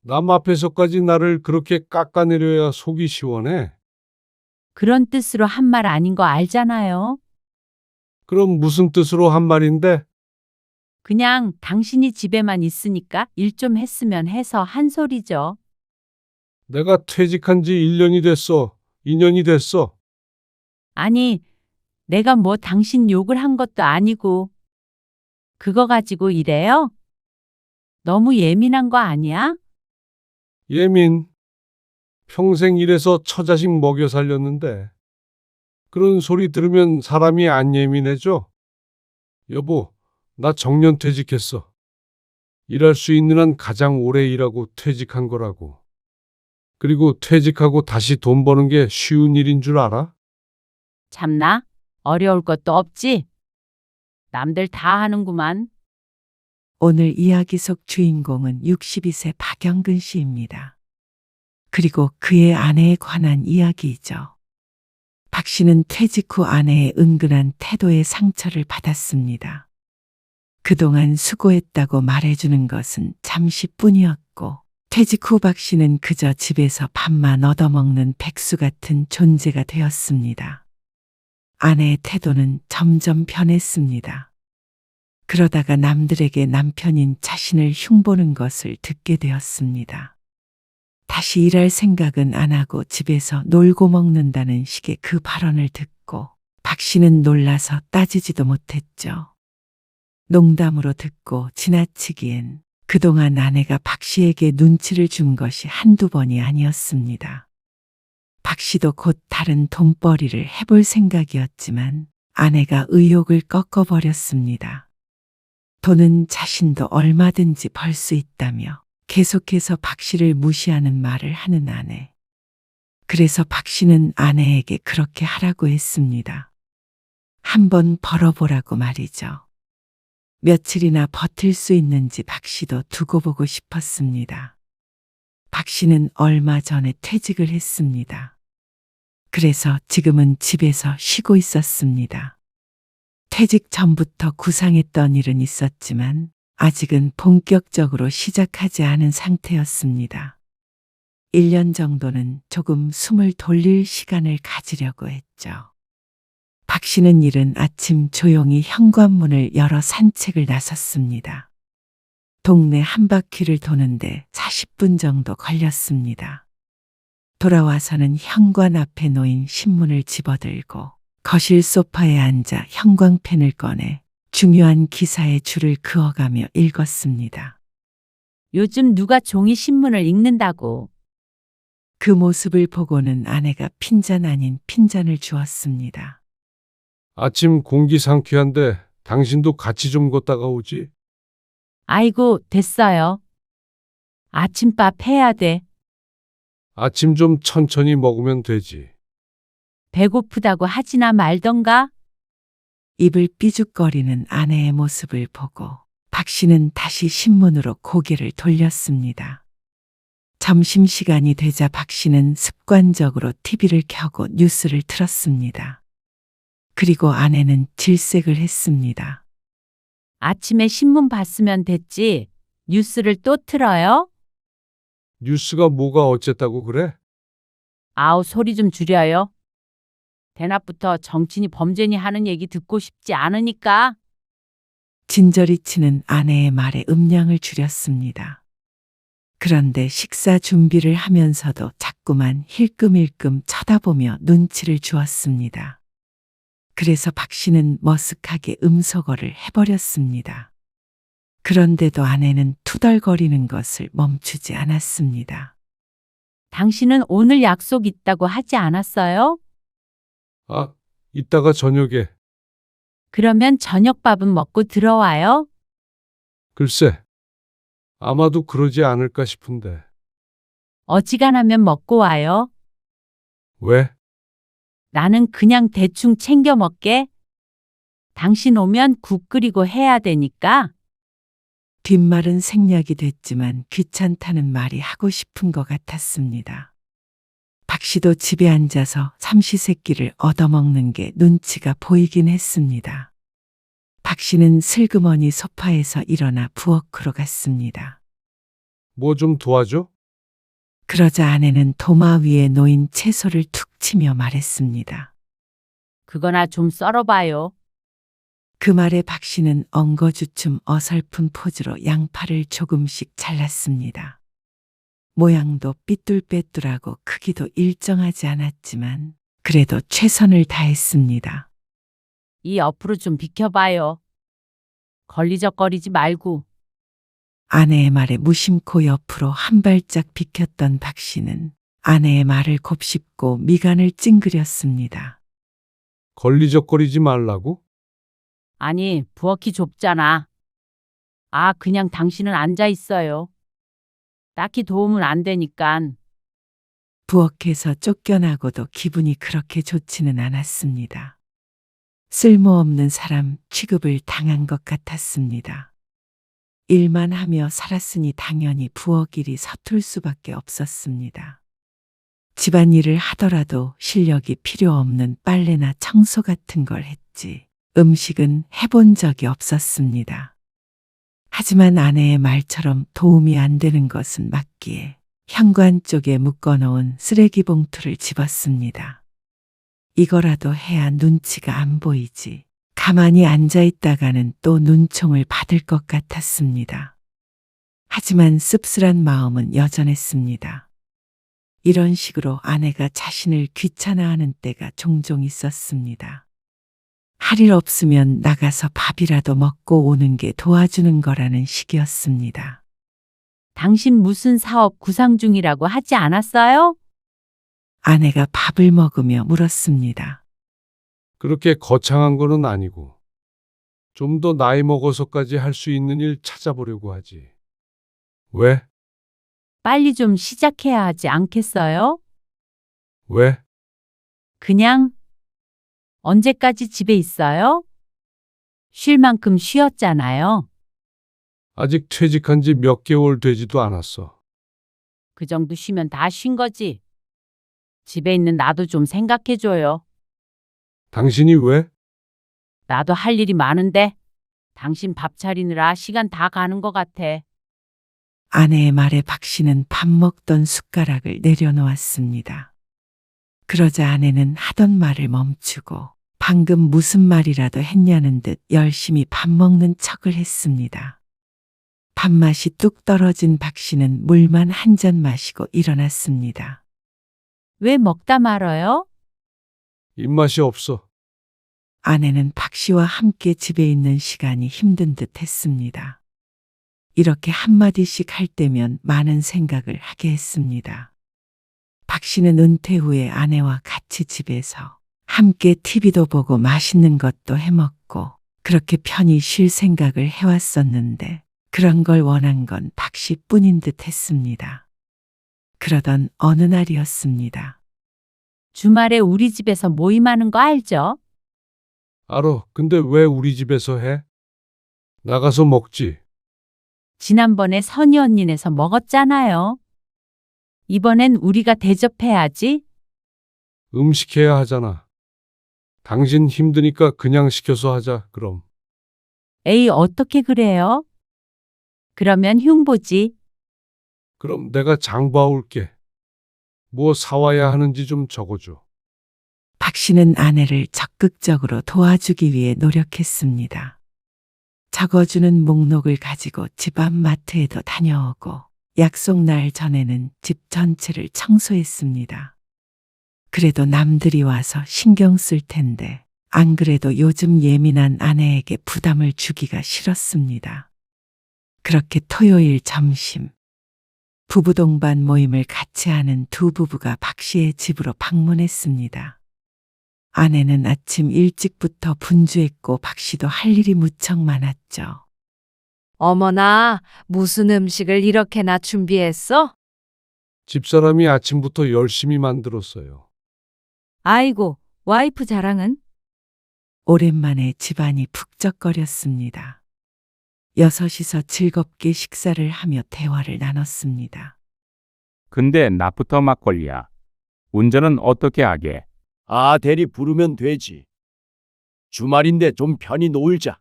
남 앞에서까지 나를 그렇게 깎아내려야 속이 시원해. 그런 뜻으로 한 말 아닌 거 알잖아요. 그럼 무슨 뜻으로 한 말인데? 그냥 당신이 집에만 있으니까 일 좀 했으면 해서 한 소리죠. 내가 퇴직한 지 1년이 됐어. 2년이 됐어. 아니, 내가 뭐 당신 욕을 한 것도 아니고 그거 가지고 이래요? 너무 예민한 거 아니야? 예민. 평생 일해서 처자식 먹여 살렸는데. 그런 소리 들으면 사람이 안 예민해져? 여보, 나 정년 퇴직했어. 일할 수 있는 한 가장 오래 일하고 퇴직한 거라고. 그리고 퇴직하고 다시 돈 버는 게 쉬운 일인 줄 알아? 참나? 어려울 것도 없지? 남들 다 하는구만. 오늘 이야기 속 주인공은 62세 박영근 씨입니다. 그리고 그의 아내에 관한 이야기이죠. 박 씨는 퇴직 후 아내의 은근한 태도에 상처를 받았습니다. 그동안 수고했다고 말해주는 것은 잠시뿐이었고, 퇴직 후 박 씨는 그저 집에서 밥만 얻어먹는 백수 같은 존재가 되었습니다. 아내의 태도는 점점 변했습니다. 그러다가 남들에게 남편인 자신을 흉보는 것을 듣게 되었습니다. 다시 일할 생각은 안 하고 집에서 놀고 먹는다는 식의 그 발언을 듣고 박 씨는 놀라서 따지지도 못했죠. 농담으로 듣고 지나치기엔 그동안 아내가 박 씨에게 눈치를 준 것이 한두 번이 아니었습니다. 박 씨도 곧 다른 돈벌이를 해볼 생각이었지만 아내가 의욕을 꺾어버렸습니다. 돈은 자신도 얼마든지 벌 수 있다며 계속해서 박 씨를 무시하는 말을 하는 아내. 그래서 박 씨는 아내에게 그렇게 하라고 했습니다. 한번 벌어보라고 말이죠. 며칠이나 버틸 수 있는지 박 씨도 두고 보고 싶었습니다. 박 씨는 얼마 전에 퇴직을 했습니다. 그래서 지금은 집에서 쉬고 있었습니다. 퇴직 전부터 구상했던 일은 있었지만 아직은 본격적으로 시작하지 않은 상태였습니다. 1년 정도는 조금 숨을 돌릴 시간을 가지려고 했죠. 박 씨는 이른 아침 조용히 현관문을 열어 산책을 나섰습니다. 동네 한 바퀴를 도는데 40분 정도 걸렸습니다. 돌아와서는 현관 앞에 놓인 신문을 집어들고 거실 소파에 앉아 형광펜을 꺼내 중요한 기사의 줄을 그어가며 읽었습니다. 요즘 누가 종이 신문을 읽는다고. 그 모습을 보고는 아내가 핀잔 아닌 핀잔을 주었습니다. 아침 공기 상쾌한데 당신도 같이 좀 걷다가 오지? 아이고, 됐어요. 아침밥 해야 돼. 아침 좀 천천히 먹으면 되지. 배고프다고 하지나 말던가? 입을 삐죽거리는 아내의 모습을 보고 박 씨는 다시 신문으로 고개를 돌렸습니다. 점심시간이 되자 박 씨는 습관적으로 TV를 켜고 뉴스를 틀었습니다. 그리고 아내는 질색을 했습니다. 아침에 신문 봤으면 됐지. 뉴스를 또 틀어요? 뉴스가 뭐가 어쨌다고 그래? 아우, 소리 좀 줄여요. 대낮부터 정치니 범죄니 하는 얘기 듣고 싶지 않으니까. 진저리 치는 아내의 말에 음량을 줄였습니다. 그런데 식사 준비를 하면서도 자꾸만 힐끔힐끔 쳐다보며 눈치를 주었습니다. 그래서 박 씨는 머쓱하게 음소거를 해버렸습니다. 그런데도 아내는 투덜거리는 것을 멈추지 않았습니다. 당신은 오늘 약속 있다고 하지 않았어요? 아, 이따가 저녁에. 그러면 저녁밥은 먹고 들어와요? 글쎄, 아마도 그러지 않을까 싶은데. 어지간하면 먹고 와요. 왜? 나는 그냥 대충 챙겨 먹게. 당신 오면 국 끓이고 해야 되니까. 뒷말은 생략이 됐지만 귀찮다는 말이 하고 싶은 것 같았습니다. 박 씨도 집에 앉아서 삼시세끼를 얻어먹는 게 눈치가 보이긴 했습니다. 박 씨는 슬그머니 소파에서 일어나 부엌으로 갔습니다. 뭐 좀 도와줘? 그러자 아내는 도마 위에 놓인 채소를 툭 치며 말했습니다. 그거나 좀 썰어봐요. 그 말에 박 씨는 엉거주춤 어설픈 포즈로 양파를 조금씩 잘랐습니다. 모양도 삐뚤빼뚤하고 크기도 일정하지 않았지만 그래도 최선을 다했습니다. 이 옆으로 좀 비켜봐요. 걸리적거리지 말고. 아내의 말에 무심코 옆으로 한 발짝 비켰던 박 씨는 아내의 말을 곱씹고 미간을 찡그렸습니다. 걸리적거리지 말라고? 아니, 부엌이 좁잖아. 아, 그냥 당신은 앉아 있어요. 딱히 도움은 안 되니깐. 부엌에서 쫓겨나고도 기분이 그렇게 좋지는 않았습니다. 쓸모없는 사람 취급을 당한 것 같았습니다. 일만 하며 살았으니 당연히 부엌 일이 서툴 수밖에 없었습니다. 집안일을 하더라도 실력이 필요 없는 빨래나 청소 같은 걸 했지 음식은 해본 적이 없었습니다. 하지만 아내의 말처럼 도움이 안 되는 것은 맞기에 현관 쪽에 묶어놓은 쓰레기 봉투를 집었습니다. 이거라도 해야 눈치가 안 보이지. 가만히 앉아 있다가는 또 눈총을 받을 것 같았습니다. 하지만 씁쓸한 마음은 여전했습니다. 이런 식으로 아내가 자신을 귀찮아하는 때가 종종 있었습니다. 할 일 없으면 나가서 밥이라도 먹고 오는 게 도와주는 거라는 식이었습니다. 당신 무슨 사업 구상 중이라고 하지 않았어요? 아내가 밥을 먹으며 물었습니다. 그렇게 거창한 거는 아니고 좀 더 나이 먹어서까지 할 수 있는 일 찾아보려고 하지. 왜? 빨리 좀 시작해야 하지 않겠어요? 왜? 그냥 언제까지 집에 있어요? 쉴 만큼 쉬었잖아요. 아직 퇴직한 지 몇 개월 되지도 않았어. 그 정도 쉬면 다 쉰 거지. 집에 있는 나도 좀 생각해줘요. 당신이 왜? 나도 할 일이 많은데 당신 밥 차리느라 시간 다 가는 것 같아. 아내의 말에 박 씨는 밥 먹던 숟가락을 내려놓았습니다. 그러자 아내는 하던 말을 멈추고 방금 무슨 말이라도 했냐는 듯 열심히 밥 먹는 척을 했습니다. 밥맛이 뚝 떨어진 박 씨는 물만 한 잔 마시고 일어났습니다. 왜 먹다 말아요? 입맛이 없어. 아내는 박 씨와 함께 집에 있는 시간이 힘든 듯 했습니다. 이렇게 한마디씩 할 때면 많은 생각을 하게 했습니다. 박 씨는 은퇴 후에 아내와 같이 집에서 함께 TV도 보고 맛있는 것도 해먹고 그렇게 편히 쉴 생각을 해왔었는데 그런 걸 원한 건 박 씨뿐인 듯 했습니다. 그러던 어느 날이었습니다. 주말에 우리 집에서 모임하는 거 알죠? 알어. 근데 왜 우리 집에서 해? 나가서 먹지. 지난번에 선희 언니네서 먹었잖아요. 이번엔 우리가 대접해야지. 음식해야 하잖아. 당신 힘드니까 그냥 시켜서 하자, 그럼. 에이, 어떻게 그래요? 그러면 흉보지. 그럼 내가 장 봐올게. 뭐 사와야 하는지 좀 적어줘. 박 씨는 아내를 적극적으로 도와주기 위해 노력했습니다. 적어주는 목록을 가지고 집 앞 마트에도 다녀오고 약속 날 전에는 집 전체를 청소했습니다. 그래도 남들이 와서 신경 쓸 텐데 안 그래도 요즘 예민한 아내에게 부담을 주기가 싫었습니다. 그렇게 토요일 점심 부부 동반 모임을 같이 하는 두 부부가 박 씨의 집으로 방문했습니다. 아내는 아침 일찍부터 분주했고 박 씨도 할 일이 무척 많았죠. 어머나, 무슨 음식을 이렇게나 준비했어? 집사람이 아침부터 열심히 만들었어요. 아이고, 와이프 자랑은? 오랜만에 집안이 북적거렸습니다. 여섯이서 즐겁게 식사를 하며 대화를 나눴습니다. 근데 나부터 막걸리야. 운전은 어떻게 하게? 아, 대리 부르면 되지. 주말인데 좀 편히 놀자.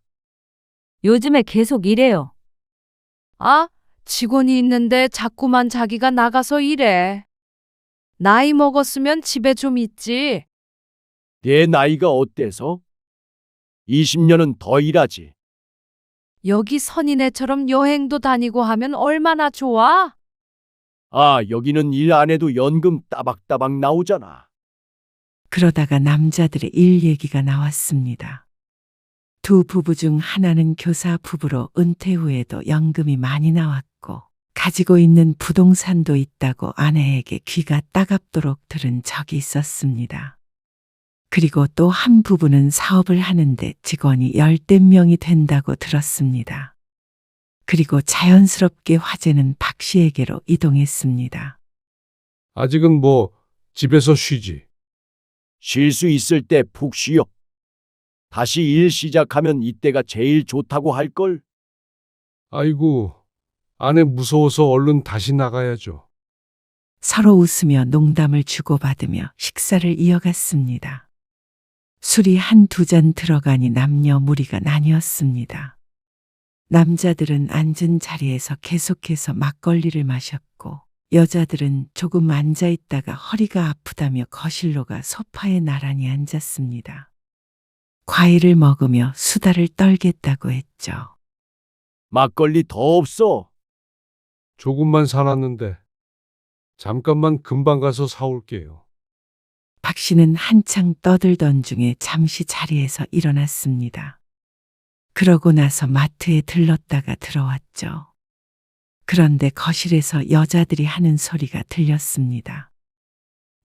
요즘에 계속 이래요. 아, 직원이 있는데 자꾸만 자기가 나가서 일해. 나이 먹었으면 집에 좀 있지. 내 나이가 어때서? 20년은 더 일하지. 여기 선인애처럼 여행도 다니고 하면 얼마나 좋아? 아, 여기는 일 안 해도 연금 따박따박 나오잖아. 그러다가 남자들의 일 얘기가 나왔습니다. 두 부부 중 하나는 교사 부부로 은퇴 후에도 연금이 많이 나왔고 가지고 있는 부동산도 있다고 아내에게 귀가 따갑도록 들은 적이 있었습니다. 그리고 또 한 부부는 사업을 하는데 직원이 10대 명이 된다고 들었습니다. 그리고 자연스럽게 화제는 박 씨에게로 이동했습니다. 아직은 뭐 집에서 쉬지. 쉴 수 있을 때 푹 쉬어. 다시 일 시작하면 이때가 제일 좋다고 할걸? 아이고, 아내 무서워서 얼른 다시 나가야죠. 서로 웃으며 농담을 주고받으며 식사를 이어갔습니다. 술이 한두 잔 들어가니 남녀 무리가 나뉘었습니다. 남자들은 앉은 자리에서 계속해서 막걸리를 마셨고 여자들은 조금 앉아 있다가 허리가 아프다며 거실로 가 소파에 나란히 앉았습니다. 과일을 먹으며 수다를 떨겠다고 했죠. 막걸리 더 없어. 조금만 사놨는데 잠깐만 금방 가서 사올게요. 박 씨는 한창 떠들던 중에 잠시 자리에서 일어났습니다. 그러고 나서 마트에 들렀다가 들어왔죠. 그런데 거실에서 여자들이 하는 소리가 들렸습니다.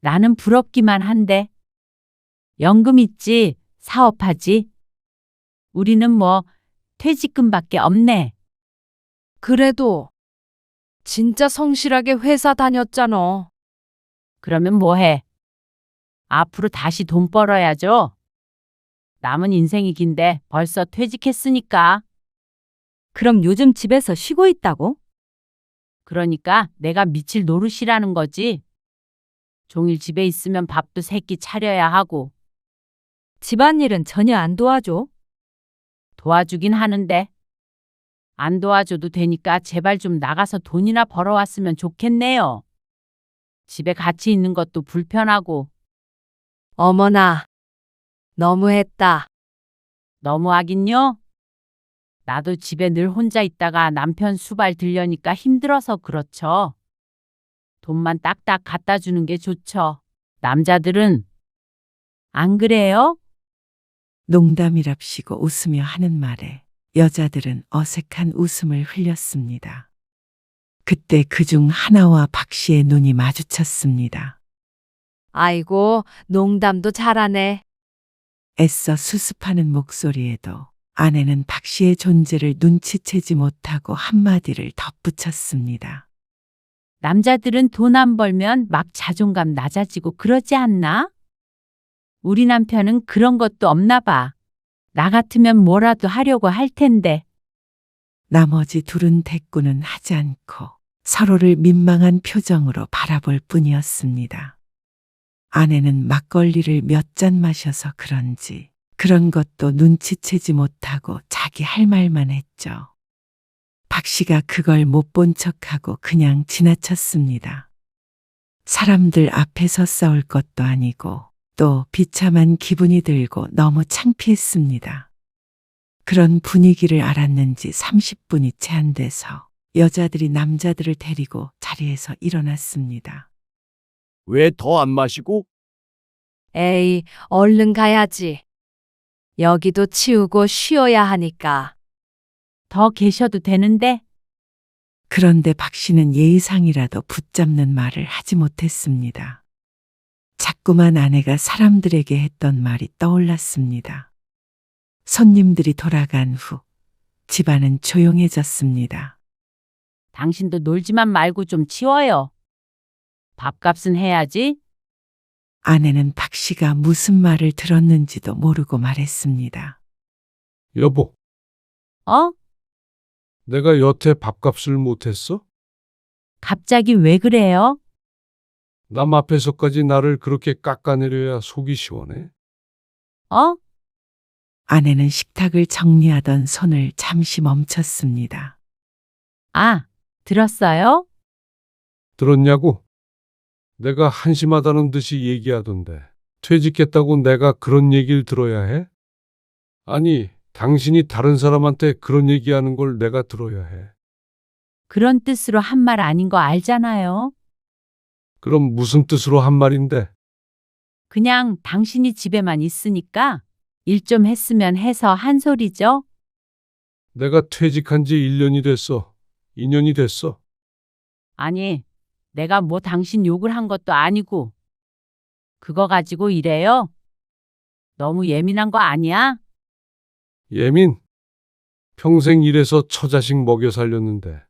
나는 부럽기만 한데. 연금 있지, 사업하지. 우리는 뭐 퇴직금밖에 없네. 그래도 진짜 성실하게 회사 다녔잖아. 그러면 뭐해? 앞으로 다시 돈 벌어야죠. 남은 인생이 긴데 벌써 퇴직했으니까. 그럼 요즘 집에서 쉬고 있다고? 그러니까 내가 미칠 노릇이라는 거지. 종일 집에 있으면 밥도 새끼 차려야 하고. 집안일은 전혀 안 도와줘. 도와주긴 하는데. 안 도와줘도 되니까 제발 좀 나가서 돈이나 벌어왔으면 좋겠네요. 집에 같이 있는 것도 불편하고. 어머나, 너무했다. 너무하긴요. 나도 집에 늘 혼자 있다가 남편 수발 들려니까 힘들어서 그렇죠. 돈만 딱딱 갖다 주는 게 좋죠. 남자들은 안 그래요? 농담이랍시고 웃으며 하는 말에 여자들은 어색한 웃음을 흘렸습니다. 그때 그중 하나와 박 씨의 눈이 마주쳤습니다. 아이고, 농담도 잘하네. 애써 수습하는 목소리에도 아내는 박 씨의 존재를 눈치채지 못하고 한마디를 덧붙였습니다. 남자들은 돈 안 벌면 막 자존감 낮아지고 그러지 않나? 우리 남편은 그런 것도 없나 봐. 나 같으면 뭐라도 하려고 할 텐데. 나머지 둘은 대꾸는 하지 않고 서로를 민망한 표정으로 바라볼 뿐이었습니다. 아내는 막걸리를 몇 잔 마셔서 그런지 그런 것도 눈치채지 못하고 자기 할 말만 했죠. 박 씨가 그걸 못 본 척하고 그냥 지나쳤습니다. 사람들 앞에서 싸울 것도 아니고 또 비참한 기분이 들고 너무 창피했습니다. 그런 분위기를 알았는지 30분이 채 안 돼서 여자들이 남자들을 데리고 자리에서 일어났습니다. 왜 더 안 마시고? 에이, 얼른 가야지. 여기도 치우고 쉬어야 하니까. 더 계셔도 되는데. 그런데 박 씨는 예의상이라도 붙잡는 말을 하지 못했습니다. 자꾸만 아내가 사람들에게 했던 말이 떠올랐습니다. 손님들이 돌아간 후 집안은 조용해졌습니다. 당신도 놀지만 말고 좀 치워요. 밥값은 해야지. 아내는 박 씨가 무슨 말을 들었는지도 모르고 말했습니다. 여보, 어? 내가 여태 밥값을 못했어? 갑자기 왜 그래요? 남 앞에서까지 나를 그렇게 깎아내려야 속이 시원해? 어? 아내는 식탁을 정리하던 손을 잠시 멈췄습니다. 아, 들었어요? 들었냐고? 내가 한심하다는 듯이 얘기하던데. 퇴직했다고 내가 그런 얘기를 들어야 해? 아니, 당신이 다른 사람한테 그런 얘기하는 걸 내가 들어야 해. 그런 뜻으로 한 말 아닌 거 알잖아요. 그럼 무슨 뜻으로 한 말인데? 그냥 당신이 집에만 있으니까 일 좀 했으면 해서 한 소리죠. 내가 퇴직한 지 1년이 됐어. 2년이 됐어. 아니, 내가 뭐 당신 욕을 한 것도 아니고. 그거 가지고 이래요? 너무 예민한 거 아니야? 예민? 평생 일해서 처자식 먹여 살렸는데.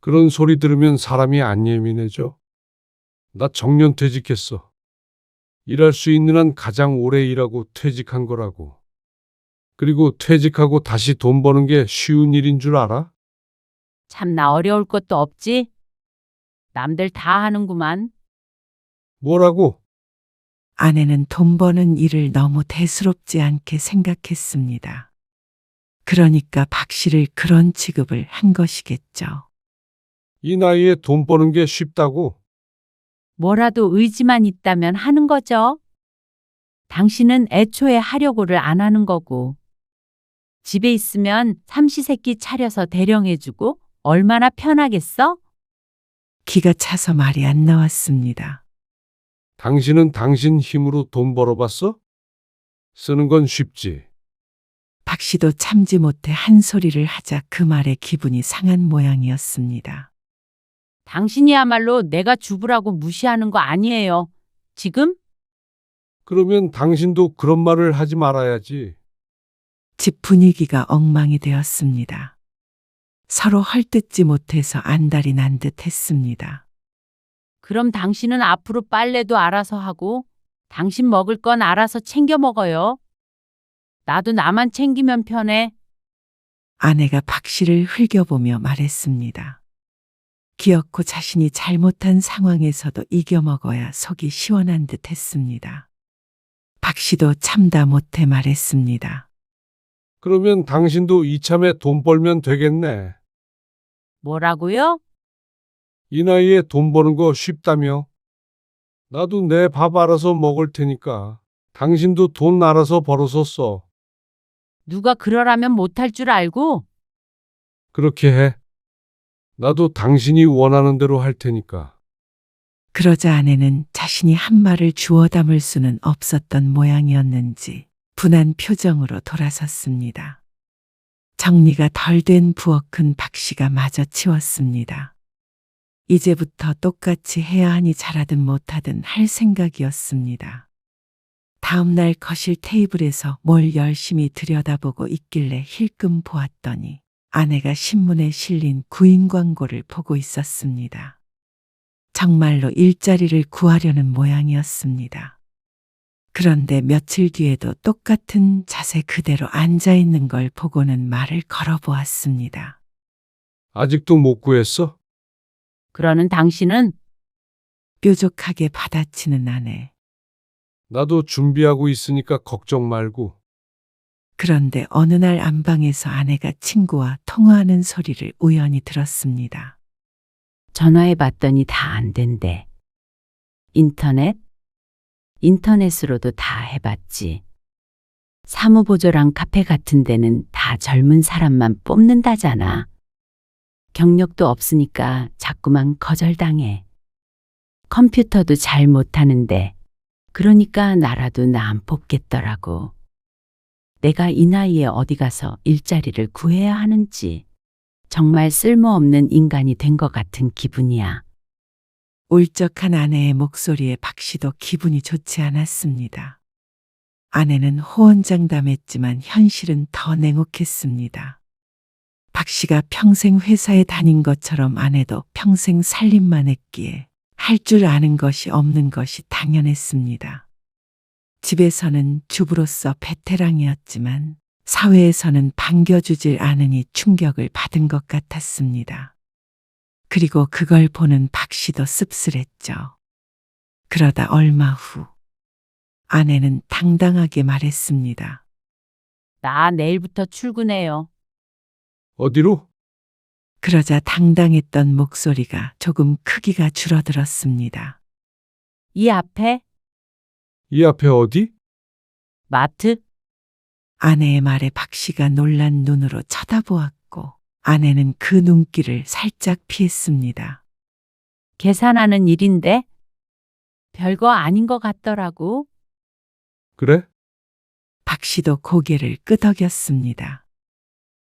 그런 소리 들으면 사람이 안 예민해져? 나 정년 퇴직했어. 일할 수 있는 한 가장 오래 일하고 퇴직한 거라고. 그리고 퇴직하고 다시 돈 버는 게 쉬운 일인 줄 알아? 참나 어려울 것도 없지? 남들 다 하는구만. 뭐라고? 아내는 돈 버는 일을 너무 대수롭지 않게 생각했습니다. 그러니까 박 씨를 그런 취급을 한 것이겠죠. 이 나이에 돈 버는 게 쉽다고? 뭐라도 의지만 있다면 하는 거죠. 당신은 애초에 하려고를 안 하는 거고. 집에 있으면 삼시세끼 차려서 대령해주고 얼마나 편하겠어? 기가 차서 말이 안 나왔습니다. 당신은 당신 힘으로 돈 벌어봤어? 쓰는 건 쉽지. 박 씨도 참지 못해 한 소리를 하자 그 말에 기분이 상한 모양이었습니다. 당신이야말로 내가 주부라고 무시하는 거 아니에요. 지금? 그러면 당신도 그런 말을 하지 말아야지. 집 분위기가 엉망이 되었습니다. 서로 헐뜯지 못해서 안달이 난 듯 했습니다. 그럼 당신은 앞으로 빨래도 알아서 하고 당신 먹을 건 알아서 챙겨 먹어요. 나도 나만 챙기면 편해. 아내가 박 씨를 흘겨보며 말했습니다. 기어코 자신이 잘못한 상황에서도 이겨먹어야 속이 시원한 듯 했습니다. 박 씨도 참다 못해 말했습니다. 그러면 당신도 이참에 돈 벌면 되겠네. 뭐라고요? 이 나이에 돈 버는 거 쉽다며? 나도 내 밥 알아서 먹을 테니까. 당신도 돈 알아서 벌어서 써. 누가 그러라면 못할 줄 알고? 그렇게 해. 나도 당신이 원하는 대로 할 테니까. 그러자 아내는 자신이 한 말을 주워 담을 수는 없었던 모양이었는지 분한 표정으로 돌아섰습니다. 정리가 덜 된 부엌은 박 씨가 마저 치웠습니다. 이제부터 똑같이 해야 하니 잘하든 못하든 할 생각이었습니다. 다음 날 거실 테이블에서 뭘 열심히 들여다보고 있길래 힐끔 보았더니 아내가 신문에 실린 구인 광고를 보고 있었습니다. 정말로 일자리를 구하려는 모양이었습니다. 그런데 며칠 뒤에도 똑같은 자세 그대로 앉아 있는 걸 보고는 말을 걸어보았습니다. 아직도 못 구했어? 그러는 당신은 뾰족하게 받아치는 아내. 나도 준비하고 있으니까 걱정 말고. 그런데 어느 날 안방에서 아내가 친구와 통화하는 소리를 우연히 들었습니다. 전화해 봤더니 다 안 된대. 인터넷? 인터넷으로도 다 해봤지. 사무보조랑 카페 같은 데는 다 젊은 사람만 뽑는다잖아. 경력도 없으니까 자꾸만 거절당해. 컴퓨터도 잘 못하는데 그러니까 나라도 나 안 뽑겠더라고. 내가 이 나이에 어디 가서 일자리를 구해야 하는지 정말 쓸모없는 인간이 된 것 같은 기분이야. 울적한 아내의 목소리에 박 씨도 기분이 좋지 않았습니다. 아내는 호언장담했지만 현실은 더 냉혹했습니다. 박 씨가 평생 회사에 다닌 것처럼 아내도 평생 살림만 했기에 할 줄 아는 것이 없는 것이 당연했습니다. 집에서는 주부로서 베테랑이었지만 사회에서는 반겨주질 않으니 충격을 받은 것 같았습니다. 그리고 그걸 보는 박 씨도 씁쓸했죠. 그러다 얼마 후 아내는 당당하게 말했습니다. 나 내일부터 출근해요. 어디로? 그러자 당당했던 목소리가 조금 크기가 줄어들었습니다. 이 앞에 이 앞에 어디? 마트? 아내의 말에 박 씨가 놀란 눈으로 쳐다보았고 아내는 그 눈길을 살짝 피했습니다. 계산하는 일인데 별거 아닌 것 같더라고. 그래? 박 씨도 고개를 끄덕였습니다.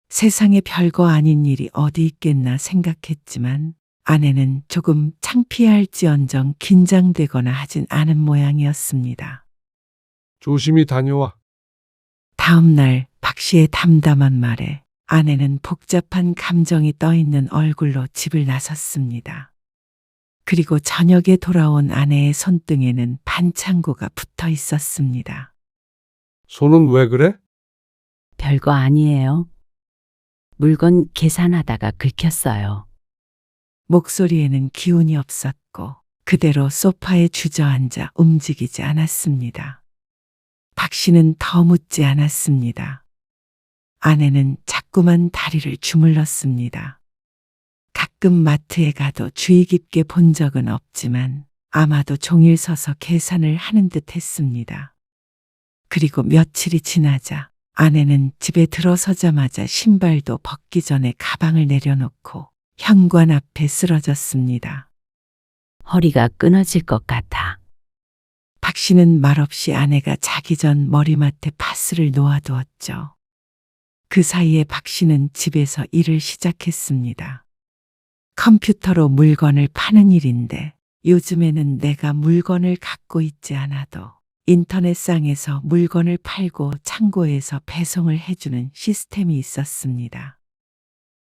세상에 별거 아닌 일이 어디 있겠나 생각했지만 아내는 조금 창피할지언정 긴장되거나 하진 않은 모양이었습니다. 조심히 다녀와. 다음 날 박 씨의 담담한 말에 아내는 복잡한 감정이 떠있는 얼굴로 집을 나섰습니다. 그리고 저녁에 돌아온 아내의 손등에는 반창고가 붙어 있었습니다. 손은 왜 그래? 별거 아니에요. 물건 계산하다가 긁혔어요. 목소리에는 기운이 없었고 그대로 소파에 주저앉아 움직이지 않았습니다. 박 씨는 더 묻지 않았습니다. 아내는 자꾸만 다리를 주물렀습니다. 가끔 마트에 가도 주의 깊게 본 적은 없지만 아마도 종일 서서 계산을 하는 듯 했습니다. 그리고 며칠이 지나자 아내는 집에 들어서자마자 신발도 벗기 전에 가방을 내려놓고 현관 앞에 쓰러졌습니다. 허리가 끊어질 것 같아. 박 씨는 말없이 아내가 자기 전 머리맡에 파스를 놓아두었죠. 그 사이에 박 씨는 집에서 일을 시작했습니다. 컴퓨터로 물건을 파는 일인데 요즘에는 내가 물건을 갖고 있지 않아도 인터넷상에서 물건을 팔고 창고에서 배송을 해주는 시스템이 있었습니다.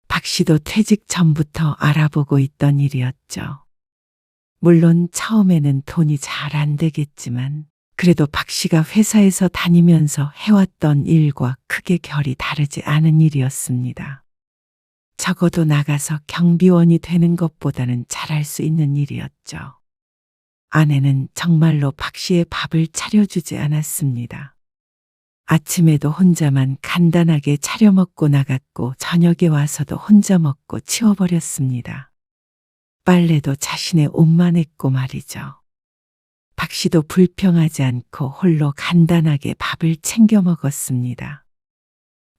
박 씨도 퇴직 전부터 알아보고 있던 일이었죠. 물론 처음에는 돈이 잘 안 되겠지만 그래도 박 씨가 회사에서 다니면서 해왔던 일과 크게 결이 다르지 않은 일이었습니다. 적어도 나가서 경비원이 되는 것보다는 잘할 수 있는 일이었죠. 아내는 정말로 박 씨의 밥을 차려주지 않았습니다. 아침에도 혼자만 간단하게 차려 먹고 나갔고 저녁에 와서도 혼자 먹고 치워버렸습니다. 빨래도 자신의 옷만 했고 말이죠. 박 씨도 불평하지 않고 홀로 간단하게 밥을 챙겨 먹었습니다.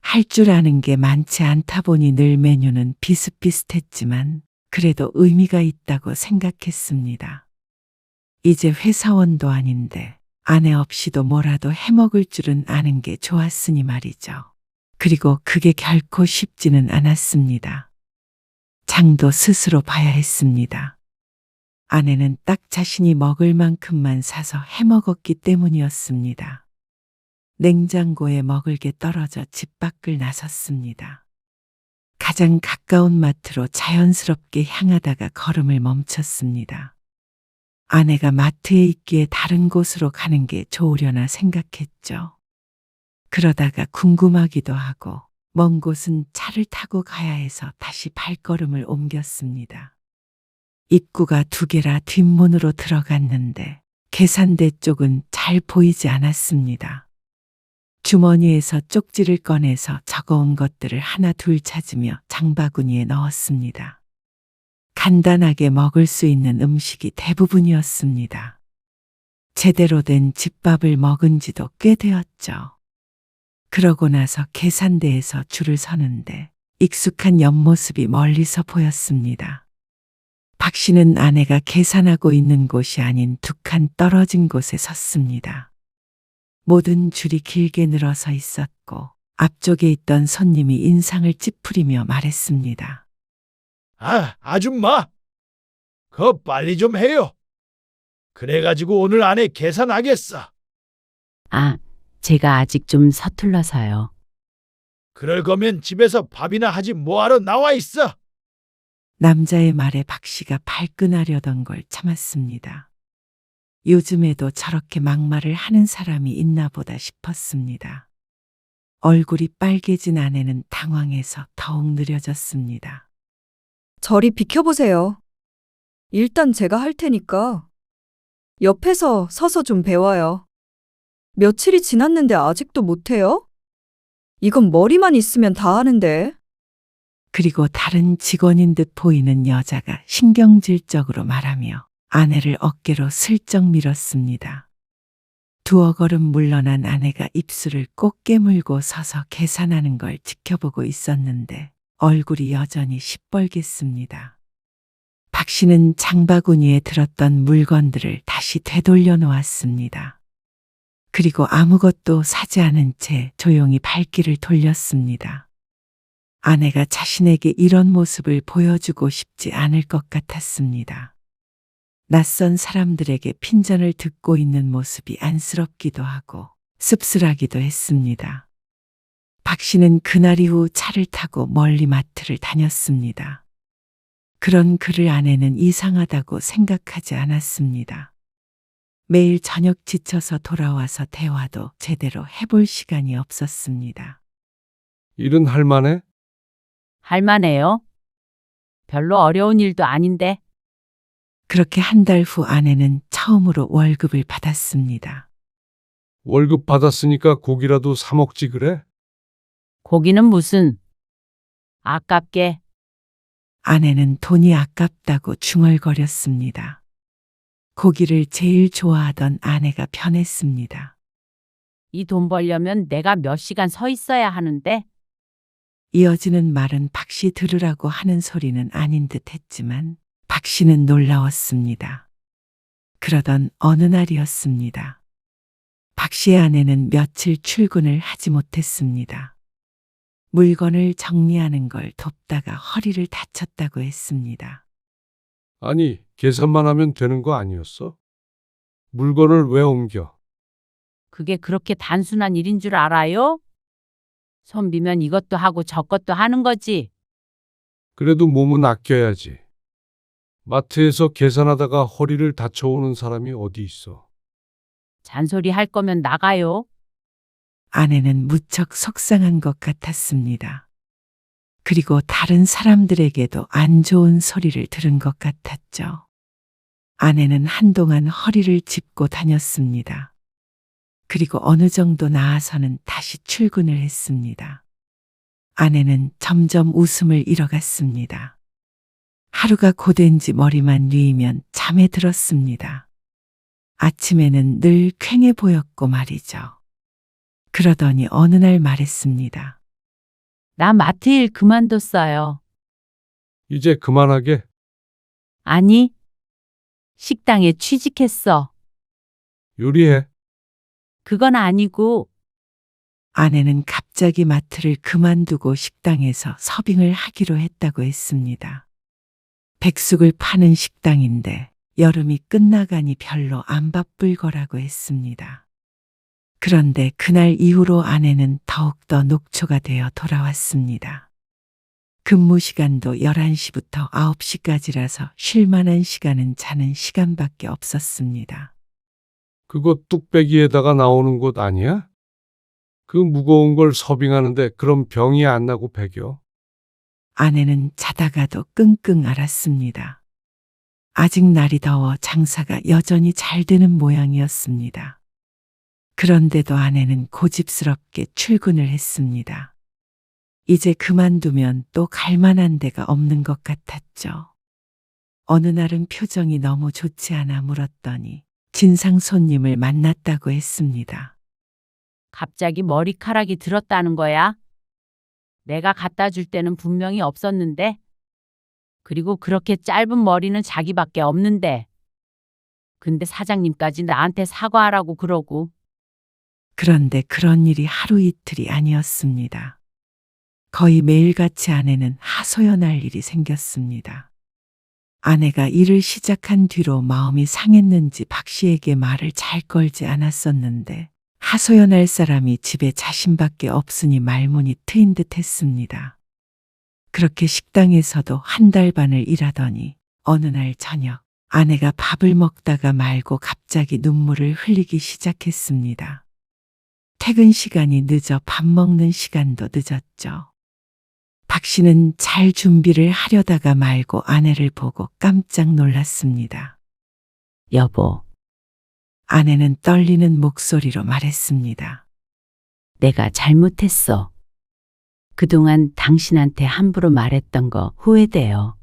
할 줄 아는 게 많지 않다 보니 늘 메뉴는 비슷비슷했지만 그래도 의미가 있다고 생각했습니다. 이제 회사원도 아닌데 아내 없이도 뭐라도 해먹을 줄은 아는 게 좋았으니 말이죠. 그리고 그게 결코 쉽지는 않았습니다. 장도 스스로 봐야 했습니다. 아내는 딱 자신이 먹을 만큼만 사서 해먹었기 때문이었습니다. 냉장고에 먹을 게 떨어져 집 밖을 나섰습니다. 가장 가까운 마트로 자연스럽게 향하다가 걸음을 멈췄습니다. 아내가 마트에 있기에 다른 곳으로 가는 게 좋으려나 생각했죠. 그러다가 궁금하기도 하고 먼 곳은 차를 타고 가야 해서 다시 발걸음을 옮겼습니다. 입구가 2개라 뒷문으로 들어갔는데 계산대 쪽은 잘 보이지 않았습니다. 주머니에서 쪽지를 꺼내서 적어온 것들을 하나 둘 찾으며 장바구니에 넣었습니다. 간단하게 먹을 수 있는 음식이 대부분이었습니다. 제대로 된 집밥을 먹은 지도 꽤 되었죠. 그러고 나서 계산대에서 줄을 서는데 익숙한 옆모습이 멀리서 보였습니다. 박 씨는 아내가 계산하고 있는 곳이 아닌 2칸 떨어진 곳에 섰습니다. 모든 줄이 길게 늘어서 있었고 앞쪽에 있던 손님이 인상을 찌푸리며 말했습니다. 아, 아줌마. 그거 빨리 좀 해요. 그래가지고 오늘 안에 계산하겠어. 아, 제가 아직 좀 서툴러서요. 그럴 거면 집에서 밥이나 하지 뭐하러 나와 있어. 남자의 말에 박 씨가 발끈하려던 걸 참았습니다. 요즘에도 저렇게 막말을 하는 사람이 있나 보다 싶었습니다. 얼굴이 빨개진 아내는 당황해서 더욱 느려졌습니다. 저리 비켜보세요. 일단 제가 할 테니까 옆에서 서서 좀 배워요. 며칠이 지났는데 아직도 못해요? 이건 머리만 있으면 다 하는데. 그리고 다른 직원인 듯 보이는 여자가 신경질적으로 말하며 아내를 어깨로 슬쩍 밀었습니다. 두어 걸음 물러난 아내가 입술을 꼭 깨물고 서서 계산하는 걸 지켜보고 있었는데 얼굴이 여전히 시뻘갰습니다. 박 씨는 장바구니에 들었던 물건들을 다시 되돌려 놓았습니다. 그리고 아무것도 사지 않은 채 조용히 발길을 돌렸습니다. 아내가 자신에게 이런 모습을 보여주고 싶지 않을 것 같았습니다. 낯선 사람들에게 핀잔을 듣고 있는 모습이 안쓰럽기도 하고 씁쓸하기도 했습니다. 박 씨는 그날 이후 차를 타고 멀리 마트를 다녔습니다. 그런 그를 아내는 이상하다고 생각하지 않았습니다. 매일 저녁 지쳐서 돌아와서 대화도 제대로 해볼 시간이 없었습니다. 일은 할만해? 할만해요. 별로 어려운 일도 아닌데. 그렇게 한 달 후 아내는 처음으로 월급을 받았습니다. 월급 받았으니까 고기라도 사 먹지 그래? 고기는 무슨. 아깝게. 아내는 돈이 아깝다고 중얼거렸습니다. 고기를 제일 좋아하던 아내가 변했습니다. 이 돈 벌려면 내가 몇 시간 서 있어야 하는데. 이어지는 말은 박 씨 들으라고 하는 소리는 아닌 듯 했지만 박 씨는 놀라웠습니다. 그러던 어느 날이었습니다. 박 씨의 아내는 며칠 출근을 하지 못했습니다. 물건을 정리하는 걸 돕다가 허리를 다쳤다고 했습니다. 아니, 계산만 하면 되는 거 아니었어? 물건을 왜 옮겨? 그게 그렇게 단순한 일인 줄 알아요? 손 비면 이것도 하고 저것도 하는 거지. 그래도 몸은 아껴야지. 마트에서 계산하다가 허리를 다쳐오는 사람이 어디 있어? 잔소리 할 거면 나가요. 아내는 무척 속상한 것 같았습니다. 그리고 다른 사람들에게도 안 좋은 소리를 들은 것 같았죠. 아내는 한동안 허리를 짚고 다녔습니다. 그리고 어느 정도 나아서는 다시 출근을 했습니다. 아내는 점점 웃음을 잃어갔습니다. 하루가 고된지 머리만 뉘이면 잠에 들었습니다. 아침에는 늘 퀭해 보였고 말이죠. 그러더니 어느 날 말했습니다. 나 마트 일 그만뒀어요. 이제 그만하게. 아니, 식당에 취직했어. 요리해. 그건 아니고 아내는 갑자기 마트를 그만두고 식당에서 서빙을 하기로 했다고 했습니다. 백숙을 파는 식당인데 여름이 끝나가니 별로 안 바쁠 거라고 했습니다. 그런데 그날 이후로 아내는 더욱더 녹초가 되어 돌아왔습니다. 근무 시간도 11시부터 9시까지라서 쉴 만한 시간은 자는 시간밖에 없었습니다. 그거 뚝배기에다가 나오는 곳 아니야? 그 무거운 걸 서빙하는데 그럼 병이 안 나고 배겨? 아내는 자다가도 끙끙 앓았습니다. 아직 날이 더워 장사가 여전히 잘 되는 모양이었습니다. 그런데도 아내는 고집스럽게 출근을 했습니다. 이제 그만두면 또 갈 만한 데가 없는 것 같았죠. 어느 날은 표정이 너무 좋지 않아 물었더니 진상 손님을 만났다고 했습니다. 갑자기 머리카락이 들었다는 거야. 내가 갖다 줄 때는 분명히 없었는데. 그리고 그렇게 짧은 머리는 자기밖에 없는데. 근데 사장님까지 나한테 사과하라고 그러고. 그런데 그런 일이 하루 이틀이 아니었습니다. 거의 매일같이 아내는 하소연할 일이 생겼습니다. 아내가 일을 시작한 뒤로 마음이 상했는지 박 씨에게 말을 잘 걸지 않았었는데 하소연할 사람이 집에 자신밖에 없으니 말문이 트인 듯 했습니다. 그렇게 식당에서도 한 달 반을 일하더니 어느 날 저녁 아내가 밥을 먹다가 말고 갑자기 눈물을 흘리기 시작했습니다. 퇴근 시간이 늦어 밥 먹는 시간도 늦었죠. 박 씨는 잘 준비를 하려다가 말고 아내를 보고 깜짝 놀랐습니다. 여보, 아내는 떨리는 목소리로 말했습니다. 내가 잘못했어. 그동안 당신한테 함부로 말했던 거 후회돼요.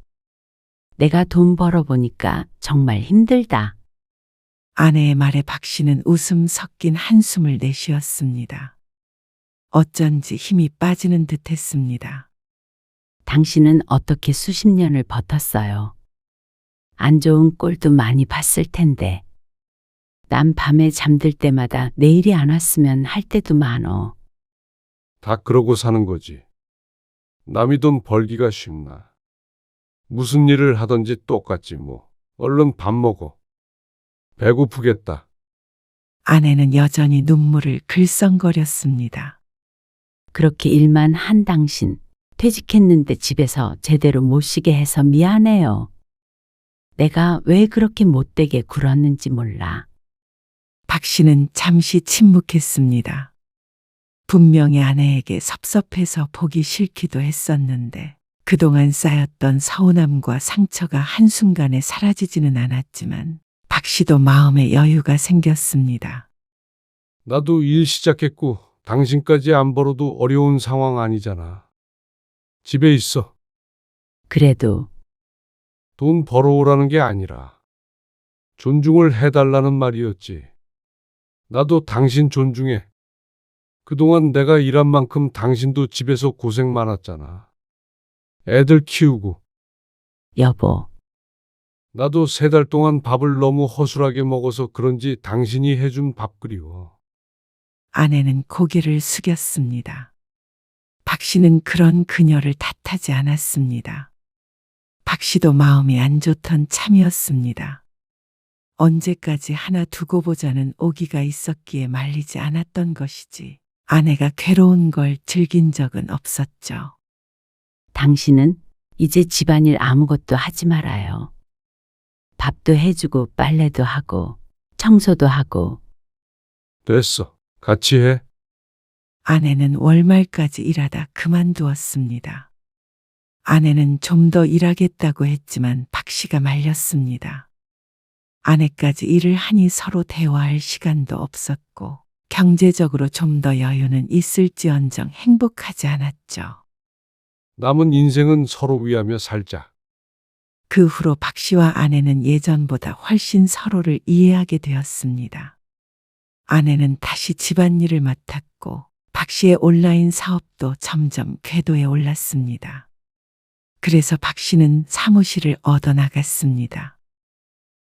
내가 돈 벌어보니까 정말 힘들다. 아내의 말에 박 씨는 웃음 섞인 한숨을 내쉬었습니다. 어쩐지 힘이 빠지는 듯 했습니다. 당신은 어떻게 수십 년을 버텼어요. 안 좋은 꼴도 많이 봤을 텐데. 난 밤에 잠들 때마다 내일이 안 왔으면 할 때도 많어. 다 그러고 사는 거지. 남이 돈 벌기가 쉽나. 무슨 일을 하든지 똑같지 뭐. 얼른 밥 먹어. 배고프겠다. 아내는 여전히 눈물을 글썽거렸습니다. 그렇게 일만 한 당신, 퇴직했는데 집에서 제대로 못 쉬게 해서 미안해요. 내가 왜 그렇게 못되게 굴었는지 몰라. 박 씨는 잠시 침묵했습니다. 분명히 아내에게 섭섭해서 보기 싫기도 했었는데 그동안 쌓였던 서운함과 상처가 한순간에 사라지지는 않았지만 박 씨도 마음에 여유가 생겼습니다. 나도 일 시작했고 당신까지 안 벌어도 어려운 상황 아니잖아. 집에 있어. 그래도 돈 벌어오라는 게 아니라 존중을 해달라는 말이었지. 나도 당신 존중해. 그동안 내가 일한 만큼 당신도 집에서 고생 많았잖아. 애들 키우고. 여보, 나도 3달 동안 밥을 너무 허술하게 먹어서 그런지 당신이 해준 밥 그리워. 아내는 고개를 숙였습니다. 박 씨는 그런 그녀를 탓하지 않았습니다. 박 씨도 마음이 안 좋던 참이었습니다. 언제까지 하나 두고 보자는 오기가 있었기에 말리지 않았던 것이지 아내가 괴로운 걸 즐긴 적은 없었죠. 당신은 이제 집안일 아무것도 하지 말아요. 밥도 해주고 빨래도 하고 청소도 하고. 됐어. 같이 해. 아내는 월말까지 일하다 그만두었습니다. 아내는 좀 더 일하겠다고 했지만 박 씨가 말렸습니다. 아내까지 일을 하니 서로 대화할 시간도 없었고 경제적으로 좀 더 여유는 있을지언정 행복하지 않았죠. 남은 인생은 서로 위하며 살자. 그 후로 박 씨와 아내는 예전보다 훨씬 서로를 이해하게 되었습니다. 아내는 다시 집안일을 맡았고 박 씨의 온라인 사업도 점점 궤도에 올랐습니다. 그래서 박 씨는 사무실을 얻어나갔습니다.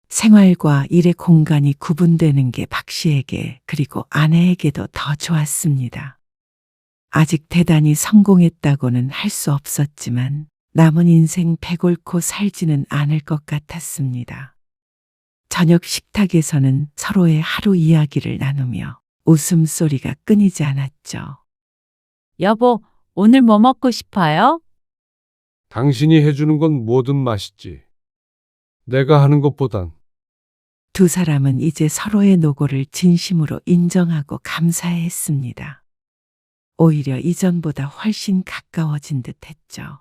생활과 일의 공간이 구분되는 게 박 씨에게 그리고 아내에게도 더 좋았습니다. 아직 대단히 성공했다고는 할 수 없었지만 남은 인생 배골코 살지는 않을 것 같았습니다. 저녁 식탁에서는 서로의 하루 이야기를 나누며 웃음소리가 끊이지 않았죠. 여보, 오늘 뭐 먹고 싶어요? 당신이 해주는 건 뭐든 맛있지. 내가 하는 것보단. 두 사람은 이제 서로의 노고를 진심으로 인정하고 감사했습니다. 오히려 이전보다 훨씬 가까워진 듯 했죠.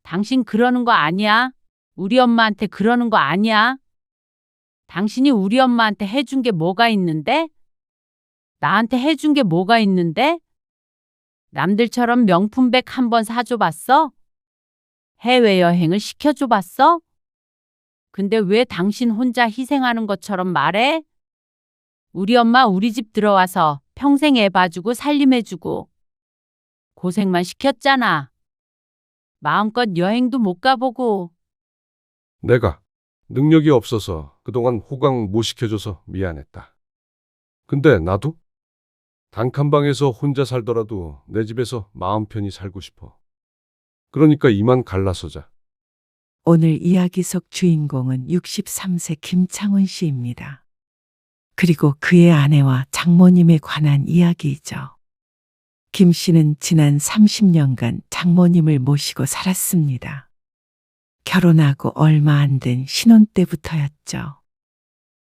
당신 그러는 거 아니야? 우리 엄마한테 그러는 거 아니야? 당신이 우리 엄마한테 해준 게 뭐가 있는데? 나한테 해준 게 뭐가 있는데? 남들처럼 명품백 한 번 사줘봤어? 해외여행을 시켜줘봤어? 근데 왜 당신 혼자 희생하는 것처럼 말해? 우리 엄마 우리 집 들어와서 평생 애 봐주고 살림해주고 고생만 시켰잖아. 마음껏 여행도 못 가보고. 내가 능력이 없어서 그동안 호강 못 시켜줘서 미안했다. 근데 나도 단칸방에서 혼자 살더라도 내 집에서 마음 편히 살고 싶어. 그러니까 이만 갈라서자. 오늘 이야기 속 주인공은 63세 김창훈 씨입니다. 그리고 그의 아내와 장모님에 관한 이야기이죠. 김 씨는 지난 30년간 장모님을 모시고 살았습니다. 결혼하고 얼마 안 된 신혼 때부터였죠.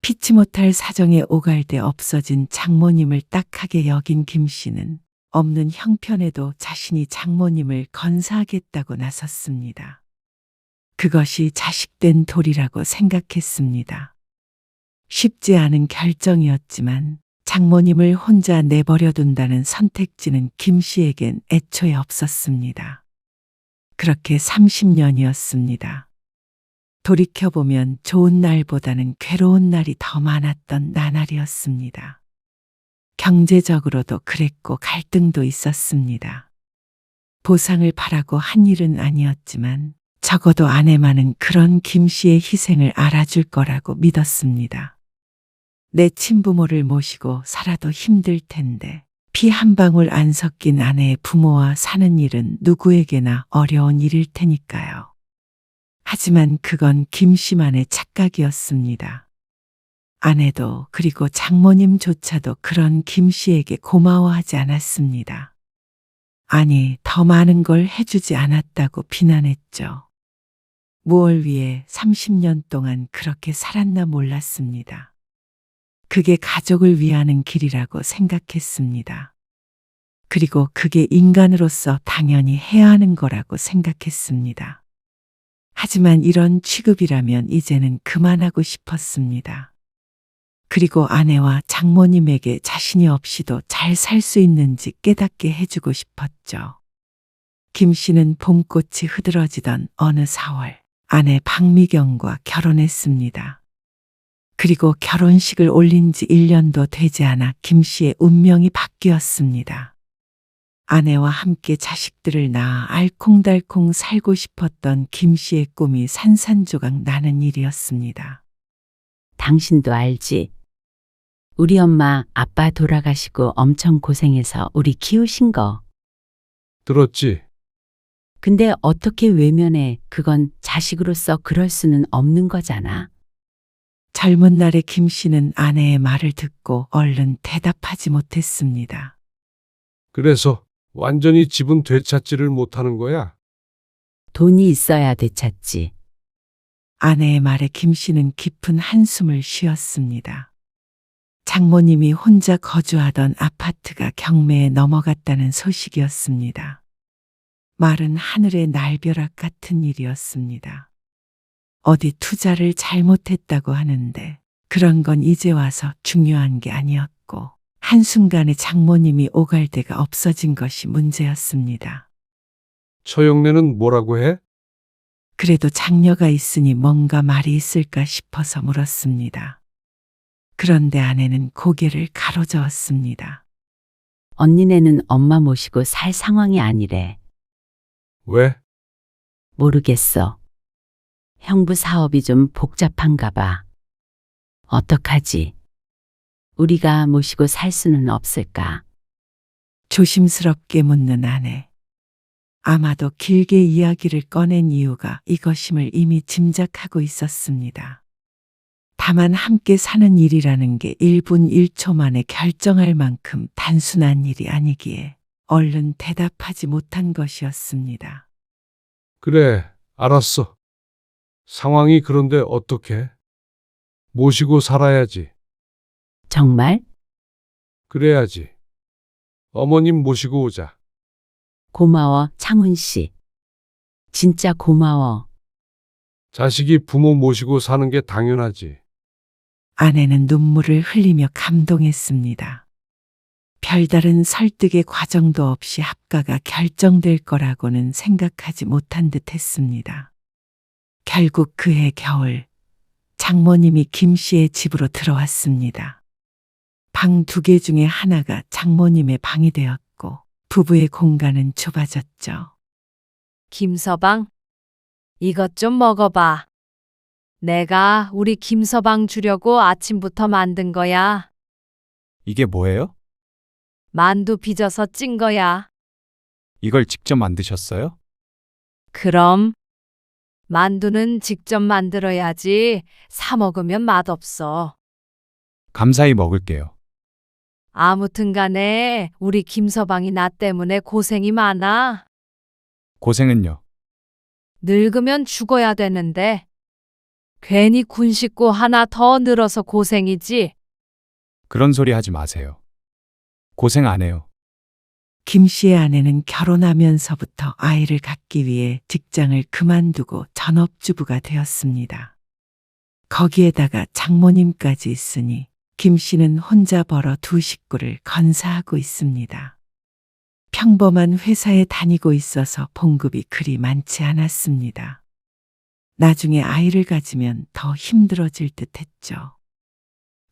피치 못할 사정에 오갈돼 없어진 장모님을 딱하게 여긴 김 씨는 없는 형편에도 자신이 장모님을 건사하겠다고 나섰습니다. 그것이 자식된 도리라고 생각했습니다. 쉽지 않은 결정이었지만 장모님을 혼자 내버려 둔다는 선택지는 김 씨에겐 애초에 없었습니다. 그렇게 30년이었습니다. 돌이켜보면 좋은 날보다는 괴로운 날이 더 많았던 나날이었습니다. 경제적으로도 그랬고 갈등도 있었습니다. 보상을 바라고 한 일은 아니었지만 적어도 아내만은 그런 김 씨의 희생을 알아줄 거라고 믿었습니다. 내 친부모를 모시고 살아도 힘들 텐데 피 한 방울 안 섞인 아내의 부모와 사는 일은 누구에게나 어려운 일일 테니까요. 하지만 그건 김 씨만의 착각이었습니다. 아내도 그리고 장모님조차도 그런 김 씨에게 고마워하지 않았습니다. 아니, 더 많은 걸 해주지 않았다고 비난했죠. 무얼 위해 30년 동안 그렇게 살았나 몰랐습니다. 그게 가족을 위하는 길이라고 생각했습니다. 그리고 그게 인간으로서 당연히 해야 하는 거라고 생각했습니다. 하지만 이런 취급이라면 이제는 그만하고 싶었습니다. 그리고 아내와 장모님에게 자신이 없이도 잘 살 수 있는지 깨닫게 해주고 싶었죠. 김 씨는 봄꽃이 흐드러지던 어느 4월 아내 박미경과 결혼했습니다. 그리고 결혼식을 올린 지 1년도 되지 않아 김 씨의 운명이 바뀌었습니다. 아내와 함께 자식들을 낳아 알콩달콩 살고 싶었던 김 씨의 꿈이 산산조각 나는 일이었습니다. 당신도 알지? 우리 엄마, 아빠 돌아가시고 엄청 고생해서 우리 키우신 거. 들었지? 근데 어떻게 외면해? 그건 자식으로서 그럴 수는 없는 거잖아. 젊은 날의 김 씨는 아내의 말을 듣고 얼른 대답하지 못했습니다. 그래서 완전히 집은 되찾지를 못하는 거야? 돈이 있어야 되찾지. 아내의 말에 김 씨는 깊은 한숨을 쉬었습니다. 장모님이 혼자 거주하던 아파트가 경매에 넘어갔다는 소식이었습니다. 말은 하늘의 날벼락 같은 일이었습니다. 어디 투자를 잘못했다고 하는데 그런 건 이제 와서 중요한 게 아니었고 한순간에 장모님이 오갈 데가 없어진 것이 문제였습니다. 처형네는 뭐라고 해? 그래도 장녀가 있으니 뭔가 말이 있을까 싶어서 물었습니다. 그런데 아내는 고개를 가로저었습니다. 언니네는 엄마 모시고 살 상황이 아니래. 왜? 모르겠어. 형부 사업이 좀 복잡한가 봐. 어떡하지? 우리가 모시고 살 수는 없을까? 조심스럽게 묻는 아내. 아마도 길게 이야기를 꺼낸 이유가 이것임을 이미 짐작하고 있었습니다. 다만 함께 사는 일이라는 게 1분 1초 만에 결정할 만큼 단순한 일이 아니기에 얼른 대답하지 못한 것이었습니다. 그래, 알았어. 상황이 그런데 어떡해? 모시고 살아야지. 정말? 그래야지. 어머님 모시고 오자. 고마워, 창훈 씨. 진짜 고마워. 자식이 부모 모시고 사는 게 당연하지. 아내는 눈물을 흘리며 감동했습니다. 별다른 설득의 과정도 없이 합가가 결정될 거라고는 생각하지 못한 듯 했습니다. 결국 그해 겨울, 장모님이 김 씨의 집으로 들어왔습니다. 방 2개 중에 하나가 장모님의 방이 되었고 부부의 공간은 좁아졌죠. 김서방, 이것 좀 먹어봐. 내가 우리 김서방 주려고 아침부터 만든 거야. 이게 뭐예요? 만두 빚어서 찐 거야. 이걸 직접 만드셨어요? 그럼 만두는 직접 만들어야지 사 먹으면 맛없어. 감사히 먹을게요. 아무튼 간에 우리 김서방이 나 때문에 고생이 많아. 고생은요. 늙으면 죽어야 되는데 괜히 군 식구 하나 더 늘어서 고생이지. 그런 소리 하지 마세요. 고생 안 해요. 김 씨의 아내는 결혼하면서부터 아이를 갖기 위해 직장을 그만두고 전업주부가 되었습니다. 거기에다가 장모님까지 있으니 김 씨는 혼자 벌어 두 식구를 건사하고 있습니다. 평범한 회사에 다니고 있어서 봉급이 그리 많지 않았습니다. 나중에 아이를 가지면 더 힘들어질 듯 했죠.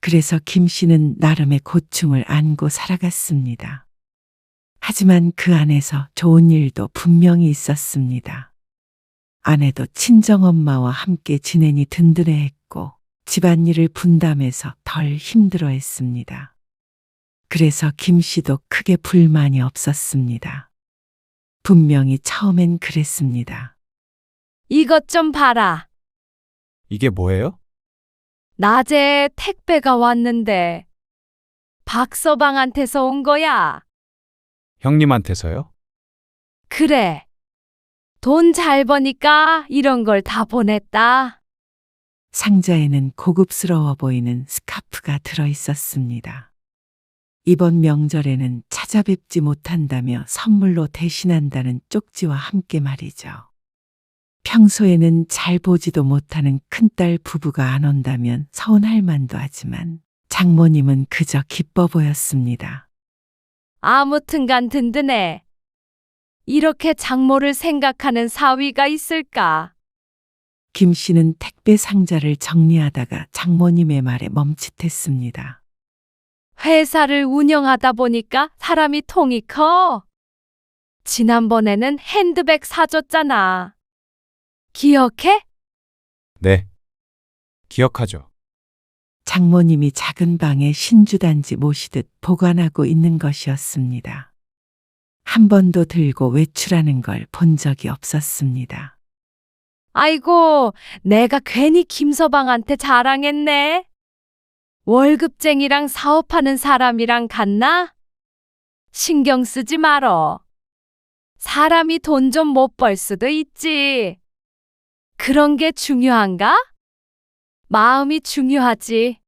그래서 김 씨는 나름의 고충을 안고 살아갔습니다. 하지만 그 안에서 좋은 일도 분명히 있었습니다. 아내도 친정엄마와 함께 지내니 든든해했고 집안일을 분담해서 덜 힘들어했습니다. 그래서 김 씨도 크게 불만이 없었습니다. 분명히 처음엔 그랬습니다. 이것 좀 봐라. 이게 뭐예요? 낮에 택배가 왔는데 박서방한테서 온 거야. 형님한테서요? 그래. 돈 잘 버니까 이런 걸 다 보냈다. 상자에는 고급스러워 보이는 스카프가 들어 있었습니다. 이번 명절에는 찾아뵙지 못한다며 선물로 대신한다는 쪽지와 함께 말이죠. 평소에는 잘 보지도 못하는 큰딸 부부가 안 온다면 서운할 만도 하지만 장모님은 그저 기뻐 보였습니다. 아무튼간 든든해. 이렇게 장모를 생각하는 사위가 있을까? 김 씨는 택배 상자를 정리하다가 장모님의 말에 멈칫했습니다. 회사를 운영하다 보니까 사람이 통이 커. 지난번에는 핸드백 사줬잖아. 기억해? 네. 기억하죠. 장모님이 작은 방에 신주단지 모시듯 보관하고 있는 것이었습니다. 한 번도 들고 외출하는 걸 본 적이 없었습니다. 아이고, 내가 괜히 김서방한테 자랑했네. 월급쟁이랑 사업하는 사람이랑 같나? 신경 쓰지 말어. 사람이 돈 좀 못 벌 수도 있지. 그런 게 중요한가? 마음이 중요하지.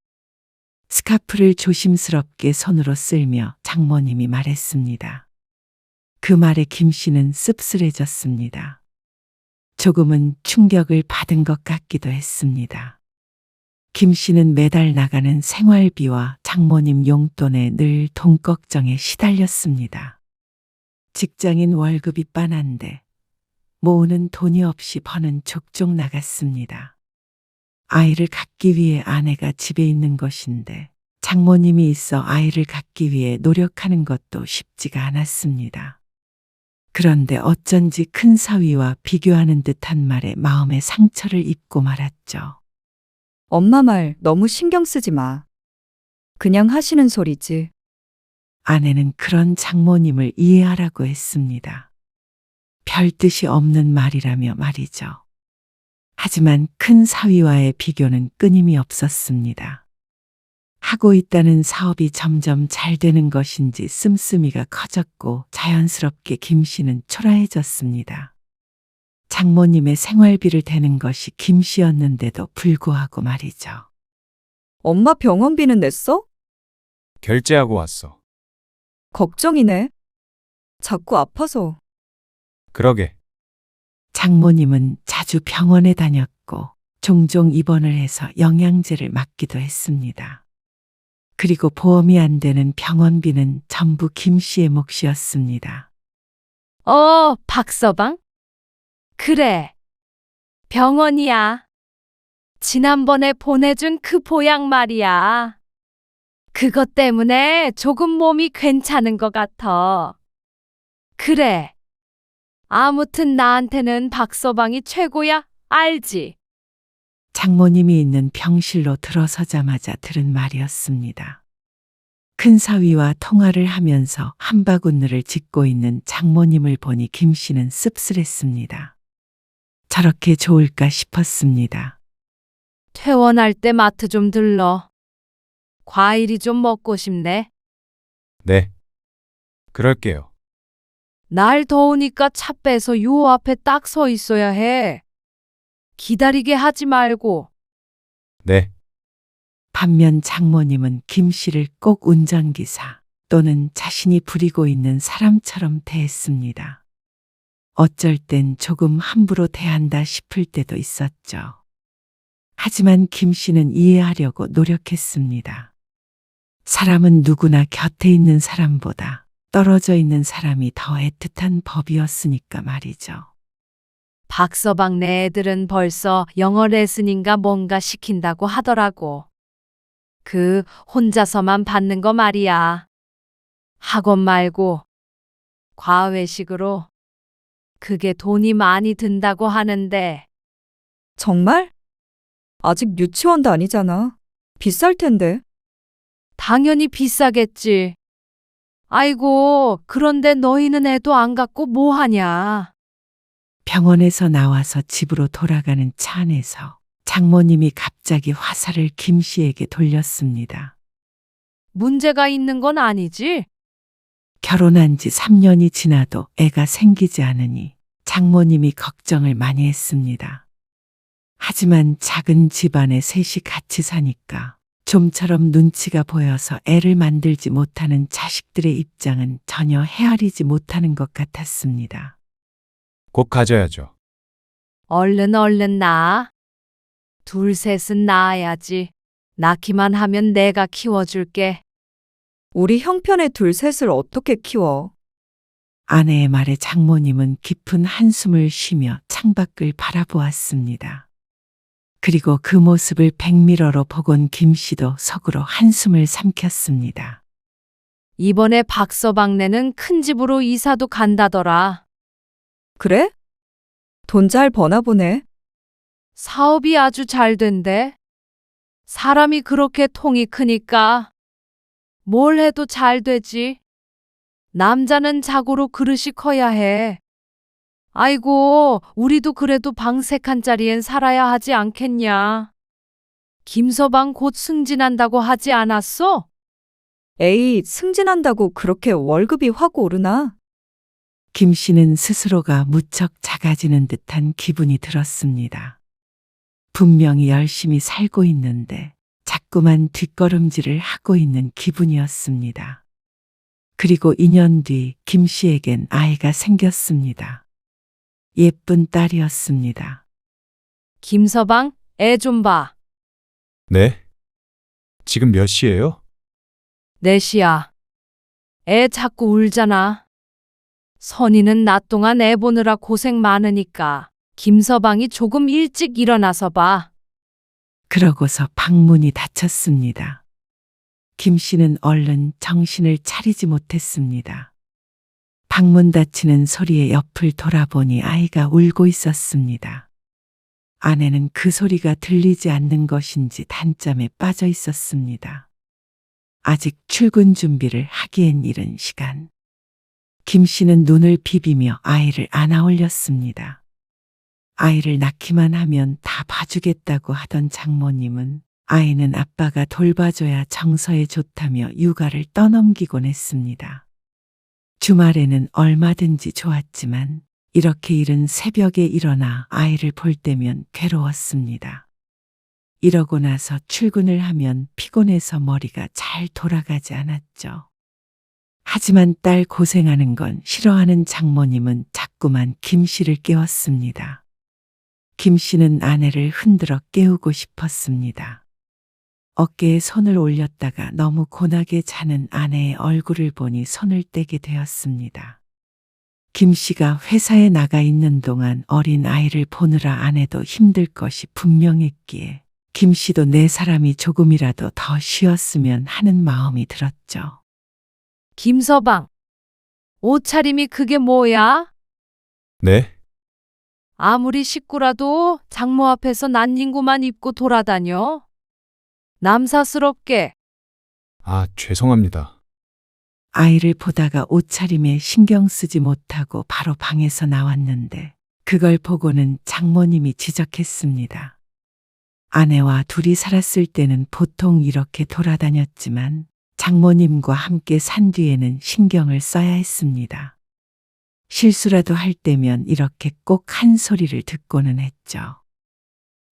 스카프를 조심스럽게 손으로 쓸며 장모님이 말했습니다. 그 말에 김 씨는 씁쓸해졌습니다. 조금은 충격을 받은 것 같기도 했습니다. 김 씨는 매달 나가는 생활비와 장모님 용돈에 늘 돈 걱정에 시달렸습니다. 직장인 월급이 빤한데 모으는 돈이 없이 버는 족족 나갔습니다. 아이를 갖기 위해 아내가 집에 있는 것인데 장모님이 있어 아이를 갖기 위해 노력하는 것도 쉽지가 않았습니다. 그런데 어쩐지 큰 사위와 비교하는 듯한 말에 마음에 상처를 입고 말았죠. 엄마 말 너무 신경 쓰지 마. 그냥 하시는 소리지. 아내는 그런 장모님을 이해하라고 했습니다. 별 뜻이 없는 말이라며 말이죠. 하지만 큰 사위와의 비교는 끊임이 없었습니다. 하고 있다는 사업이 점점 잘 되는 것인지 씀씀이가 커졌고 자연스럽게 김 씨는 초라해졌습니다. 장모님의 생활비를 대는 것이 김 씨였는데도 불구하고 말이죠. 엄마 병원비는 냈어? 결제하고 왔어. 걱정이네. 자꾸 아파서. 그러게. 장모님은 자주 병원에 다녔고 종종 입원을 해서 영양제를 맞기도 했습니다. 그리고 보험이 안 되는 병원비는 전부 김 씨의 몫이었습니다. 박서방? 그래. 병원이야. 지난번에 보내준 그 보약 말이야. 그것 때문에 조금 몸이 괜찮은 것 같아. 그래. 아무튼 나한테는 박서방이 최고야. 알지? 장모님이 있는 병실로 들어서자마자 들은 말이었습니다. 큰 사위와 통화를 하면서 한바구니를 짚고 있는 장모님을 보니 김 씨는 씁쓸했습니다. 저렇게 좋을까 싶었습니다. 퇴원할 때 마트 좀 들러. 과일이 좀 먹고 싶네. 네. 그럴게요. 날 더우니까 차 빼서 요 앞에 딱 서 있어야 해. 기다리게 하지 말고. 네. 반면 장모님은 김 씨를 꼭 운전기사 또는 자신이 부리고 있는 사람처럼 대했습니다. 어쩔 땐 조금 함부로 대한다 싶을 때도 있었죠. 하지만 김 씨는 이해하려고 노력했습니다. 사람은 누구나 곁에 있는 사람보다 떨어져 있는 사람이 더 애틋한 법이었으니까 말이죠. 박서방 네 애들은 벌써 영어 레슨인가 뭔가 시킨다고 하더라고. 그 혼자서만 받는 거 말이야. 학원 말고 과외식으로. 그게 돈이 많이 든다고 하는데 정말? 아직 유치원 다니잖아. 비쌀 텐데. 당연히 비싸겠지. 아이고, 그런데 너희는 애도 안 갖고 뭐 하냐? 병원에서 나와서 집으로 돌아가는 차 안에서 장모님이 갑자기 화살을 김 씨에게 돌렸습니다. 문제가 있는 건 아니지? 결혼한 지 3년이 지나도 애가 생기지 않으니 장모님이 걱정을 많이 했습니다. 하지만 작은 집안에 셋이 같이 사니까 좀처럼 눈치가 보여서 애를 만들지 못하는 자식들의 입장은 전혀 헤아리지 못하는 것 같았습니다. 꼭 가져야죠. 얼른 낳아. 둘 셋은 낳아야지. 낳기만 하면 내가 키워줄게. 우리 형편에 둘 셋을 어떻게 키워? 아내의 말에 장모님은 깊은 한숨을 쉬며 창밖을 바라보았습니다. 그리고 그 모습을 백미러로 보곤 김 씨도 속으로 한숨을 삼켰습니다. 이번에 박서방네는 큰 집으로 이사도 간다더라. 그래? 돈 잘 버나 보네. 사업이 아주 잘 된대. 사람이 그렇게 통이 크니까 뭘 해도 잘 되지. 남자는 자고로 그릇이 커야 해. 아이고, 우리도 그래도 방 3칸짜리엔 살아야 하지 않겠냐. 김서방 곧 승진한다고 하지 않았어? 에이, 승진한다고 그렇게 월급이 확 오르나? 김 씨는 스스로가 무척 작아지는 듯한 기분이 들었습니다. 분명히 열심히 살고 있는데 자꾸만 뒷걸음질을 하고 있는 기분이었습니다. 그리고 2년 뒤 김 씨에겐 아이가 생겼습니다. 예쁜 딸이었습니다. 김서방, 애 좀 봐. 네? 지금 몇 시예요? 4시야. 애 자꾸 울잖아. 선이는 낮 동안 애 보느라 고생 많으니까 김서방이 조금 일찍 일어나서 봐. 그러고서 방문이 닫혔습니다. 김 씨는 얼른 정신을 차리지 못했습니다. 방문 닫히는 소리에 옆을 돌아보니 아이가 울고 있었습니다. 아내는 그 소리가 들리지 않는 것인지 단잠에 빠져 있었습니다. 아직 출근 준비를 하기엔 이른 시간. 김 씨는 눈을 비비며 아이를 안아 올렸습니다. 아이를 낳기만 하면 다 봐주겠다고 하던 장모님은 아이는 아빠가 돌봐줘야 정서에 좋다며 육아를 떠넘기곤 했습니다. 주말에는 얼마든지 좋았지만 이렇게 이른 새벽에 일어나 아이를 볼 때면 괴로웠습니다. 이러고 나서 출근을 하면 피곤해서 머리가 잘 돌아가지 않았죠. 하지만 딸 고생하는 건 싫어하는 장모님은 자꾸만 김 씨를 깨웠습니다. 김 씨는 아내를 흔들어 깨우고 싶었습니다. 어깨에 손을 올렸다가 너무 고나게 자는 아내의 얼굴을 보니 손을 떼게 되었습니다. 김 씨가 회사에 나가 있는 동안 어린 아이를 보느라 아내도 힘들 것이 분명했기에 김 씨도 내 사람이 조금이라도 더 쉬었으면 하는 마음이 들었죠. 김서방, 옷차림이 그게 뭐야? 네? 아무리 식구라도 장모 앞에서 난닝구만 입고 돌아다녀? 남사스럽게. 아, 죄송합니다. 아이를 보다가 옷차림에 신경 쓰지 못하고 바로 방에서 나왔는데 그걸 보고는 장모님이 지적했습니다. 아내와 둘이 살았을 때는 보통 이렇게 돌아다녔지만 장모님과 함께 산 뒤에는 신경을 써야 했습니다. 실수라도 할 때면 이렇게 꼭 한 소리를 듣고는 했죠.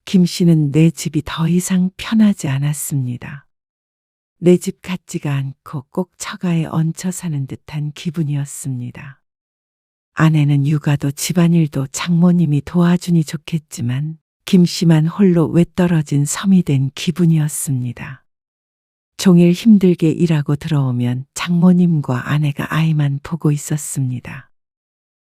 김 씨는 내 집이 더 이상 편하지 않았습니다. 내 집 같지가 않고 꼭 처가에 얹혀 사는 듯한 기분이었습니다. 아내는 육아도 집안일도 장모님이 도와주니 좋겠지만 김 씨만 홀로 외떨어진 섬이 된 기분이었습니다. 종일 힘들게 일하고 들어오면 장모님과 아내가 아이만 보고 있었습니다.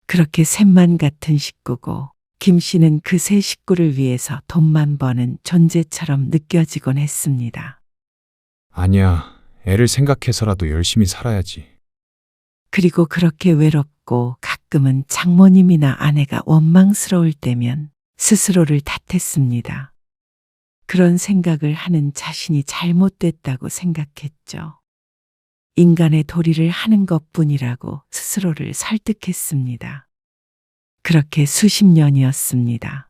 그렇게 셋만 같은 식구고 김 씨는 그 세 식구를 위해서 돈만 버는 존재처럼 느껴지곤 했습니다. 아니야. 애를 생각해서라도 열심히 살아야지. 그리고 그렇게 외롭고 가끔은 장모님이나 아내가 원망스러울 때면 스스로를 탓했습니다. 그런 생각을 하는 자신이 잘못됐다고 생각했죠. 인간의 도리를 하는 것뿐이라고 스스로를 설득했습니다. 그렇게 수십 년이었습니다.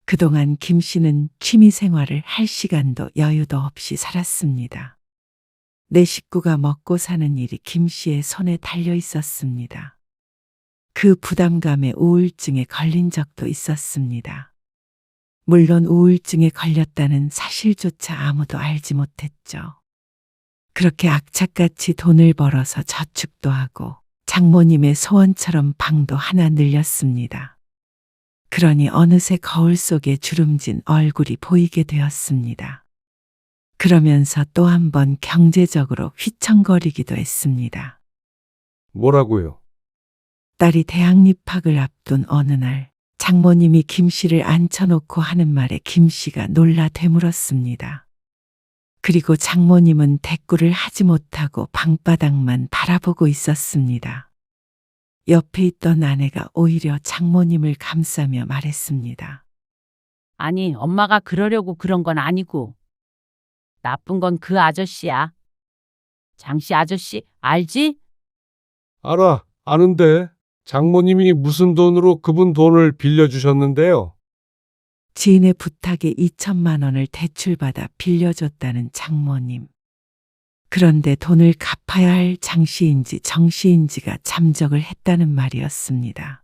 그동안 김 씨는 취미 생활을 할 시간도 여유도 없이 살았습니다. 내 식구가 먹고 사는 일이 김 씨의 손에 달려 있었습니다. 그 부담감에 우울증에 걸린 적도 있었습니다. 물론 우울증에 걸렸다는 사실조차 아무도 알지 못했죠. 그렇게 악착같이 돈을 벌어서 저축도 하고 장모님의 소원처럼 방도 하나 늘렸습니다. 그러니 어느새 거울 속에 주름진 얼굴이 보이게 되었습니다. 그러면서 또 한 번 경제적으로 휘청거리기도 했습니다. 뭐라고요? 딸이 대학 입학을 앞둔 어느 날 장모님이 김 씨를 앉혀놓고 하는 말에 김 씨가 놀라 되물었습니다. 그리고 장모님은 대꾸를 하지 못하고 방바닥만 바라보고 있었습니다. 옆에 있던 아내가 오히려 장모님을 감싸며 말했습니다. 아니, 엄마가 그러려고 그런 건 아니고. 나쁜 건 그 아저씨야. 장씨 아저씨, 알지? 알아, 아는데. 장모님이 무슨 돈으로 그분 돈을 빌려주셨는데요? 지인의 부탁에 2천만 원을 대출받아 빌려줬다는 장모님. 그런데 돈을 갚아야 할 장씨인지 정씨인지가 잠적을 했다는 말이었습니다.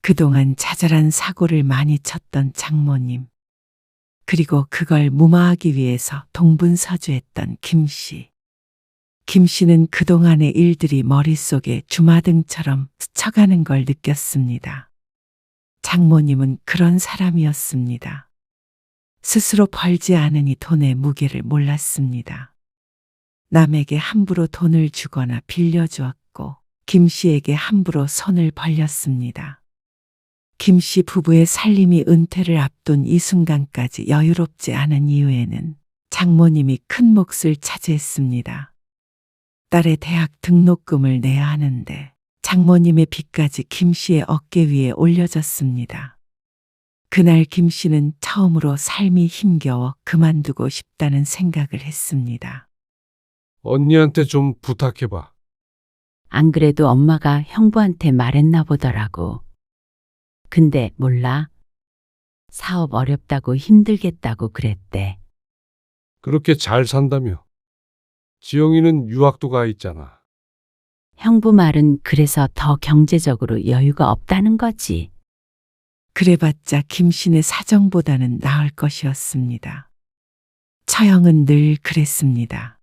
그동안 자잘한 사고를 많이 쳤던 장모님. 그리고 그걸 무마하기 위해서 동분서주했던 김 씨. 김 씨는 그동안의 일들이 머릿속에 주마등처럼 스쳐가는 걸 느꼈습니다. 장모님은 그런 사람이었습니다. 스스로 벌지 않으니 돈의 무게를 몰랐습니다. 남에게 함부로 돈을 주거나 빌려주었고 김 씨에게 함부로 손을 벌렸습니다. 김 씨 부부의 살림이 은퇴를 앞둔 이 순간까지 여유롭지 않은 이유에는 장모님이 큰 몫을 차지했습니다. 딸의 대학 등록금을 내야 하는데 장모님의 빚까지 김 씨의 어깨 위에 올려졌습니다. 그날 김 씨는 처음으로 삶이 힘겨워 그만두고 싶다는 생각을 했습니다. 언니한테 좀 부탁해봐. 안 그래도 엄마가 형부한테 말했나 보더라고. 근데 몰라. 사업 어렵다고 힘들겠다고 그랬대. 그렇게 잘 산다며. 지영이는 유학도 가 있잖아. 형부 말은 그래서 더 경제적으로 여유가 없다는 거지. 그래봤자 김 씨네 사정보다는 나을 것이었습니다. 처형은 늘 그랬습니다.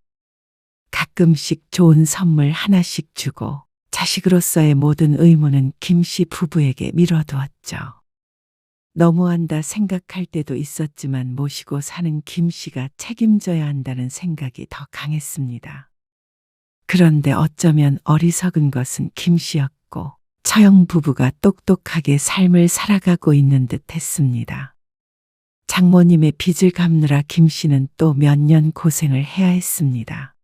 가끔씩 좋은 선물 하나씩 주고 자식으로서의 모든 의무는 김 씨 부부에게 밀어두었죠. 너무한다 생각할 때도 있었지만 모시고 사는 김 씨가 책임져야 한다는 생각이 더 강했습니다. 그런데 어쩌면 어리석은 것은 김 씨였고 처형 부부가 똑똑하게 삶을 살아가고 있는 듯 했습니다. 장모님의 빚을 갚느라 김 씨는 또 몇 년 고생을 해야 했습니다.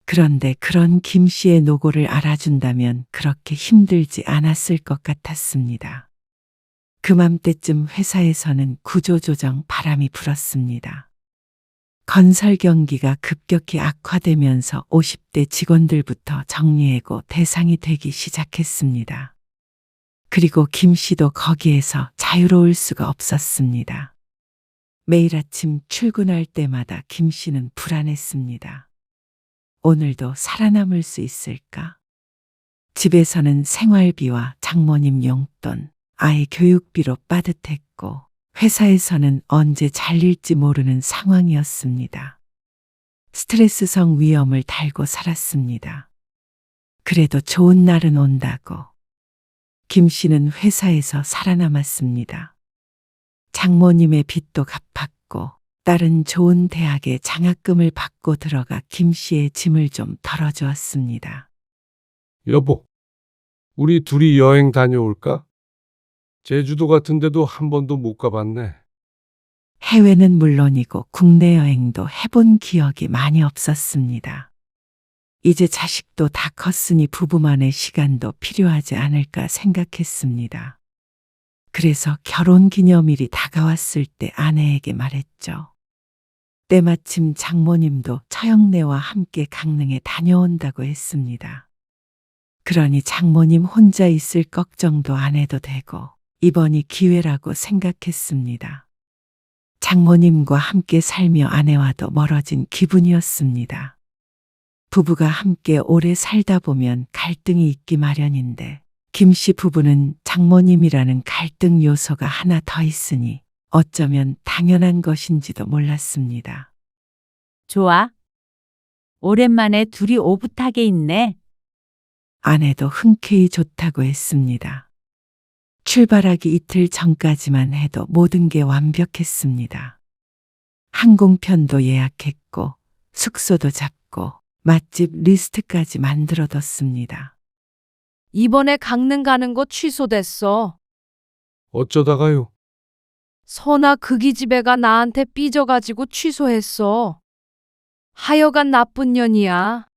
그런데 그런 김 씨의 노고를 알아준다면 그렇게 힘들지 않았을 것 같았습니다. 그맘때쯤 회사에서는 구조조정 바람이 불었습니다. 건설 경기가 급격히 악화되면서 50대 직원들부터 정리해고 대상이 되기 시작했습니다. 그리고 김 씨도 거기에서 자유로울 수가 없었습니다. 매일 아침 출근할 때마다 김 씨는 불안했습니다. 오늘도 살아남을 수 있을까? 집에서는 생활비와 장모님 용돈, 아이 교육비로 빠듯했고, 회사에서는 언제 잘릴지 모르는 상황이었습니다. 스트레스성 위험을 달고 살았습니다. 그래도 좋은 날은 온다고. 김 씨는 회사에서 살아남았습니다. 장모님의 빚도 갚았고, 딸은 좋은 대학에 장학금을 받고 들어가 김 씨의 짐을 좀 덜어주었습니다. 여보, 우리 둘이 여행 다녀올까? 제주도 같은 데도 한 번도 못 가봤네. 해외는 물론이고 국내 여행도 해본 기억이 많이 없었습니다. 이제 자식도 다 컸으니 부부만의 시간도 필요하지 않을까 생각했습니다. 그래서 결혼 기념일이 다가왔을 때 아내에게 말했죠. 때마침 장모님도 처형네와 함께 강릉에 다녀온다고 했습니다. 그러니 장모님 혼자 있을 걱정도 안 해도 되고 이번이 기회라고 생각했습니다. 장모님과 함께 살며 아내와도 멀어진 기분이었습니다. 부부가 함께 오래 살다 보면 갈등이 있기 마련인데 김 씨 부부는 장모님이라는 갈등 요소가 하나 더 있으니 어쩌면 당연한 것인지도 몰랐습니다. 좋아. 오랜만에 둘이 오붓하게 있네. 아내도 흔쾌히 좋다고 했습니다. 출발하기 이틀 전까지만 해도 모든 게 완벽했습니다. 항공편도 예약했고 숙소도 잡고 맛집 리스트까지 만들어뒀습니다. 이번에 강릉 가는 거 취소됐어. 어쩌다가요? 선아 그 기집애가 나한테 삐져가지고 취소했어. 하여간 나쁜 년이야.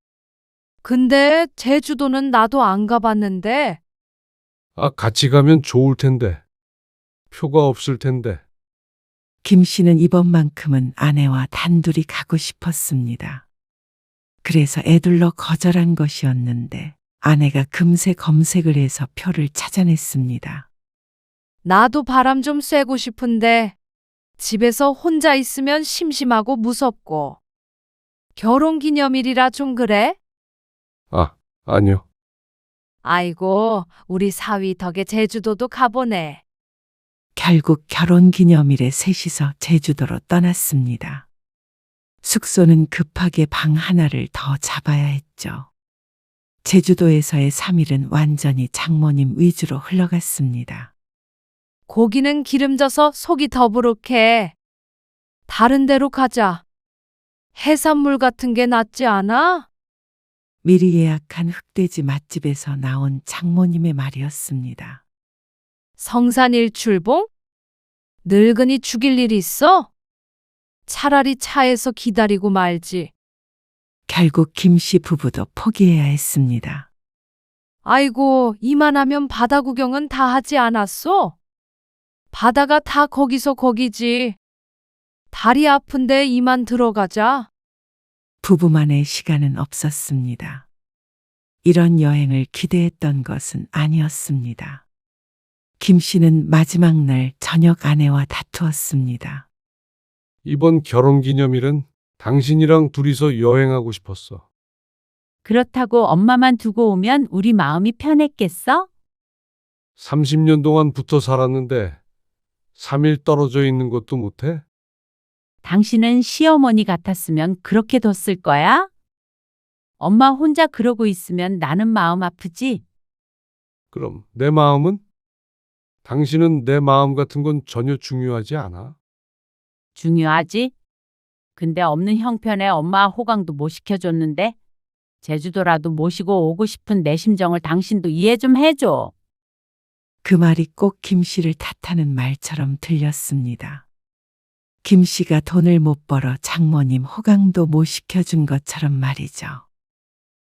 근데 제주도는 나도 안 가봤는데 아, 같이 가면 좋을 텐데. 표가 없을 텐데. 김 씨는 이번만큼은 아내와 단둘이 가고 싶었습니다. 그래서 애둘러 거절한 것이었는데 아내가 금세 검색을 해서 표를 찾아냈습니다. 나도 바람 좀 쐬고 싶은데 집에서 혼자 있으면 심심하고 무섭고 결혼 기념일이라 좀 그래? 아, 아니요. 아이고, 우리 사위 덕에 제주도도 가보네. 결국 결혼 기념일에 셋이서 제주도로 떠났습니다. 숙소는 급하게 방 하나를 더 잡아야 했죠. 제주도에서의 3일은 완전히 장모님 위주로 흘러갔습니다. 고기는 기름져서 속이 더부룩해. 다른 데로 가자. 해산물 같은 게 낫지 않아? 미리 예약한 흑돼지 맛집에서 나온 장모님의 말이었습니다. 성산일출봉? 늙은이 죽일 일 있어? 차라리 차에서 기다리고 말지. 결국 김 씨 부부도 포기해야 했습니다. 아이고, 이만하면 바다 구경은 다 하지 않았어? 바다가 다 거기서 거기지. 다리 아픈데 이만 들어가자. 부부만의 시간은 없었습니다. 이런 여행을 기대했던 것은 아니었습니다. 김 씨는 마지막 날 저녁 아내와 다투었습니다. 이번 결혼 기념일은 당신이랑 둘이서 여행하고 싶었어. 그렇다고 엄마만 두고 오면 우리 마음이 편했겠어? 30년 동안 붙어 살았는데 3일 떨어져 있는 것도 못해? 당신은 시어머니 같았으면 그렇게 뒀을 거야? 엄마 혼자 그러고 있으면 나는 마음 아프지? 그럼 내 마음은? 당신은 내 마음 같은 건 전혀 중요하지 않아. 중요하지? 근데 없는 형편에 엄마 호강도 못 시켜줬는데 제주도라도 모시고 오고 싶은 내 심정을 당신도 이해 좀 해줘. 그 말이 꼭 김 씨를 탓하는 말처럼 들렸습니다. 김 씨가 돈을 못 벌어 장모님 호강도 못 시켜준 것처럼 말이죠.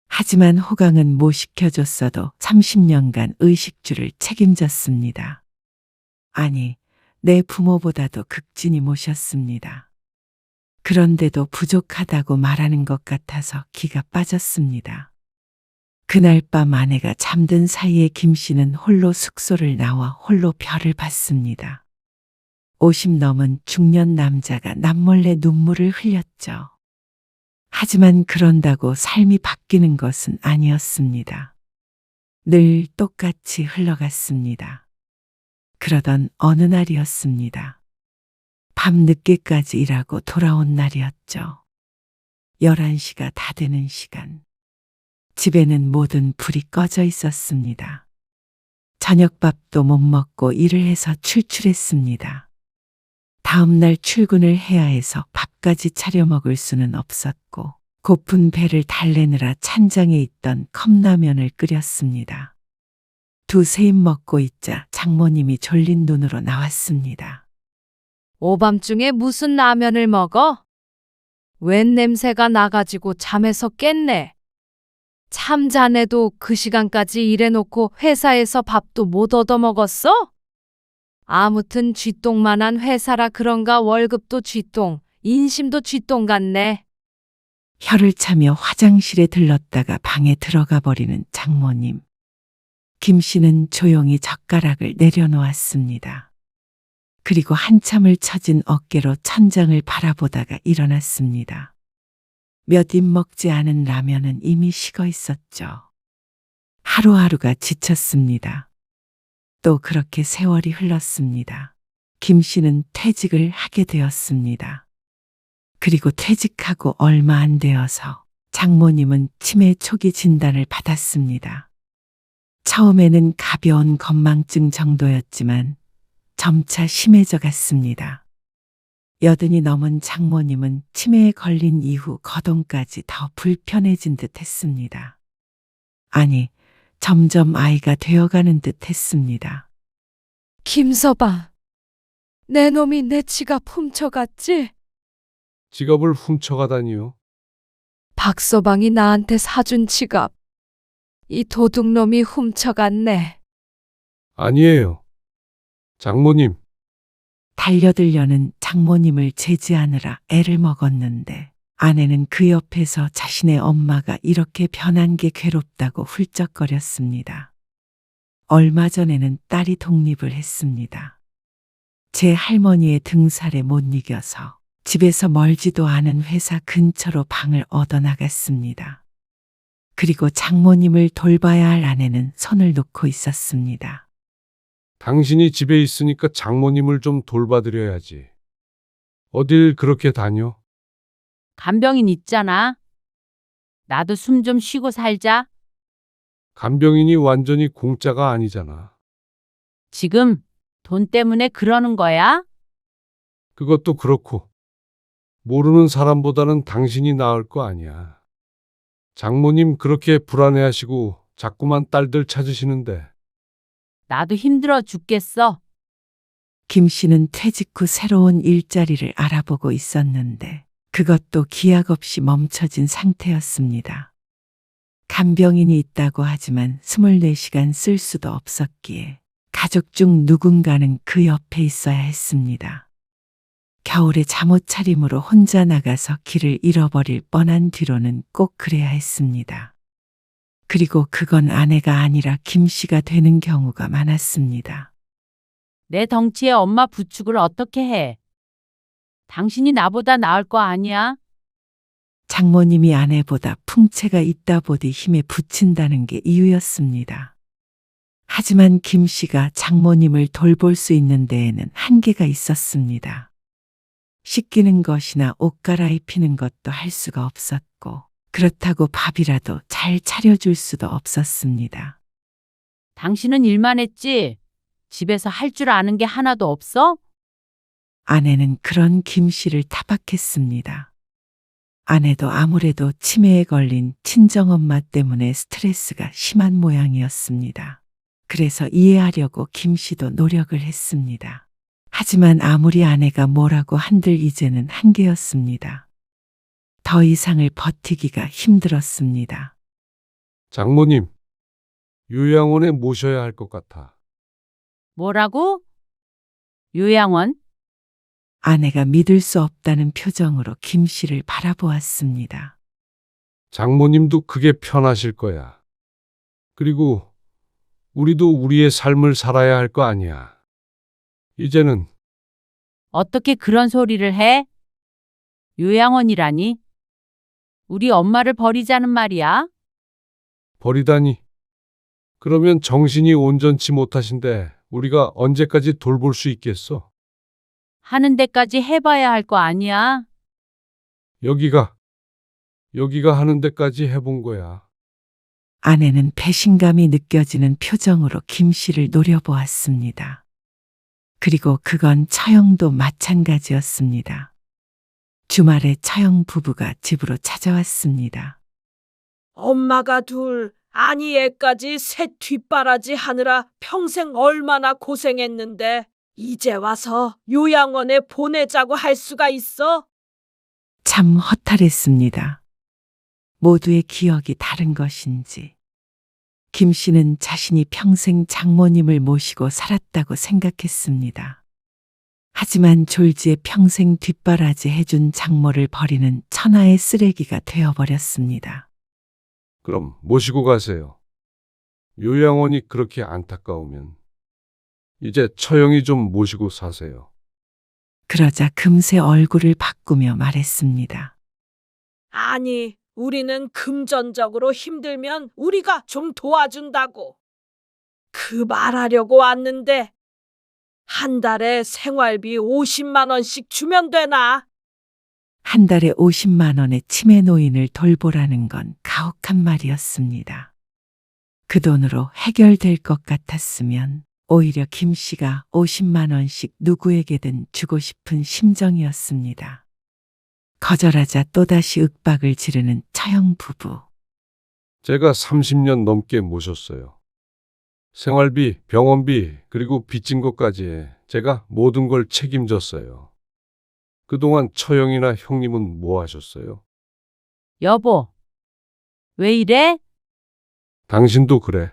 하지만 호강은 못 시켜줬어도 30년간 의식주를 책임졌습니다. 아니, 내 부모보다도 극진히 모셨습니다. 그런데도 부족하다고 말하는 것 같아서 기가 빠졌습니다. 그날 밤 아내가 잠든 사이에 김 씨는 홀로 숙소를 나와 홀로 별을 봤습니다. 50 넘은 중년 남자가 남몰래 눈물을 흘렸죠. 하지만 그런다고 삶이 바뀌는 것은 아니었습니다. 늘 똑같이 흘러갔습니다. 그러던 어느 날이었습니다. 밤 늦게까지 일하고 돌아온 날이었죠. 11시가 다 되는 시간. 집에는 모든 불이 꺼져 있었습니다. 저녁밥도 못 먹고 일을 해서 출출했습니다. 다음 날 출근을 해야 해서 밥까지 차려 먹을 수는 없었고 고픈 배를 달래느라 찬장에 있던 컵라면을 끓였습니다. 두세 입 먹고 있자 장모님이 졸린 눈으로 나왔습니다. 오밤중에 무슨 라면을 먹어? 웬 냄새가 나가지고 잠에서 깼네. 참 자네도 그 시간까지 일해놓고 회사에서 밥도 못 얻어먹었어? 아무튼 쥐똥만한 회사라 그런가 월급도 쥐똥, 인심도 쥐똥 같네. 혀를 차며 화장실에 들렀다가 방에 들어가 버리는 장모님. 김 씨는 조용히 젓가락을 내려놓았습니다. 그리고 한참을 처진 어깨로 천장을 바라보다가 일어났습니다. 몇 입 먹지 않은 라면은 이미 식어 있었죠. 하루하루가 지쳤습니다. 또 그렇게 세월이 흘렀습니다. 김 씨는 퇴직을 하게 되었습니다. 그리고 퇴직하고 얼마 안 되어서 장모님은 치매 초기 진단을 받았습니다. 처음에는 가벼운 건망증 정도였지만 점차 심해져 갔습니다. 80이 넘은 장모님은 치매에 걸린 이후 거동까지 더 불편해진 듯 했습니다. 아니, 점점 아이가 되어가는 듯 했습니다. 김서방, 내 놈이 내 지갑 훔쳐갔지? 지갑을 훔쳐가다니요. 박서방이 나한테 사준 지갑. 이 도둑놈이 훔쳐갔네. 아니에요. 장모님, 달려들려는 장모님을 제지하느라 애를 먹었는데 아내는 그 옆에서 자신의 엄마가 이렇게 변한 게 괴롭다고 훌쩍거렸습니다. 얼마 전에는 딸이 독립을 했습니다. 제 할머니의 등살에 못 이겨서 집에서 멀지도 않은 회사 근처로 방을 얻어나갔습니다. 그리고 장모님을 돌봐야 할 아내는 손을 놓고 있었습니다. 당신이 집에 있으니까 장모님을 좀 돌봐드려야지. 어딜 그렇게 다녀? 간병인 있잖아. 나도 숨 좀 쉬고 살자. 간병인이 완전히 공짜가 아니잖아. 지금 돈 때문에 그러는 거야? 그것도 그렇고 모르는 사람보다는 당신이 나을 거 아니야. 장모님 그렇게 불안해하시고 자꾸만 딸들 찾으시는데 나도 힘들어 죽겠어. 김 씨는 퇴직 후 새로운 일자리를 알아보고 있었는데 그것도 기약 없이 멈춰진 상태였습니다. 간병인이 있다고 하지만 24시간 쓸 수도 없었기에 가족 중 누군가는 그 옆에 있어야 했습니다. 겨울에 잠옷 차림으로 혼자 나가서 길을 잃어버릴 뻔한 뒤로는 꼭 그래야 했습니다. 그리고 그건 아내가 아니라 김 씨가 되는 경우가 많았습니다. 내 덩치에 엄마 부축을 어떻게 해? 당신이 나보다 나을 거 아니야? 장모님이 아내보다 풍채가 있다 보디 힘에 부친다는 게 이유였습니다. 하지만 김 씨가 장모님을 돌볼 수 있는 데에는 한계가 있었습니다. 씻기는 것이나 옷 갈아입히는 것도 할 수가 없었고 그렇다고 밥이라도 잘 차려줄 수도 없었습니다. 당신은 일만 했지? 집에서 할 줄 아는 게 하나도 없어? 아내는 그런 김 씨를 타박했습니다. 아내도 아무래도 치매에 걸린 친정엄마 때문에 스트레스가 심한 모양이었습니다. 그래서 이해하려고 김 씨도 노력을 했습니다. 하지만 아무리 아내가 뭐라고 한들 이제는 한계였습니다. 더 이상을 버티기가 힘들었습니다. 장모님, 요양원에 모셔야 할 것 같아. 뭐라고? 요양원? 아내가 믿을 수 없다는 표정으로 김 씨를 바라보았습니다. 장모님도 그게 편하실 거야. 그리고 우리도 우리의 삶을 살아야 할 거 아니야. 이제는 어떻게 그런 소리를 해? 요양원이라니? 우리 엄마를 버리자는 말이야? 버리다니. 그러면 정신이 온전치 못하신데 우리가 언제까지 돌볼 수 있겠어? 하는 데까지 해봐야 할 거 아니야? 여기가 하는 데까지 해본 거야. 아내는 배신감이 느껴지는 표정으로 김 씨를 노려보았습니다. 그리고 그건 처형도 마찬가지였습니다. 주말에 처형 부부가 집으로 찾아왔습니다. 엄마가 둘, 아니 애까지 셋 뒷바라지 하느라 평생 얼마나 고생했는데 이제 와서 요양원에 보내자고 할 수가 있어? 참 허탈했습니다. 모두의 기억이 다른 것인지. 김 씨는 자신이 평생 장모님을 모시고 살았다고 생각했습니다. 하지만 졸지에 평생 뒷바라지 해준 장모를 버리는 천하의 쓰레기가 되어버렸습니다. 그럼 모시고 가세요. 요양원이 그렇게 안타까우면 이제 처형이 좀 모시고 사세요. 그러자 금세 얼굴을 바꾸며 말했습니다. 아니, 우리는 금전적으로 힘들면 우리가 좀 도와준다고. 그 말하려고 왔는데 한 달에 생활비 50만 원씩 주면 되나? 한 달에 50만 원의 치매 노인을 돌보라는 건 가혹한 말이었습니다. 그 돈으로 해결될 것 같았으면 오히려 김 씨가 50만 원씩 누구에게든 주고 싶은 심정이었습니다. 거절하자 또다시 윽박을 지르는 처형 부부. 제가 30년 넘게 모셨어요. 생활비, 병원비, 그리고 빚진 것까지 제가 모든 걸 책임졌어요. 그동안 처형이나 형님은 뭐 하셨어요? 여보, 왜 이래? 당신도 그래.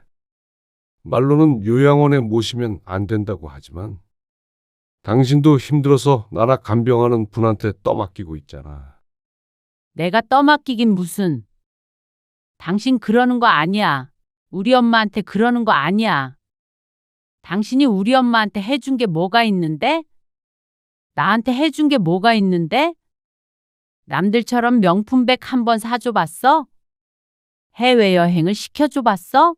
말로는 요양원에 모시면 안 된다고 하지만 당신도 힘들어서 나라 간병하는 분한테 떠맡기고 있잖아. 내가 떠맡기긴 무슨. 당신 그러는 거 아니야. 우리 엄마한테 그러는 거 아니야. 당신이 우리 엄마한테 해준 게 뭐가 있는데? 나한테 해준 게 뭐가 있는데? 남들처럼 명품백 한 번 사줘봤어? 해외여행을 시켜줘봤어?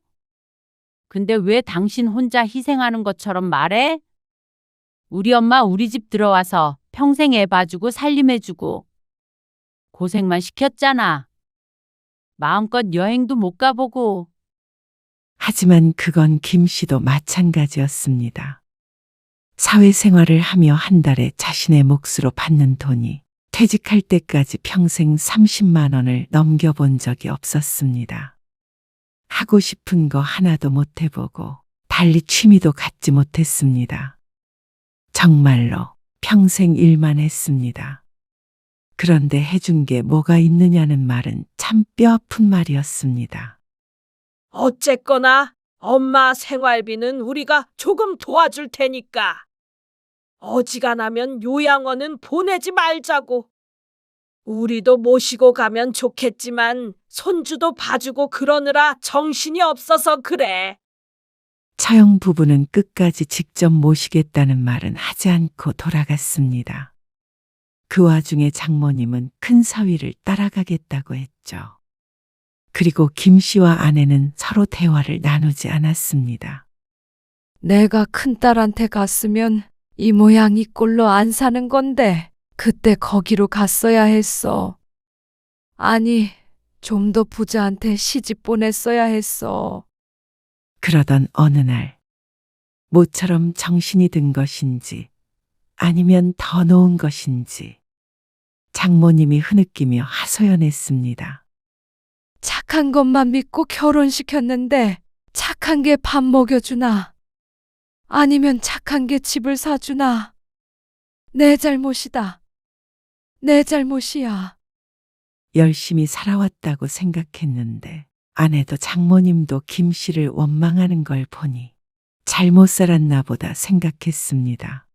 근데 왜 당신 혼자 희생하는 것처럼 말해? 우리 엄마 우리 집 들어와서 평생 애 봐주고 살림해주고 고생만 시켰잖아. 마음껏 여행도 못 가보고. 하지만 그건 김 씨도 마찬가지였습니다. 사회생활을 하며 한 달에 자신의 몫으로 받는 돈이 퇴직할 때까지 평생 30만 원을 넘겨본 적이 없었습니다. 하고 싶은 거 하나도 못 해보고 달리 취미도 갖지 못했습니다. 정말로 평생 일만 했습니다. 그런데 해준 게 뭐가 있느냐는 말은 참 뼈아픈 말이었습니다. 어쨌거나 엄마 생활비는 우리가 조금 도와줄 테니까. 어지간하면 요양원은 보내지 말자고. 우리도 모시고 가면 좋겠지만 손주도 봐주고 그러느라 정신이 없어서 그래. 처형 부부는 끝까지 직접 모시겠다는 말은 하지 않고 돌아갔습니다. 그 와중에 장모님은 큰 사위를 따라가겠다고 했죠. 그리고 김 씨와 아내는 서로 대화를 나누지 않았습니다. 내가 큰딸한테 갔으면 이 모양 이 꼴로 안 사는 건데 그때 거기로 갔어야 했어. 아니, 좀 더 부자한테 시집 보냈어야 했어. 그러던 어느 날 모처럼 정신이 든 것인지 아니면 더 놓은 것인지 장모님이 흐느끼며 하소연했습니다. 착한 것만 믿고 결혼시켰는데 착한 게 밥 먹여주나? 아니면 착한 게 집을 사주나? 내 잘못이다. 내 잘못이야. 열심히 살아왔다고 생각했는데 아내도 장모님도 김 씨를 원망하는 걸 보니 잘못 살았나 보다 생각했습니다.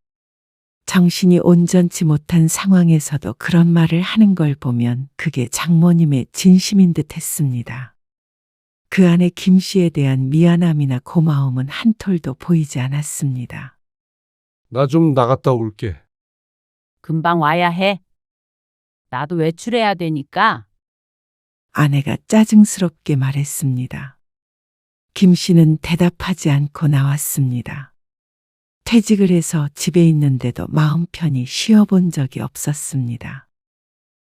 정신이 온전치 못한 상황에서도 그런 말을 하는 걸 보면 그게 장모님의 진심인 듯 했습니다. 그 안에 김 씨에 대한 미안함이나 고마움은 한 톨도 보이지 않았습니다. 나 좀 나갔다 올게. 금방 와야 해. 나도 외출해야 되니까. 아내가 짜증스럽게 말했습니다. 김 씨는 대답하지 않고 나왔습니다. 퇴직을 해서 집에 있는데도 마음 편히 쉬어본 적이 없었습니다.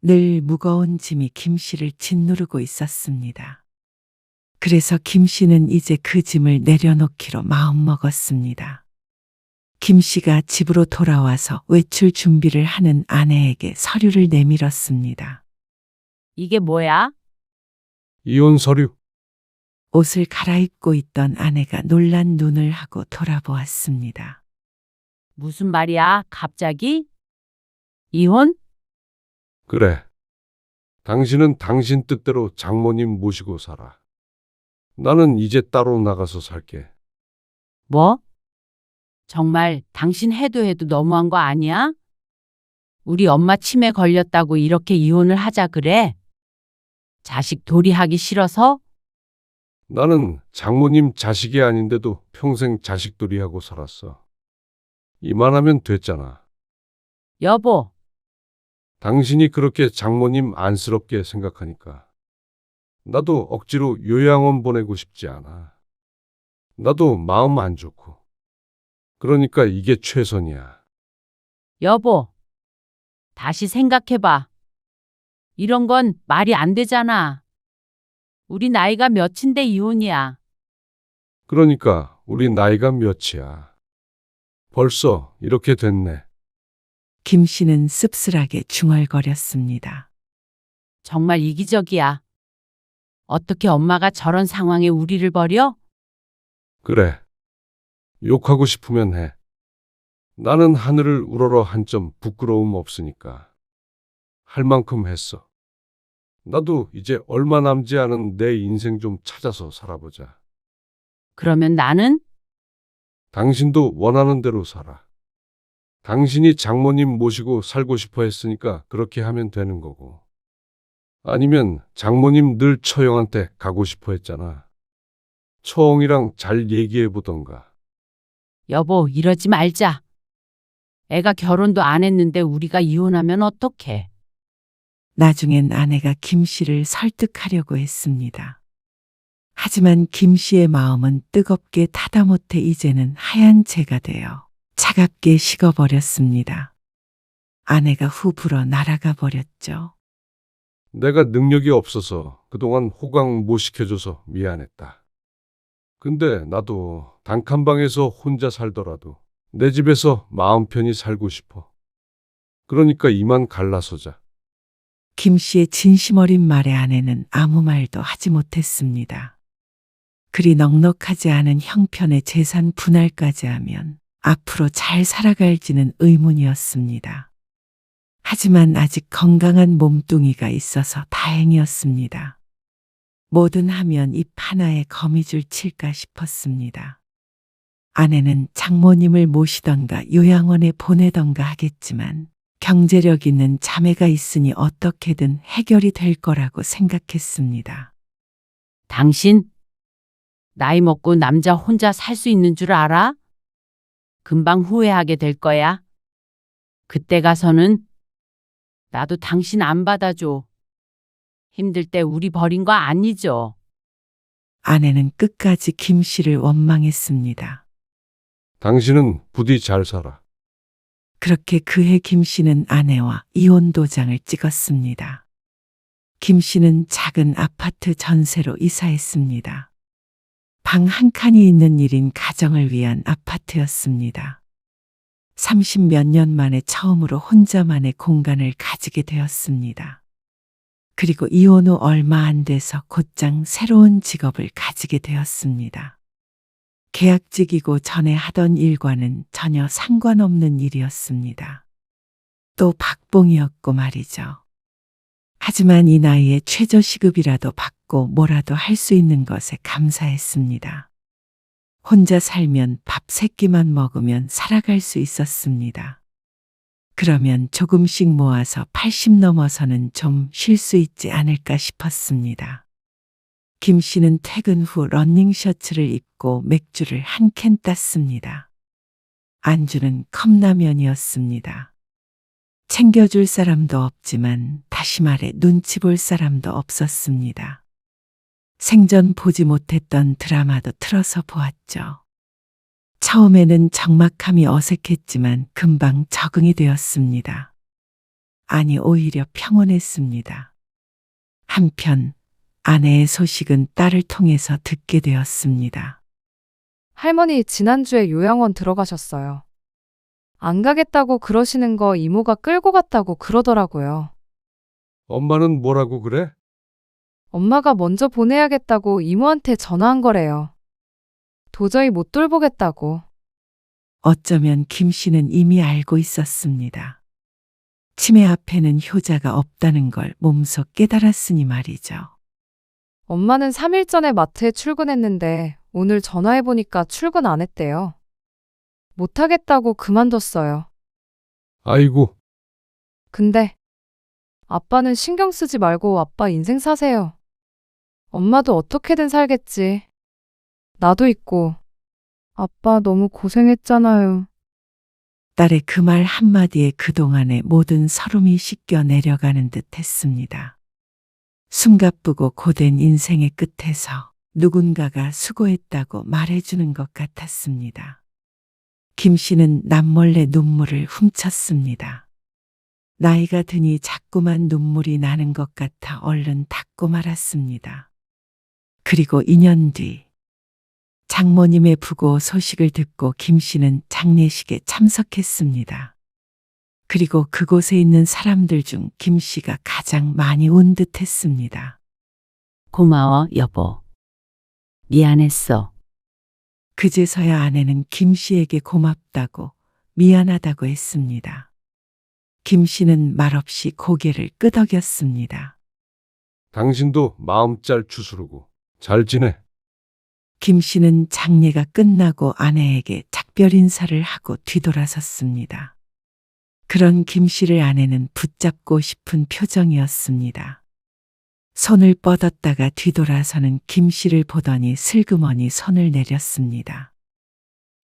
늘 무거운 짐이 김 씨를 짓누르고 있었습니다. 그래서 김 씨는 이제 그 짐을 내려놓기로 마음먹었습니다. 김 씨가 집으로 돌아와서 외출 준비를 하는 아내에게 서류를 내밀었습니다. 이게 뭐야? 이혼 서류. 옷을 갈아입고 있던 아내가 놀란 눈을 하고 돌아보았습니다. 무슨 말이야? 갑자기? 이혼? 그래. 당신은 당신 뜻대로 장모님 모시고 살아. 나는 이제 따로 나가서 살게. 뭐? 정말 당신 해도 너무한 거 아니야? 우리 엄마 치매 걸렸다고 이렇게 이혼을 하자 그래? 자식 도리하기 싫어서? 나는 장모님 자식이 아닌데도 평생 자식돌이하고 살았어. 이만하면 됐잖아. 여보, 당신이 그렇게 장모님 안쓰럽게 생각하니까. 나도 억지로 요양원 보내고 싶지 않아. 나도 마음 안 좋고. 그러니까 이게 최선이야. 여보, 다시 생각해봐. 이런 건 말이 안 되잖아. 우리 나이가 몇인데 이혼이야. 그러니까 우리 나이가 몇이야. 벌써 이렇게 됐네. 김 씨는 씁쓸하게 중얼거렸습니다. 정말 이기적이야. 어떻게 엄마가 저런 상황에 우리를 버려? 그래. 욕하고 싶으면 해. 나는 하늘을 우러러 한 점 부끄러움 없으니까. 할 만큼 했어. 나도 이제 얼마 남지 않은 내 인생 좀 찾아서 살아보자. 그러면 나는? 당신도 원하는 대로 살아. 당신이 장모님 모시고 살고 싶어 했으니까 그렇게 하면 되는 거고. 아니면 장모님 늘 처형한테 가고 싶어 했잖아. 처형이랑 잘 얘기해 보던가. 여보, 이러지 말자. 애가 결혼도 안 했는데 우리가 이혼하면 어떡해? 나중엔 아내가 김 씨를 설득하려고 했습니다. 하지만 김 씨의 마음은 뜨겁게 타다 못해 이제는 하얀 채가 되어 차갑게 식어버렸습니다. 아내가 후 불어 날아가 버렸죠. 내가 능력이 없어서 그동안 호강 못 시켜줘서 미안했다. 근데 나도 단칸방에서 혼자 살더라도 내 집에서 마음 편히 살고 싶어. 그러니까 이만 갈라서자. 김 씨의 진심 어린 말에 아내는 아무 말도 하지 못했습니다. 그리 넉넉하지 않은 형편의 재산 분할까지 하면 앞으로 잘 살아갈지는 의문이었습니다. 하지만 아직 건강한 몸뚱이가 있어서 다행이었습니다. 뭐든 하면 입 하나에 거미줄 칠까 싶었습니다. 아내는 장모님을 모시던가 요양원에 보내던가 하겠지만 경제력 있는 자매가 있으니 어떻게든 해결이 될 거라고 생각했습니다. 당신, 나이 먹고 남자 혼자 살 수 있는 줄 알아? 금방 후회하게 될 거야. 그때 가서는 나도 당신 안 받아줘. 힘들 때 우리 버린 거 아니죠? 아내는 끝까지 김 씨를 원망했습니다. 당신은 부디 잘 살아. 그렇게 그해 김 씨는 아내와 이혼 도장을 찍었습니다. 김 씨는 작은 아파트 전세로 이사했습니다. 방 한 칸이 있는 1인 가정을 위한 아파트였습니다. 30몇 년 만에 처음으로 혼자만의 공간을 가지게 되었습니다. 그리고 이혼 후 얼마 안 돼서 곧장 새로운 직업을 가지게 되었습니다. 계약직이고 전에 하던 일과는 전혀 상관없는 일이었습니다. 또 박봉이었고 말이죠. 하지만 이 나이에 최저시급이라도 받고 뭐라도 할 수 있는 것에 감사했습니다. 혼자 살면 밥 3끼만 먹으면 살아갈 수 있었습니다. 그러면 조금씩 모아서 80 넘어서는 좀 쉴 수 있지 않을까 싶었습니다. 김 씨는 퇴근 후 러닝셔츠를 입고 맥주를 한 캔 땄습니다. 안주는 컵라면이었습니다. 챙겨줄 사람도 없지만 다시 말해 눈치 볼 사람도 없었습니다. 생전 보지 못했던 드라마도 틀어서 보았죠. 처음에는 적막함이 어색했지만 금방 적응이 되었습니다. 아니, 오히려 평온했습니다. 한편 아내의 소식은 딸을 통해서 듣게 되었습니다. 할머니 지난주에 요양원 들어가셨어요. 안 가겠다고 그러시는 거 이모가 끌고 갔다고 그러더라고요. 엄마는 뭐라고 그래? 엄마가 먼저 보내야겠다고 이모한테 전화한 거래요. 도저히 못 돌보겠다고. 어쩌면 김 씨는 이미 알고 있었습니다. 치매 앞에는 효자가 없다는 걸 몸소 깨달았으니 말이죠. 엄마는 3일 전에 마트에 출근했는데 오늘 전화해보니까 출근 안 했대요. 못하겠다고 그만뒀어요. 아이고, 근데 아빠는 신경 쓰지 말고 아빠 인생 사세요. 엄마도 어떻게든 살겠지. 나도 있고. 아빠 너무 고생했잖아요. 딸의 그 말 한마디에 그동안의 모든 서름이 씻겨 내려가는 듯 했습니다. 숨가쁘고 고된 인생의 끝에서 누군가가 수고했다고 말해주는 것 같았습니다. 김 씨는 남몰래 눈물을 훔쳤습니다. 나이가 드니 자꾸만 눈물이 나는 것 같아 얼른 닦고 말았습니다. 그리고 2년 뒤 장모님의 부고 소식을 듣고 김 씨는 장례식에 참석했습니다. 그리고 그곳에 있는 사람들 중 김 씨가 가장 많이 운 듯했습니다. 고마워, 여보. 미안했어. 그제서야 아내는 김 씨에게 고맙다고 미안하다고 했습니다. 김 씨는 말없이 고개를 끄덕였습니다. 당신도 마음 잘 추스르고 잘 지내. 김 씨는 장례가 끝나고 아내에게 작별 인사를 하고 뒤돌아섰습니다. 그런 김 씨를 아내는 붙잡고 싶은 표정이었습니다. 손을 뻗었다가 뒤돌아서는 김 씨를 보더니 슬그머니 손을 내렸습니다.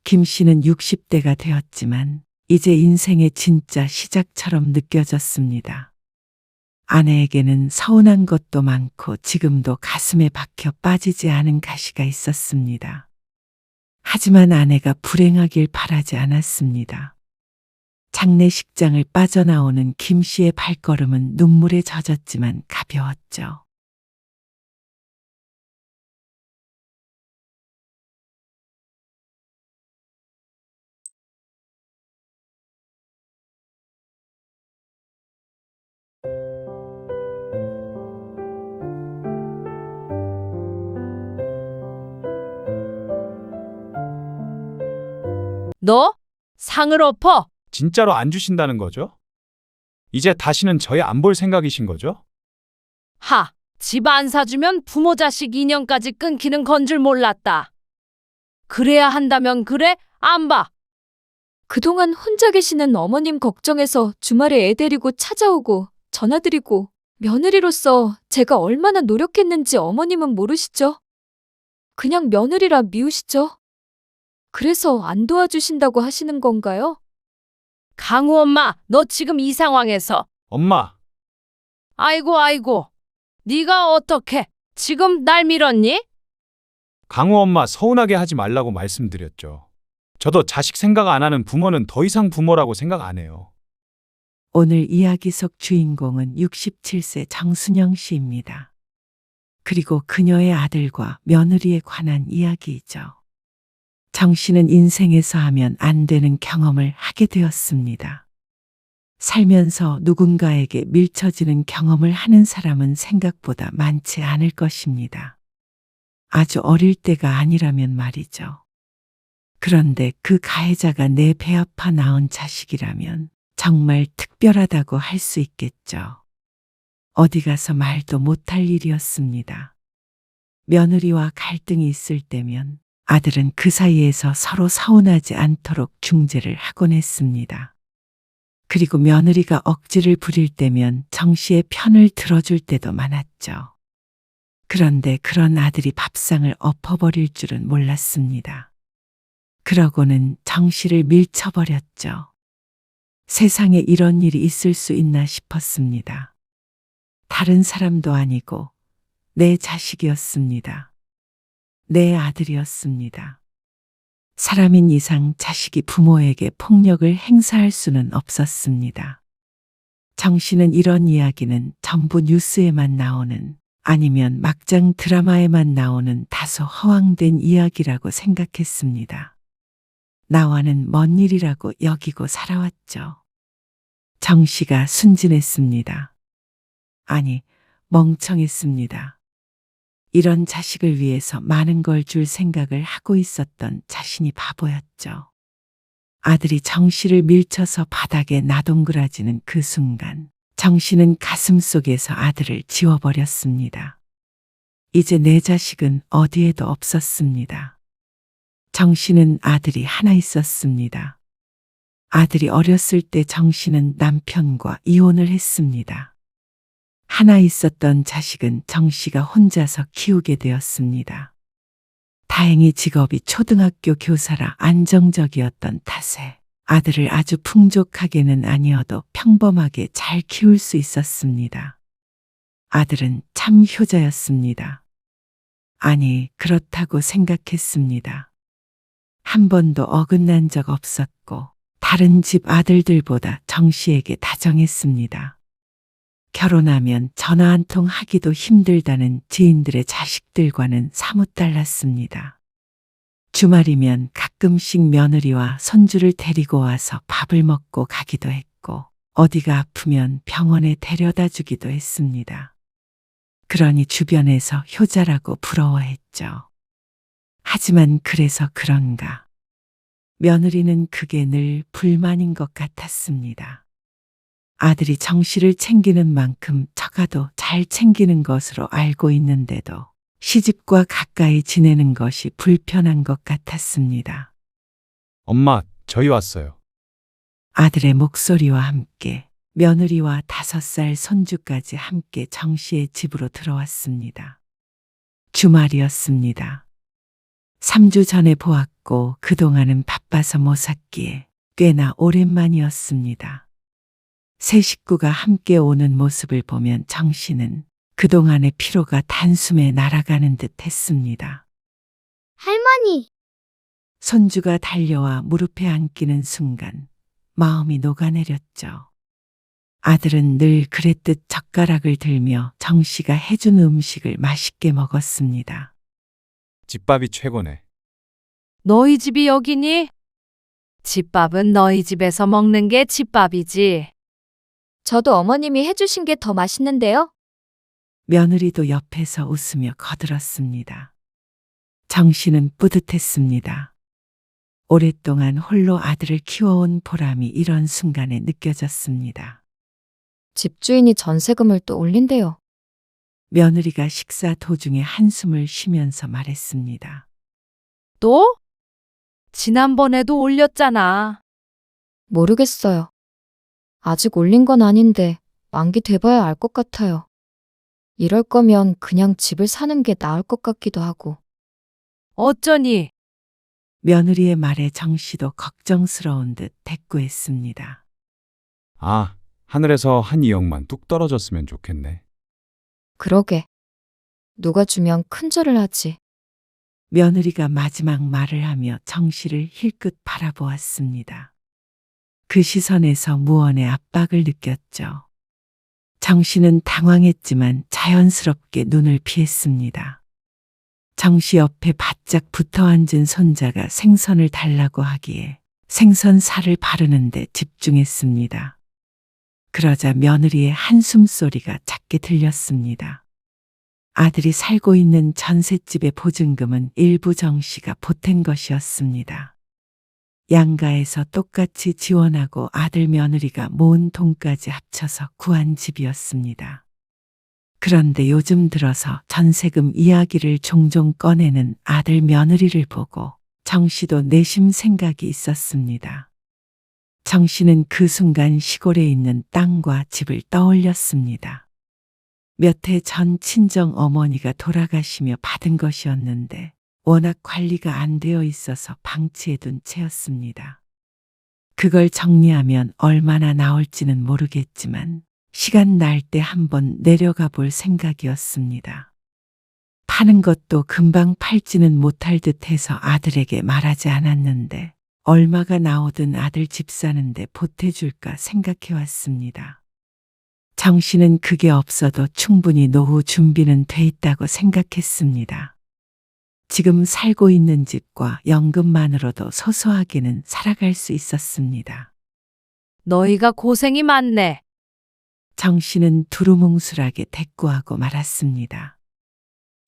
김 씨는 60대가 되었지만 이제 인생의 진짜 시작처럼 느껴졌습니다. 아내에게는 서운한 것도 많고 지금도 가슴에 박혀 빠지지 않은 가시가 있었습니다. 하지만 아내가 불행하길 바라지 않았습니다. 장례식장을 빠져나오는 김 씨의 발걸음은 눈물에 젖었지만 가벼웠죠. 너 상을 엎어. 진짜로 안 주신다는 거죠? 이제 다시는 저희 안 볼 생각이신 거죠? 하, 집 안 사주면 부모 자식 인연까지 끊기는 건 줄 몰랐다. 그래야 한다면 그래? 안 봐. 그동안 혼자 계시는 어머님 걱정해서 주말에 애 데리고 찾아오고 전화드리고 며느리로서 제가 얼마나 노력했는지 어머님은 모르시죠? 그냥 며느리라 미우시죠? 그래서 안 도와주신다고 하시는 건가요? 강우 엄마, 너 지금 이 상황에서. 엄마, 아이고. 네가 어떻게 지금 날 밀었니? 강우 엄마 서운하게 하지 말라고 말씀드렸죠. 저도 자식 생각 안 하는 부모는 더 이상 부모라고 생각 안 해요. 오늘 이야기 속 주인공은 67세 정순영 씨입니다. 그리고 그녀의 아들과 며느리에 관한 이야기이죠. 정 씨는 인생에서 하면 안 되는 경험을 하게 되었습니다. 살면서 누군가에게 밀쳐지는 경험을 하는 사람은 생각보다 많지 않을 것입니다. 아주 어릴 때가 아니라면 말이죠. 그런데 그 가해자가 내 배 아파 낳은 자식이라면 정말 특별하다고 할 수 있겠죠. 어디 가서 말도 못할 일이었습니다. 며느리와 갈등이 있을 때면 아들은 그 사이에서 서로 서운하지 않도록 중재를 하곤 했습니다. 그리고 며느리가 억지를 부릴 때면 정 씨의 편을 들어줄 때도 많았죠. 그런데 그런 아들이 밥상을 엎어버릴 줄은 몰랐습니다. 그러고는 정 씨를 밀쳐버렸죠. 세상에 이런 일이 있을 수 있나 싶었습니다. 다른 사람도 아니고 내 자식이었습니다. 내 아들이었습니다. 사람인 이상 자식이 부모에게 폭력을 행사할 수는 없었습니다. 정 씨는 이런 이야기는 전부 뉴스에만 나오는 아니면 막장 드라마에만 나오는 다소 허황된 이야기라고 생각했습니다. 나와는 먼 일이라고 여기고 살아왔죠. 정 씨가 순진했습니다. 아니, 멍청했습니다. 이런 자식을 위해서 많은 걸 줄 생각을 하고 있었던 자신이 바보였죠. 아들이 정 씨를 밀쳐서 바닥에 나동그라지는 그 순간 정 씨는 가슴속에서 아들을 지워버렸습니다. 이제 내 자식은 어디에도 없었습니다. 정 씨는 아들이 하나 있었습니다. 아들이 어렸을 때 정 씨는 남편과 이혼을 했습니다. 하나 있었던 자식은 정 씨가 혼자서 키우게 되었습니다. 다행히 직업이 초등학교 교사라 안정적이었던 탓에 아들을 아주 풍족하게는 아니어도 평범하게 잘 키울 수 있었습니다. 아들은 참 효자였습니다. 아니, 그렇다고 생각했습니다. 한 번도 어긋난 적 없었고 다른 집 아들들보다 정 씨에게 다정했습니다. 결혼하면 전화 한 통 하기도 힘들다는 지인들의 자식들과는 사뭇 달랐습니다. 주말이면 가끔씩 며느리와 손주를 데리고 와서 밥을 먹고 가기도 했고 어디가 아프면 병원에 데려다 주기도 했습니다. 그러니 주변에서 효자라고 부러워했죠. 하지만 그래서 그런가 며느리는 그게 늘 불만인 것 같았습니다. 아들이 정 씨를 챙기는 만큼 처가도 잘 챙기는 것으로 알고 있는데도 시집과 가까이 지내는 것이 불편한 것 같았습니다. 엄마, 저희 왔어요. 아들의 목소리와 함께 며느리와 5살 손주까지 함께 정 씨의 집으로 들어왔습니다. 주말이었습니다. 3주 전에 보았고 그동안은 바빠서 못 샀기에 꽤나 오랜만이었습니다. 세 식구가 함께 오는 모습을 보면 정 씨는 그동안의 피로가 단숨에 날아가는 듯 했습니다. 할머니! 손주가 달려와 무릎에 안기는 순간 마음이 녹아내렸죠. 아들은 늘 그랬듯 젓가락을 들며 정 씨가 해준 음식을 맛있게 먹었습니다. 집밥이 최고네. 너희 집이 여기니? 집밥은 너희 집에서 먹는 게 집밥이지. 저도 어머님이 해주신 게 더 맛있는데요? 며느리도 옆에서 웃으며 거들었습니다. 정 씨는 뿌듯했습니다. 오랫동안 홀로 아들을 키워온 보람이 이런 순간에 느껴졌습니다. 집주인이 전세금을 또 올린대요. 며느리가 식사 도중에 한숨을 쉬면서 말했습니다. 또? 지난번에도 올렸잖아. 모르겠어요. 아직 올린 건 아닌데 만기 돼봐야 알 것 같아요. 이럴 거면 그냥 집을 사는 게 나을 것 같기도 하고. 어쩌니? 며느리의 말에 정 씨도 걱정스러운 듯 대꾸했습니다. 아, 하늘에서 한 2억만 뚝 떨어졌으면 좋겠네. 그러게. 누가 주면 큰절을 하지. 며느리가 마지막 말을 하며 정 씨를 힐끗 바라보았습니다. 그 시선에서 무언의 압박을 느꼈죠. 정 씨는 당황했지만 자연스럽게 눈을 피했습니다. 정 씨 옆에 바짝 붙어 앉은 손자가 생선을 달라고 하기에 생선 살을 바르는데 집중했습니다. 그러자 며느리의 한숨 소리가 작게 들렸습니다. 아들이 살고 있는 전셋집의 보증금은 일부 정 씨가 보탠 것이었습니다. 양가에서 똑같이 지원하고 아들 며느리가 모은 돈까지 합쳐서 구한 집이었습니다. 그런데 요즘 들어서 전세금 이야기를 종종 꺼내는 아들 며느리를 보고 정 씨도 내심 생각이 있었습니다. 정 씨는 그 순간 시골에 있는 땅과 집을 떠올렸습니다. 몇 해 전 친정 어머니가 돌아가시며 받은 것이었는데 워낙 관리가 안 되어 있어서 방치해둔 채였습니다. 그걸 정리하면 얼마나 나올지는 모르겠지만 시간 날 때 한번 내려가 볼 생각이었습니다. 파는 것도 금방 팔지는 못할 듯해서 아들에게 말하지 않았는데 얼마가 나오든 아들 집 사는데 보태줄까 생각해 왔습니다. 정 씨는 그게 없어도 충분히 노후 준비는 돼 있다고 생각했습니다. 지금 살고 있는 집과 연금만으로도 소소하게는 살아갈 수 있었습니다. 너희가 고생이 많네. 정 씨는 두루뭉술하게 대꾸하고 말았습니다.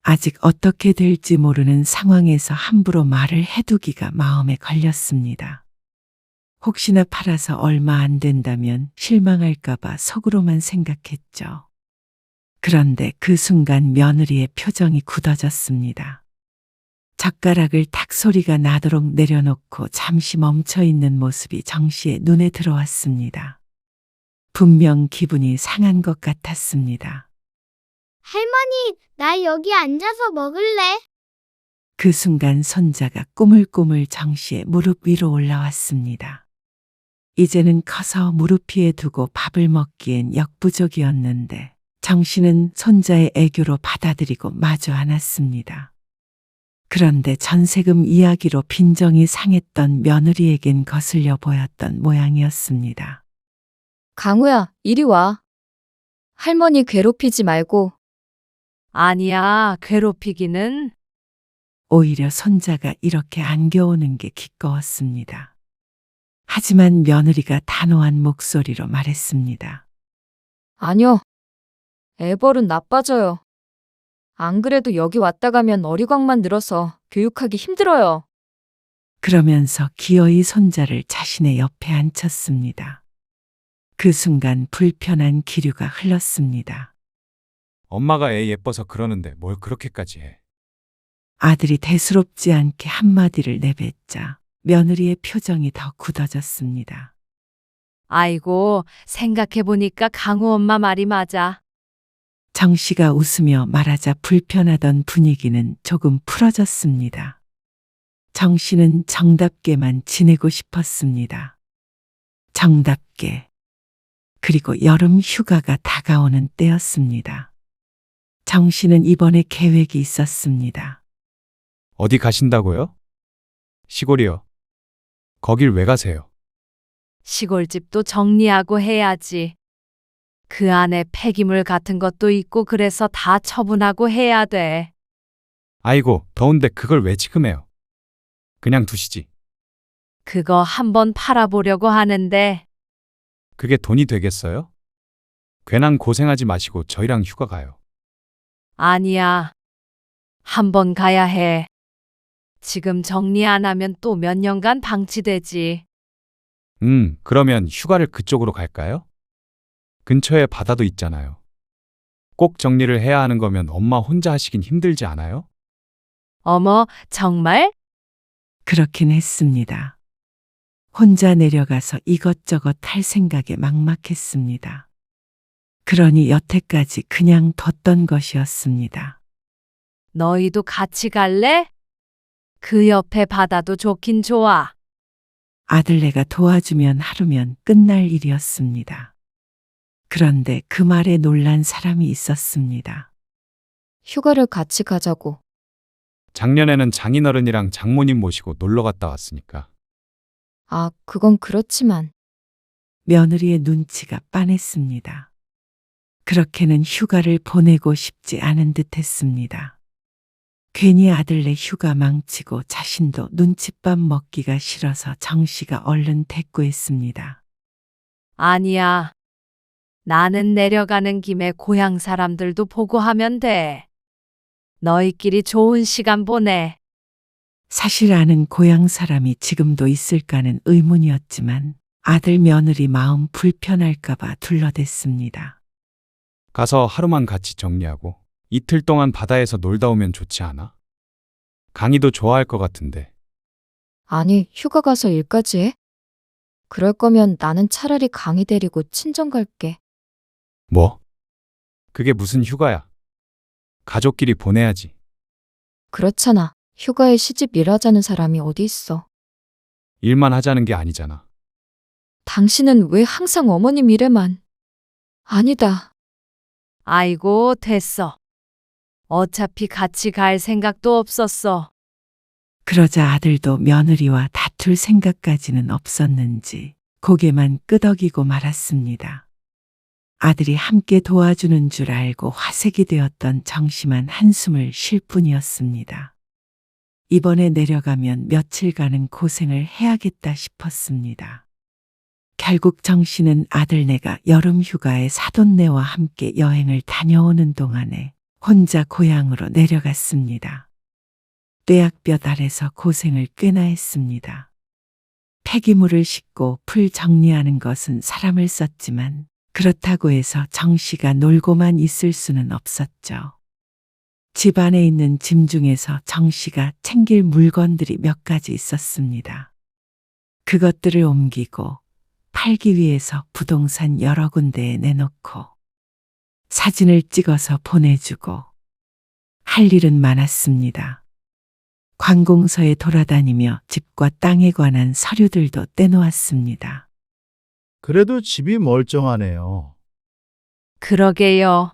아직 어떻게 될지 모르는 상황에서 함부로 말을 해두기가 마음에 걸렸습니다. 혹시나 팔아서 얼마 안 된다면 실망할까봐 속으로만 생각했죠. 그런데 그 순간 며느리의 표정이 굳어졌습니다. 젓가락을 탁 소리가 나도록 내려놓고 잠시 멈춰 있는 모습이 정 씨의 눈에 들어왔습니다. 분명 기분이 상한 것 같았습니다. 할머니, 나 여기 앉아서 먹을래? 그 순간 손자가 꾸물꾸물 정 씨의 무릎 위로 올라왔습니다. 이제는 커서 무릎 위에 두고 밥을 먹기엔 역부족이었는데 정 씨는 손자의 애교로 받아들이고 마주 앉았습니다. 그런데 전세금 이야기로 빈정이 상했던 며느리에겐 거슬려 보였던 모양이었습니다. 강우야, 이리 와. 할머니 괴롭히지 말고. 아니야, 괴롭히기는. 오히려 손자가 이렇게 안겨오는 게 기꺼웠습니다. 하지만 며느리가 단호한 목소리로 말했습니다. 아니요. 애벌은 나빠져요. 안 그래도 여기 왔다 가면 어리광만 늘어서 교육하기 힘들어요. 그러면서 기어이 손자를 자신의 옆에 앉혔습니다. 그 순간 불편한 기류가 흘렀습니다. 엄마가 애 예뻐서 그러는데 뭘 그렇게까지 해. 아들이 대수롭지 않게 한마디를 내뱉자 며느리의 표정이 더 굳어졌습니다. 아이고, 생각해보니까 강우 엄마 말이 맞아. 정 씨가 웃으며 말하자 불편하던 분위기는 조금 풀어졌습니다. 정 씨는 정답게만 지내고 싶었습니다. 정답게. 그리고 여름 휴가가 다가오는 때였습니다. 정 씨는 이번에 계획이 있었습니다. 어디 가신다고요? 시골이요. 거길 왜 가세요? 시골집도 정리하고 해야지. 그 안에 폐기물 같은 것도 있고 그래서 다 처분하고 해야 돼. 아이고, 더운데 그걸 왜 지금 해요? 그냥 두시지. 그거 한번 팔아보려고 하는데 그게 돈이 되겠어요? 괜한 고생하지 마시고 저희랑 휴가 가요. 아니야. 한번 가야 해. 지금 정리 안 하면 또 몇 년간 방치되지. 그러면 휴가를 그쪽으로 갈까요? 근처에 바다도 있잖아요. 꼭 정리를 해야 하는 거면 엄마 혼자 하시긴 힘들지 않아요? 어머, 정말? 그렇긴 했습니다. 혼자 내려가서 이것저것 할 생각에 막막했습니다. 그러니 여태까지 그냥 뒀던 것이었습니다. 너희도 같이 갈래? 그 옆에 바다도 좋긴 좋아. 아들네가 도와주면 하루면 끝날 일이었습니다. 그런데 그 말에 놀란 사람이 있었습니다. 휴가를 같이 가자고. 작년에는 장인어른이랑 장모님 모시고 놀러 갔다 왔으니까. 아, 그건 그렇지만. 며느리의 눈치가 빤했습니다. 그렇게는 휴가를 보내고 싶지 않은 듯 했습니다. 괜히 아들네 휴가 망치고 자신도 눈칫밥 먹기가 싫어서 정 씨가 얼른 대꾸했습니다. 아니야. 나는 내려가는 김에 고향 사람들도 보고 하면 돼. 너희끼리 좋은 시간 보내. 사실 아는 고향 사람이 지금도 있을까는 의문이었지만 아들 며느리 마음 불편할까봐 둘러댔습니다. 가서 하루만 같이 정리하고 이틀 동안 바다에서 놀다 오면 좋지 않아? 강희도 좋아할 것 같은데. 아니, 휴가 가서 일까지 해? 그럴 거면 나는 차라리 강희 데리고 친정 갈게. 뭐? 그게 무슨 휴가야? 가족끼리 보내야지. 그렇잖아. 휴가에 시집 일하자는 사람이 어디 있어. 일만 하자는 게 아니잖아. 당신은 왜 항상 어머님 일에만. 아니다. 아이고, 됐어. 어차피 같이 갈 생각도 없었어. 그러자 아들도 며느리와 다툴 생각까지는 없었는지 고개만 끄덕이고 말았습니다. 아들이 함께 도와주는 줄 알고 화색이 되었던 정씨만 한숨을 쉴 뿐이었습니다. 이번에 내려가면 며칠간은 고생을 해야겠다 싶었습니다. 결국 정씨는 아들네가 여름 휴가에 사돈네와 함께 여행을 다녀오는 동안에 혼자 고향으로 내려갔습니다. 뙤약볕 아래서 고생을 꽤나 했습니다. 폐기물을 싣고 풀 정리하는 것은 사람을 썼지만 그렇다고 해서 정씨가 놀고만 있을 수는 없었죠. 집 안에 있는 짐 중에서 정씨가 챙길 물건들이 몇 가지 있었습니다. 그것들을 옮기고 팔기 위해서 부동산 여러 군데에 내놓고 사진을 찍어서 보내주고 할 일은 많았습니다. 관공서에 돌아다니며 집과 땅에 관한 서류들도 떼놓았습니다. 그래도 집이 멀쩡하네요. 그러게요.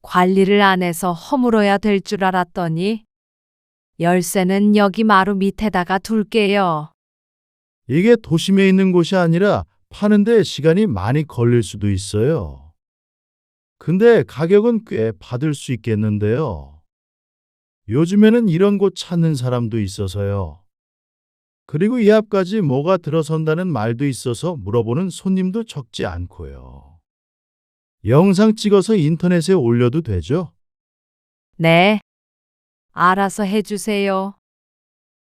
관리를 안 해서 허물어야 될 줄 알았더니 열쇠는 여기 마루 밑에다가 둘게요. 이게 도심에 있는 곳이 아니라 파는데 시간이 많이 걸릴 수도 있어요. 근데 가격은 꽤 받을 수 있겠는데요. 요즘에는 이런 곳 찾는 사람도 있어서요. 그리고 이 앞까지 뭐가 들어선다는 말도 있어서 물어보는 손님도 적지 않고요. 영상 찍어서 인터넷에 올려도 되죠? 네. 알아서 해주세요.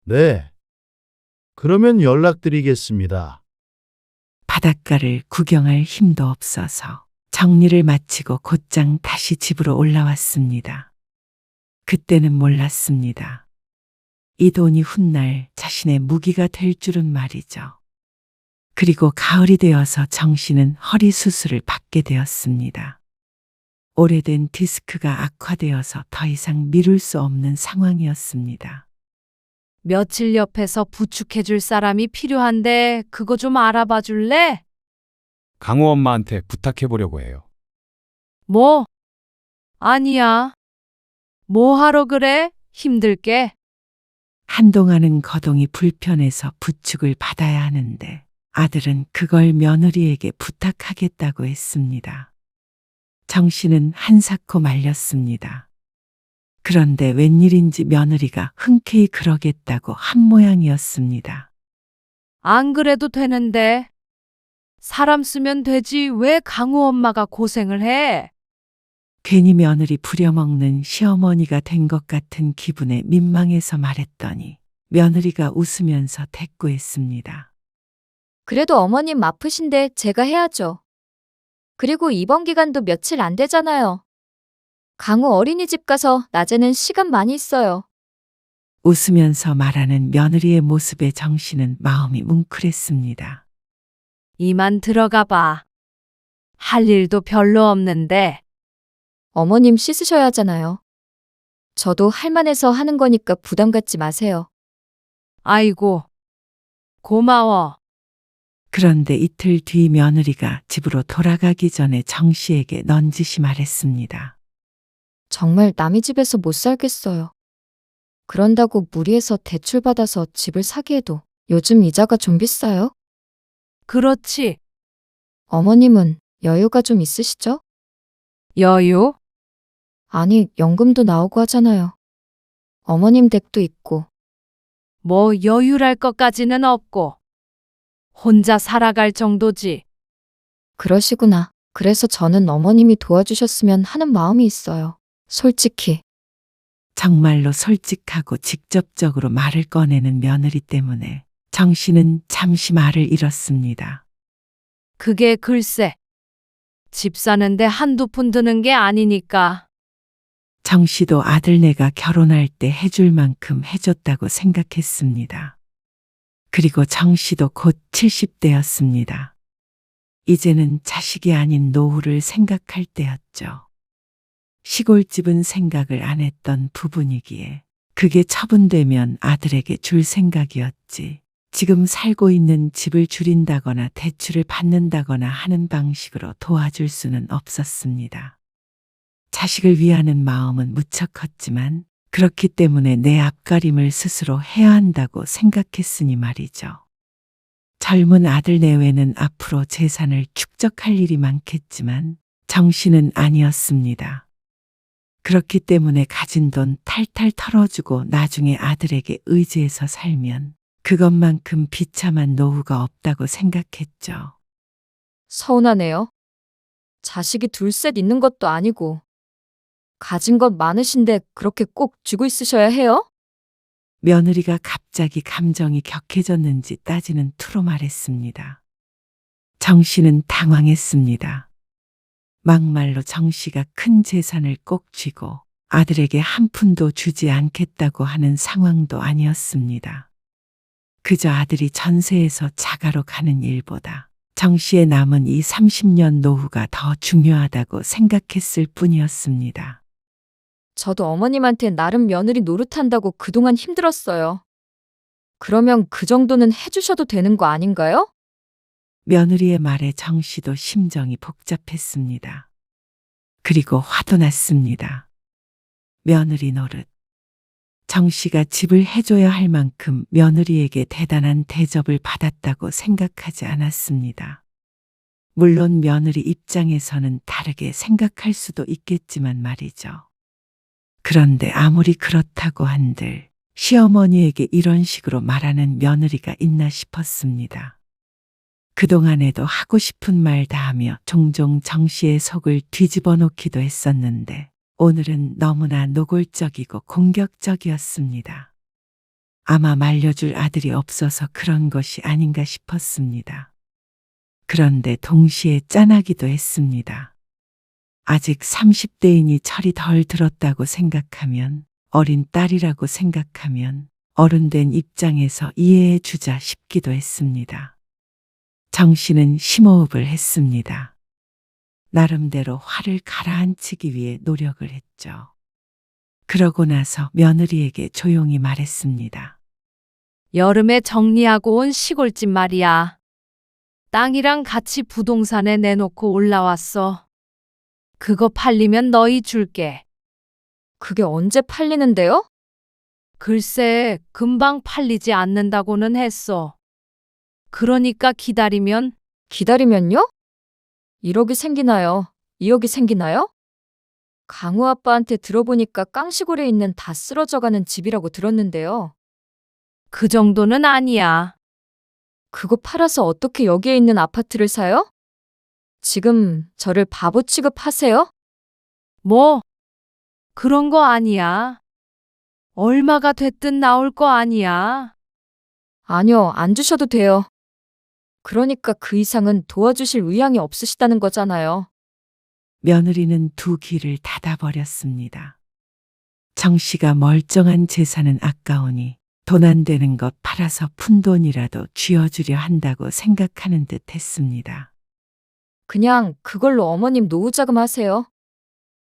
네. 그러면 연락드리겠습니다. 바닷가를 구경할 힘도 없어서 정리를 마치고 곧장 다시 집으로 올라왔습니다. 그때는 몰랐습니다. 이 돈이 훗날 자신의 무기가 될 줄은 말이죠. 그리고 가을이 되어서 정씨는 허리 수술을 받게 되었습니다. 오래된 디스크가 악화되어서 더 이상 미룰 수 없는 상황이었습니다. 며칠 옆에서 부축해줄 사람이 필요한데 그거 좀 알아봐 줄래? 강우 엄마한테 부탁해 보려고 해요. 뭐? 아니야. 뭐 하러 그래? 힘들게. 한동안은 거동이 불편해서 부축을 받아야 하는데 아들은 그걸 며느리에게 부탁하겠다고 했습니다. 정씨는 한사코 말렸습니다. 그런데 웬일인지 며느리가 흔쾌히 그러겠다고 한 모양이었습니다. 안 그래도 되는데. 사람 쓰면 되지 왜 강우 엄마가 고생을 해? 괜히 며느리 부려먹는 시어머니가 된 것 같은 기분에 민망해서 말했더니 며느리가 웃으면서 대꾸했습니다. 그래도 어머님 아프신데 제가 해야죠. 그리고 이번 기간도 며칠 안 되잖아요. 강우 어린이집 가서 낮에는 시간 많이 있어요. 웃으면서 말하는 며느리의 모습에 정씨는 마음이 뭉클했습니다. 이만 들어가 봐. 할 일도 별로 없는데. 어머님 씻으셔야 하잖아요. 저도 할만해서 하는 거니까 부담 갖지 마세요. 아이고. 고마워. 그런데 이틀 뒤 며느리가 집으로 돌아가기 전에 정씨에게 넌지시 말했습니다. 정말 남의 집에서 못 살겠어요. 그런다고 무리해서 대출받아서 집을 사기에도 요즘 이자가 좀 비싸요? 그렇지. 어머님은 여유가 좀 있으시죠? 여유? 아니, 연금도 나오고 하잖아요. 어머님 댁도 있고. 뭐 여유랄 것까지는 없고. 혼자 살아갈 정도지. 그러시구나. 그래서 저는 어머님이 도와주셨으면 하는 마음이 있어요. 솔직히. 정말로 솔직하고 직접적으로 말을 꺼내는 며느리 때문에 정씨는 잠시 말을 잃었습니다. 그게 글쎄. 집 사는데 한두 푼 드는 게 아니니까. 정씨도 아들네가 결혼할 때 해줄 만큼 해줬다고 생각했습니다. 그리고 정씨도 곧 70대였습니다. 이제는 자식이 아닌 노후를 생각할 때였죠. 시골집은 생각을 안 했던 부분이기에 그게 처분되면 아들에게 줄 생각이었지 지금 살고 있는 집을 줄인다거나 대출을 받는다거나 하는 방식으로 도와줄 수는 없었습니다. 자식을 위하는 마음은 무척 컸지만 그렇기 때문에 내 앞가림을 스스로 해야 한다고 생각했으니 말이죠. 젊은 아들 내외는 앞으로 재산을 축적할 일이 많겠지만 정 씨는 아니었습니다. 그렇기 때문에 가진 돈 탈탈 털어주고 나중에 아들에게 의지해서 살면 그것만큼 비참한 노후가 없다고 생각했죠. 서운하네요. 자식이 둘셋 있는 것도 아니고 가진 것 많으신데 그렇게 꼭 쥐고 있으셔야 해요? 며느리가 갑자기 감정이 격해졌는지 따지는 투로 말했습니다. 정 씨는 당황했습니다. 막말로 정 씨가 큰 재산을 꼭 쥐고 아들에게 한 푼도 주지 않겠다고 하는 상황도 아니었습니다. 그저 아들이 전세에서 자가로 가는 일보다 정 씨의 남은 이 30년 노후가 더 중요하다고 생각했을 뿐이었습니다. 저도 어머님한테 나름 며느리 노릇한다고 그동안 힘들었어요. 그러면 그 정도는 해주셔도 되는 거 아닌가요? 며느리의 말에 정 씨도 심정이 복잡했습니다. 그리고 화도 났습니다. 며느리 노릇. 정 씨가 집을 해줘야 할 만큼 며느리에게 대단한 대접을 받았다고 생각하지 않았습니다. 물론 며느리 입장에서는 다르게 생각할 수도 있겠지만 말이죠. 그런데 아무리 그렇다고 한들 시어머니에게 이런 식으로 말하는 며느리가 있나 싶었습니다. 그동안에도 하고 싶은 말 다 하며 종종 정 씨의 속을 뒤집어 놓기도 했었는데 오늘은 너무나 노골적이고 공격적이었습니다. 아마 말려줄 아들이 없어서 그런 것이 아닌가 싶었습니다. 그런데 동시에 짠하기도 했습니다. 아직 30대이니 철이 덜 들었다고 생각하면, 어린 딸이라고 생각하면 어른된 입장에서 이해해 주자 싶기도 했습니다. 정 씨는 심호흡을 했습니다. 나름대로 화를 가라앉히기 위해 노력을 했죠. 그러고 나서 며느리에게 조용히 말했습니다. 여름에 정리하고 온 시골집 말이야. 땅이랑 같이 부동산에 내놓고 올라왔어. 그거 팔리면 너희 줄게. 그게 언제 팔리는데요? 글쎄, 금방 팔리지 않는다고는 했어. 그러니까 기다리면. 기다리면요? 1억이 생기나요? 2억이 생기나요? 강우 아빠한테 들어보니까 깡시골에 있는 다 쓰러져가는 집이라고 들었는데요. 그 정도는 아니야. 그거 팔아서 어떻게 여기에 있는 아파트를 사요? 지금 저를 바보 취급하세요? 뭐? 그런 거 아니야. 얼마가 됐든 나올 거 아니야. 아니요, 안 주셔도 돼요. 그러니까 그 이상은 도와주실 의향이 없으시다는 거잖아요. 며느리는 두 귀를 닫아버렸습니다. 정 씨가 멀쩡한 재산은 아까우니 돈 안 되는 것 팔아서 푼 돈이라도 쥐어주려 한다고 생각하는 듯 했습니다. 그냥 그걸로 어머님 노후자금 하세요.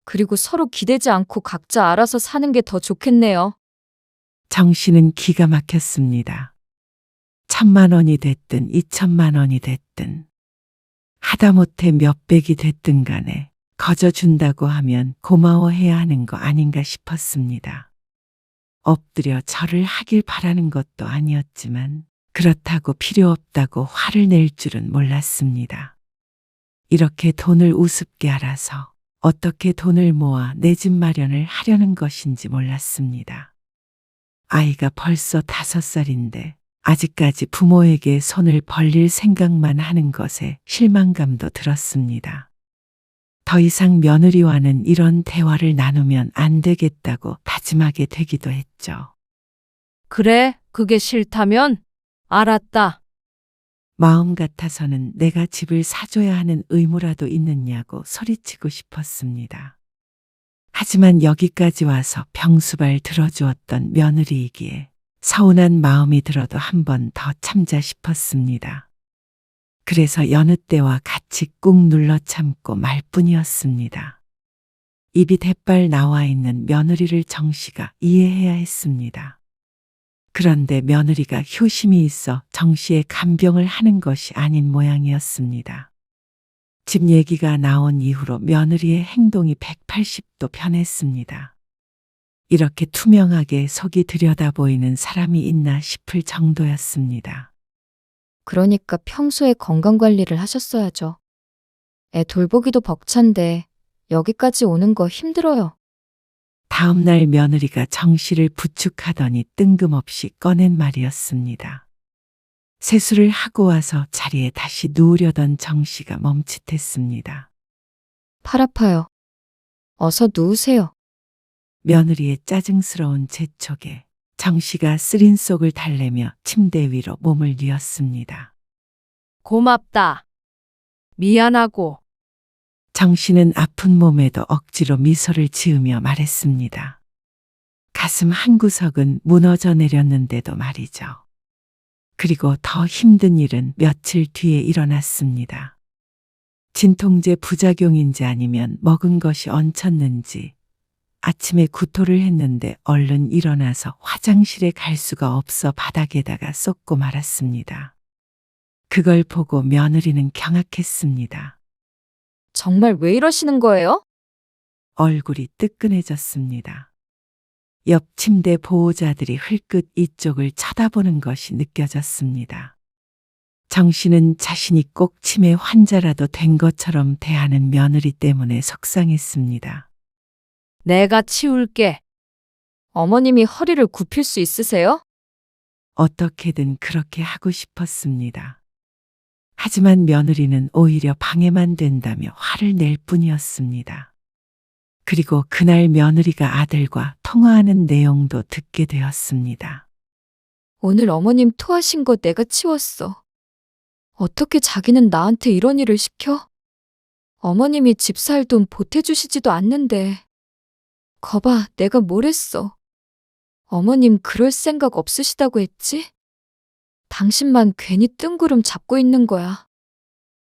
그리고 서로 기대지 않고 각자 알아서 사는 게 더 좋겠네요. 정 씨는 기가 막혔습니다. 1,000만 원이 됐든 2,000만 원이 됐든 하다못해 몇백이 됐든 간에 거저 준다고 하면 고마워해야 하는 거 아닌가 싶었습니다. 엎드려 절을 하길 바라는 것도 아니었지만 그렇다고 필요 없다고 화를 낼 줄은 몰랐습니다. 이렇게 돈을 우습게 알아서 어떻게 돈을 모아 내 집 마련을 하려는 것인지 몰랐습니다. 아이가 벌써 5살인데 아직까지 부모에게 손을 벌릴 생각만 하는 것에 실망감도 들었습니다. 더 이상 며느리와는 이런 대화를 나누면 안 되겠다고 다짐하게 되기도 했죠. 그래, 그게 싫다면? 알았다. 마음 같아서는 내가 집을 사줘야 하는 의무라도 있느냐고 소리치고 싶었습니다. 하지만 여기까지 와서 병수발 들어주었던 며느리이기에 서운한 마음이 들어도 한 번 더 참자 싶었습니다. 그래서 여느 때와 같이 꾹 눌러 참고 말 뿐이었습니다. 입이 대빨 나와 있는 며느리를 정 씨가 이해해야 했습니다. 그런데 며느리가 효심이 있어 정 씨의 간병을 하는 것이 아닌 모양이었습니다. 집 얘기가 나온 이후로 며느리의 행동이 180도 변했습니다. 이렇게 투명하게 속이 들여다 보이는 사람이 있나 싶을 정도였습니다. 그러니까 평소에 건강 관리를 하셨어야죠. 애 돌보기도 벅찬데 여기까지 오는 거 힘들어요. 다음 날 며느리가 정 씨를 부축하더니 뜬금없이 꺼낸 말이었습니다. 세수를 하고 와서 자리에 다시 누우려던 정 씨가 멈칫했습니다. 팔 아파요. 어서 누우세요. 며느리의 짜증스러운 재촉에 정 씨가 쓰린 속을 달래며 침대 위로 몸을 뉘었습니다. 고맙다. 미안하고. 정 씨는 아픈 몸에도 억지로 미소를 지으며 말했습니다. 가슴 한구석은 무너져 내렸는데도 말이죠. 그리고 더 힘든 일은 며칠 뒤에 일어났습니다. 진통제 부작용인지 아니면 먹은 것이 얹혔는지 아침에 구토를 했는데 얼른 일어나서 화장실에 갈 수가 없어 바닥에다가 쏟고 말았습니다. 그걸 보고 며느리는 경악했습니다. 정말 왜 이러시는 거예요? 얼굴이 뜨끈해졌습니다. 옆 침대 보호자들이 흘끗 이쪽을 쳐다보는 것이 느껴졌습니다. 정 씨는 자신이 꼭 치매 환자라도 된 것처럼 대하는 며느리 때문에 속상했습니다. 내가 치울게. 어머님이 허리를 굽힐 수 있으세요? 어떻게든 그렇게 하고 싶었습니다. 하지만 며느리는 오히려 방해만 된다며 화를 낼 뿐이었습니다. 그리고 그날 며느리가 아들과 통화하는 내용도 듣게 되었습니다. 오늘 어머님 토하신 거 내가 치웠어. 어떻게 자기는 나한테 이런 일을 시켜? 어머님이 집 살 돈 보태주시지도 않는데. 거봐, 내가 뭘 했어. 어머님 그럴 생각 없으시다고 했지? 당신만 괜히 뜬구름 잡고 있는 거야.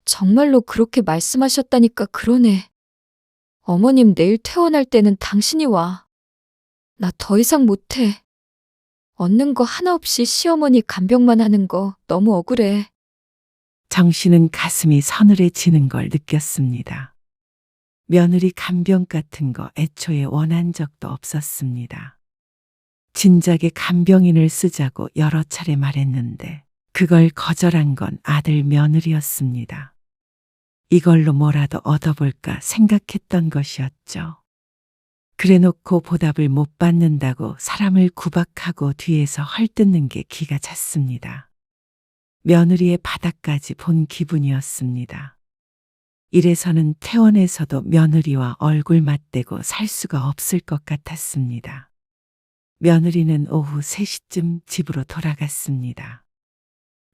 정말로 그렇게 말씀하셨다니까 그러네. 어머님 내일 퇴원할 때는 당신이 와. 나 더 이상 못해. 얻는 거 하나 없이 시어머니 간병만 하는 거 너무 억울해. 정 씨는 가슴이 서늘해지는 걸 느꼈습니다. 며느리 간병 같은 거 애초에 원한 적도 없었습니다. 진작에 간병인을 쓰자고 여러 차례 말했는데 그걸 거절한 건 아들 며느리였습니다. 이걸로 뭐라도 얻어볼까 생각했던 것이었죠. 그래놓고 보답을 못 받는다고 사람을 구박하고 뒤에서 헐뜯는 게 기가 찼습니다. 며느리의 바닥까지 본 기분이었습니다. 이래서는 퇴원해서도 며느리와 얼굴 맞대고 살 수가 없을 것 같았습니다. 며느리는 오후 3시쯤 집으로 돌아갔습니다.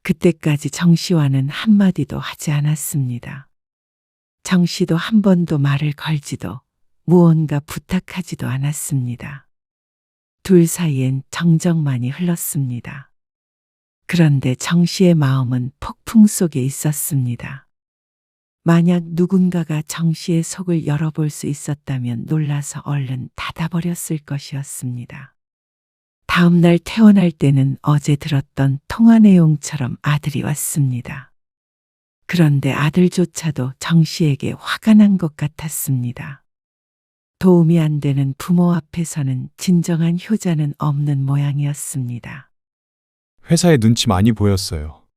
그때까지 정 씨와는 한마디도 하지 않았습니다. 정 씨도 한 번도 말을 걸지도 무언가 부탁하지도 않았습니다. 둘 사이엔 정적만이 흘렀습니다. 그런데 정 씨의 마음은 폭풍 속에 있었습니다. 만약 누군가가 정 씨의 속을 열어볼 수 있었다면 놀라서 얼른 닫아버렸을 것이었습니다. 다음 날 퇴원할 때는 어제 들었던 통화 내용처럼 아들이 왔습니다. 그런데 아들조차도 정 씨에게 화가 난 것 같았습니다. 도움이 안 되는 부모 앞에서는 진정한 효자는 없는 모양이었습니다. 회사에 눈치 많이 보였어요.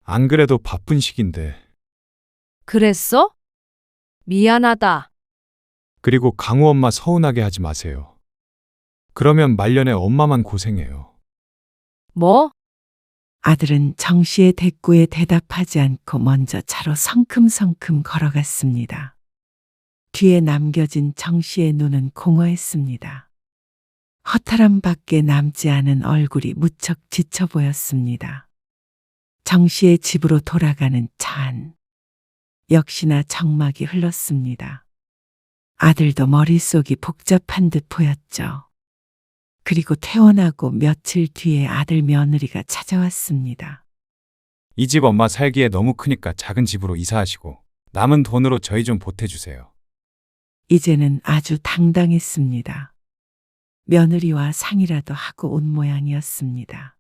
안 그래도 바쁜 시기인데. 그랬어? 미안하다. 그리고 강우 엄마 서운하게 하지 마세요. 그러면 말년에 엄마만 고생해요. 뭐? 아들은 정 씨의 대꾸에 대답하지 않고 먼저 차로 성큼성큼 걸어갔습니다. 뒤에 남겨진 정 씨의 눈은 공허했습니다. 허탈함밖에 남지 않은 얼굴이 무척 지쳐 보였습니다. 정 씨의 집으로 돌아가는 차 안. 역시나 정막이 흘렀습니다. 아들도 머릿속이 복잡한 듯 보였죠. 그리고 퇴원하고 며칠 뒤에 아들 며느리가 찾아왔습니다. 이 집 엄마 살기에 너무 크니까 작은 집으로 이사하시고 남은 돈으로 저희 좀 보태주세요. 이제는 아주 당당했습니다. 며느리와 상이라도 하고 온 모양이었습니다.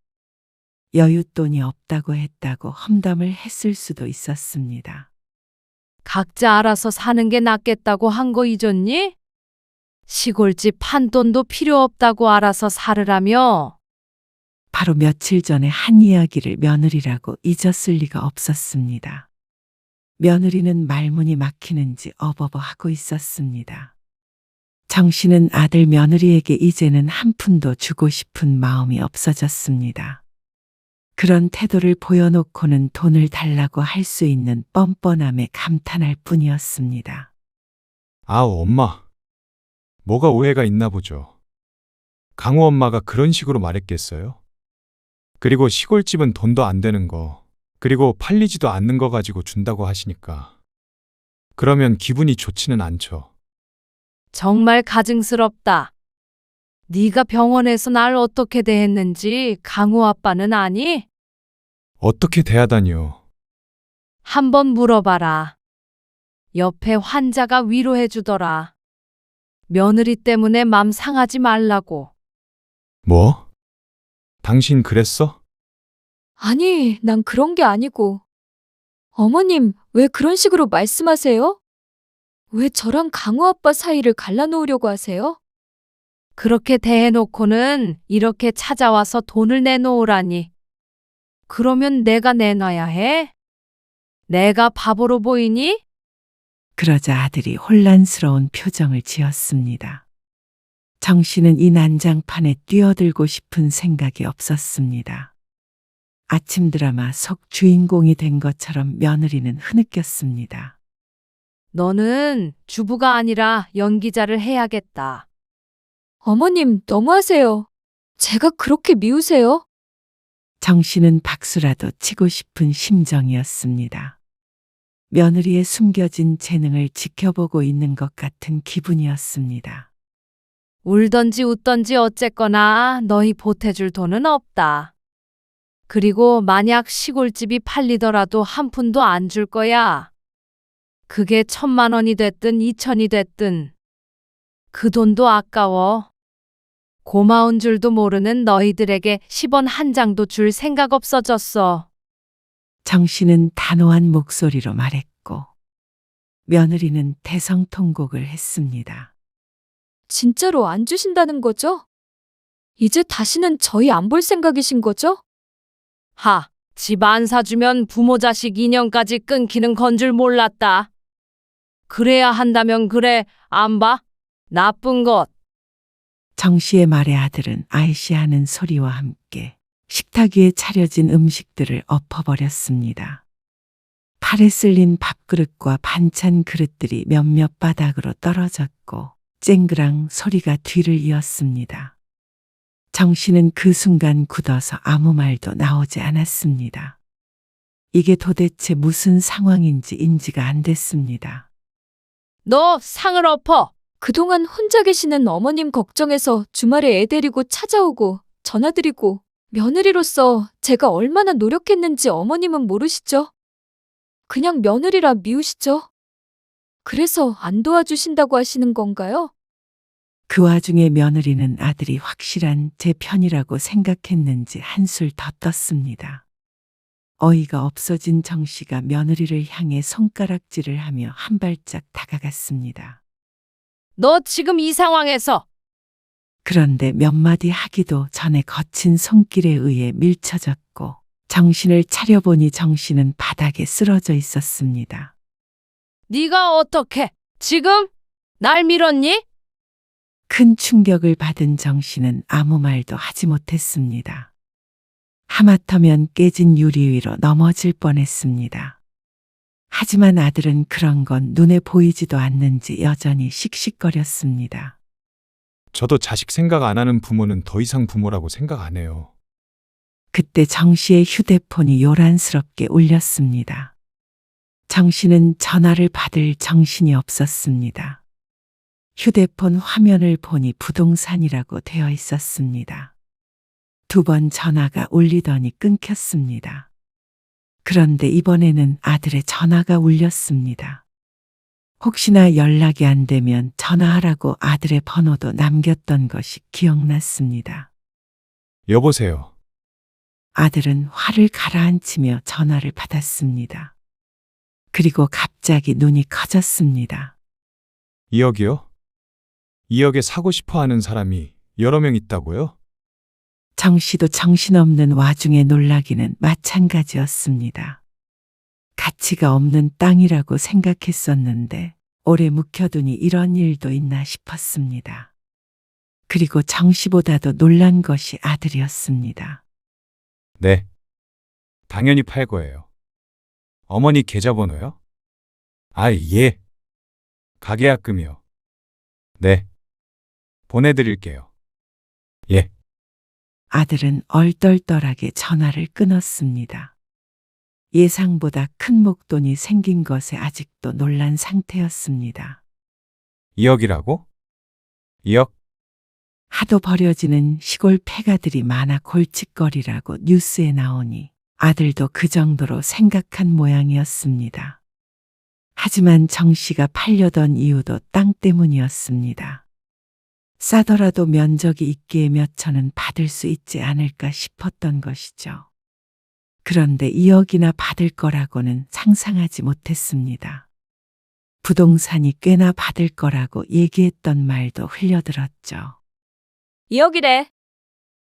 여윳돈이 없다고 했다고 험담을 했을 수도 있었습니다. 각자 알아서 사는 게 낫겠다고 한 거 잊었니? 시골집 한 돈도 필요 없다고 알아서 살으라며. 바로 며칠 전에 한 이야기를 며느리라고 잊었을 리가 없었습니다. 며느리는 말문이 막히는지 어버버 하고 있었습니다. 정 씨는 아들 며느리에게 이제는 한 푼도 주고 싶은 마음이 없어졌습니다. 그런 태도를 보여놓고는 돈을 달라고 할 수 있는 뻔뻔함에 감탄할 뿐이었습니다. 아우, 엄마. 뭐가 오해가 있나 보죠. 강우 엄마가 그런 식으로 말했겠어요? 그리고 시골집은 돈도 안 되는 거, 그리고 팔리지도 않는 거 가지고 준다고 하시니까. 그러면 기분이 좋지는 않죠. 정말 가증스럽다. 네가 병원에서 날 어떻게 대했는지 강우 아빠는 아니? 어떻게 대하다니요. 한번 물어봐라. 옆에 환자가 위로해 주더라. 며느리 때문에 맘 상하지 말라고. 뭐? 당신 그랬어? 아니, 난 그런 게 아니고. 어머님, 왜 그런 식으로 말씀하세요? 왜 저랑 강우 아빠 사이를 갈라놓으려고 하세요? 그렇게 대해놓고는 이렇게 찾아와서 돈을 내놓으라니. 그러면 내가 내놔야 해? 내가 바보로 보이니? 그러자 아들이 혼란스러운 표정을 지었습니다. 정 씨는 이 난장판에 뛰어들고 싶은 생각이 없었습니다. 아침 드라마 속 주인공이 된 것처럼 며느리는 흐느꼈습니다. 너는 주부가 아니라 연기자를 해야겠다. 어머님, 너무하세요. 제가 그렇게 미우세요? 정 씨는 박수라도 치고 싶은 심정이었습니다. 며느리의 숨겨진 재능을 지켜보고 있는 것 같은 기분이었습니다. 울던지 웃던지 어쨌거나 너희 보태줄 돈은 없다. 그리고 만약 시골집이 팔리더라도 한 푼도 안 줄 거야. 그게 1,000만 원이 됐든 2,000이 됐든 그 돈도 아까워. 고마운 줄도 모르는 너희들에게 10원 한 장도 줄 생각 없어졌어. 정 씨는 단호한 목소리로 말했고 며느리는 대성통곡을 했습니다. 진짜로 안 주신다는 거죠? 이제 다시는 저희 안 볼 생각이신 거죠? 하, 집 안 사주면 부모 자식 인연까지 끊기는 건 줄 몰랐다. 그래야 한다면 그래, 안 봐? 나쁜 것. 정 씨의 말에 아들은 아이씨하는 소리와 함께 식탁 위에 차려진 음식들을 엎어버렸습니다. 팔에 쓸린 밥그릇과 반찬 그릇들이 몇몇 바닥으로 떨어졌고 쨍그랑 소리가 뒤를 이었습니다. 정 씨는 그 순간 굳어서 아무 말도 나오지 않았습니다. 이게 도대체 무슨 상황인지 인지가 안 됐습니다. 너 상을 엎어. 그동안 혼자 계시는 어머님 걱정해서 주말에 애 데리고 찾아오고 전화드리고 며느리로서 제가 얼마나 노력했는지 어머님은 모르시죠? 그냥 며느리라 미우시죠? 그래서 안 도와주신다고 하시는 건가요? 그 와중에 며느리는 아들이 확실한 제 편이라고 생각했는지 한술 더 떴습니다. 어이가 없어진 정 씨가 며느리를 향해 손가락질을 하며 한 발짝 다가갔습니다. 너 지금 이 상황에서 그런데 몇 마디 하기도 전에 거친 손길에 의해 밀쳐졌고 정신을 차려보니 정 씨는 바닥에 쓰러져 있었습니다. 네가 어떻게 지금 날 밀었니? 큰 충격을 받은 정 씨는 아무 말도 하지 못했습니다. 하마터면 깨진 유리 위로 넘어질 뻔했습니다. 하지만 아들은 그런 건 눈에 보이지도 않는지 여전히 씩씩거렸습니다. 저도 자식 생각 안 하는 부모는 더 이상 부모라고 생각 안 해요. 그때 정 씨의 휴대폰이 요란스럽게 울렸습니다. 정 씨는 전화를 받을 정신이 없었습니다. 휴대폰 화면을 보니 부동산이라고 되어 있었습니다. 2번 전화가 울리더니 끊겼습니다. 그런데 이번에는 아들의 전화가 울렸습니다. 혹시나 연락이 안 되면 전화하라고 아들의 번호도 남겼던 것이 기억났습니다. 여보세요. 아들은 화를 가라앉히며 전화를 받았습니다. 그리고 갑자기 눈이 커졌습니다. 2억이요? 2억에 사고 싶어 하는 사람이 여러 명 있다고요? 정 씨도 정신없는 와중에 놀라기는 마찬가지였습니다. 가치가 없는 땅이라고 생각했었는데 오래 묵혀두니 이런 일도 있나 싶었습니다. 그리고 정 씨보다도 놀란 것이 아들이었습니다. 네. 당연히 팔 거예요. 어머니 계좌번호요? 아, 예. 가계약금이요. 네. 보내드릴게요. 예. 아들은 얼떨떨하게 전화를 끊었습니다. 예상보다 큰 목돈이 생긴 것에 아직도 놀란 상태였습니다. 2억이라고? 2억? 하도 버려지는 시골 폐가들이 많아 골칫거리라고 뉴스에 나오니 아들도 그 정도로 생각한 모양이었습니다. 하지만 정 씨가 팔려던 이유도 땅 때문이었습니다. 싸더라도 면적이 있기에 몇 천은 받을 수 있지 않을까 싶었던 것이죠. 그런데 2억이나 받을 거라고는 상상하지 못했습니다. 부동산이 꽤나 받을 거라고 얘기했던 말도 흘려들었죠. 2억이래.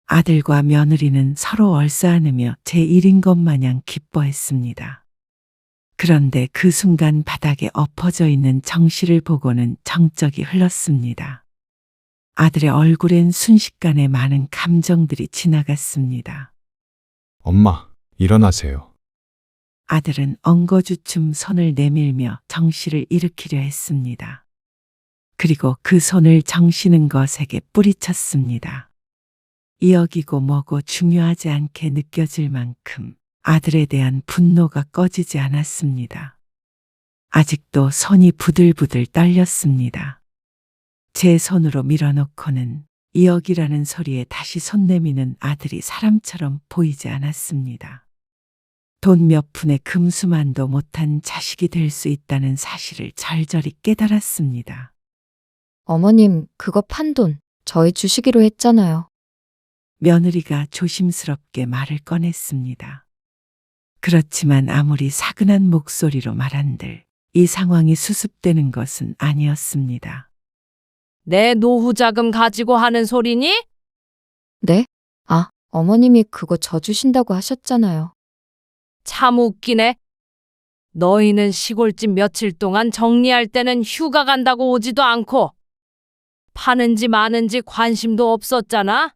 아들과 며느리는 서로 얼싸안으며 제1인 것 마냥 기뻐했습니다. 그런데 그 순간 바닥에 엎어져 있는 정 씨를 보고는 정적이 흘렀습니다. 아들의 얼굴엔 순식간에 많은 감정들이 지나갔습니다. 엄마, 일어나세요. 아들은 엉거주춤 손을 내밀며 정 씨를 일으키려 했습니다. 그리고 그 손을 정 씨는 것에게 뿌리쳤습니다. 2억이고 뭐고 중요하지 않게 느껴질 만큼 아들에 대한 분노가 꺼지지 않았습니다. 아직도 손이 부들부들 떨렸습니다. 제 손으로 밀어놓고는 2억이라는 소리에 다시 손 내미는 아들이 사람처럼 보이지 않았습니다. 돈 몇 푼의 금수만도 못한 자식이 될 수 있다는 사실을 절절히 깨달았습니다. 어머님, 그거 판돈 저희 주시기로 했잖아요. 며느리가 조심스럽게 말을 꺼냈습니다. 그렇지만 아무리 사근한 목소리로 말한들 이 상황이 수습되는 것은 아니었습니다. 내 노후 자금 가지고 하는 소리니? 네? 아, 어머님이 그거 저 주신다고 하셨잖아요. 참 웃기네. 너희는 시골집 며칠 동안 정리할 때는 휴가 간다고 오지도 않고 파는지 마는지 관심도 없었잖아.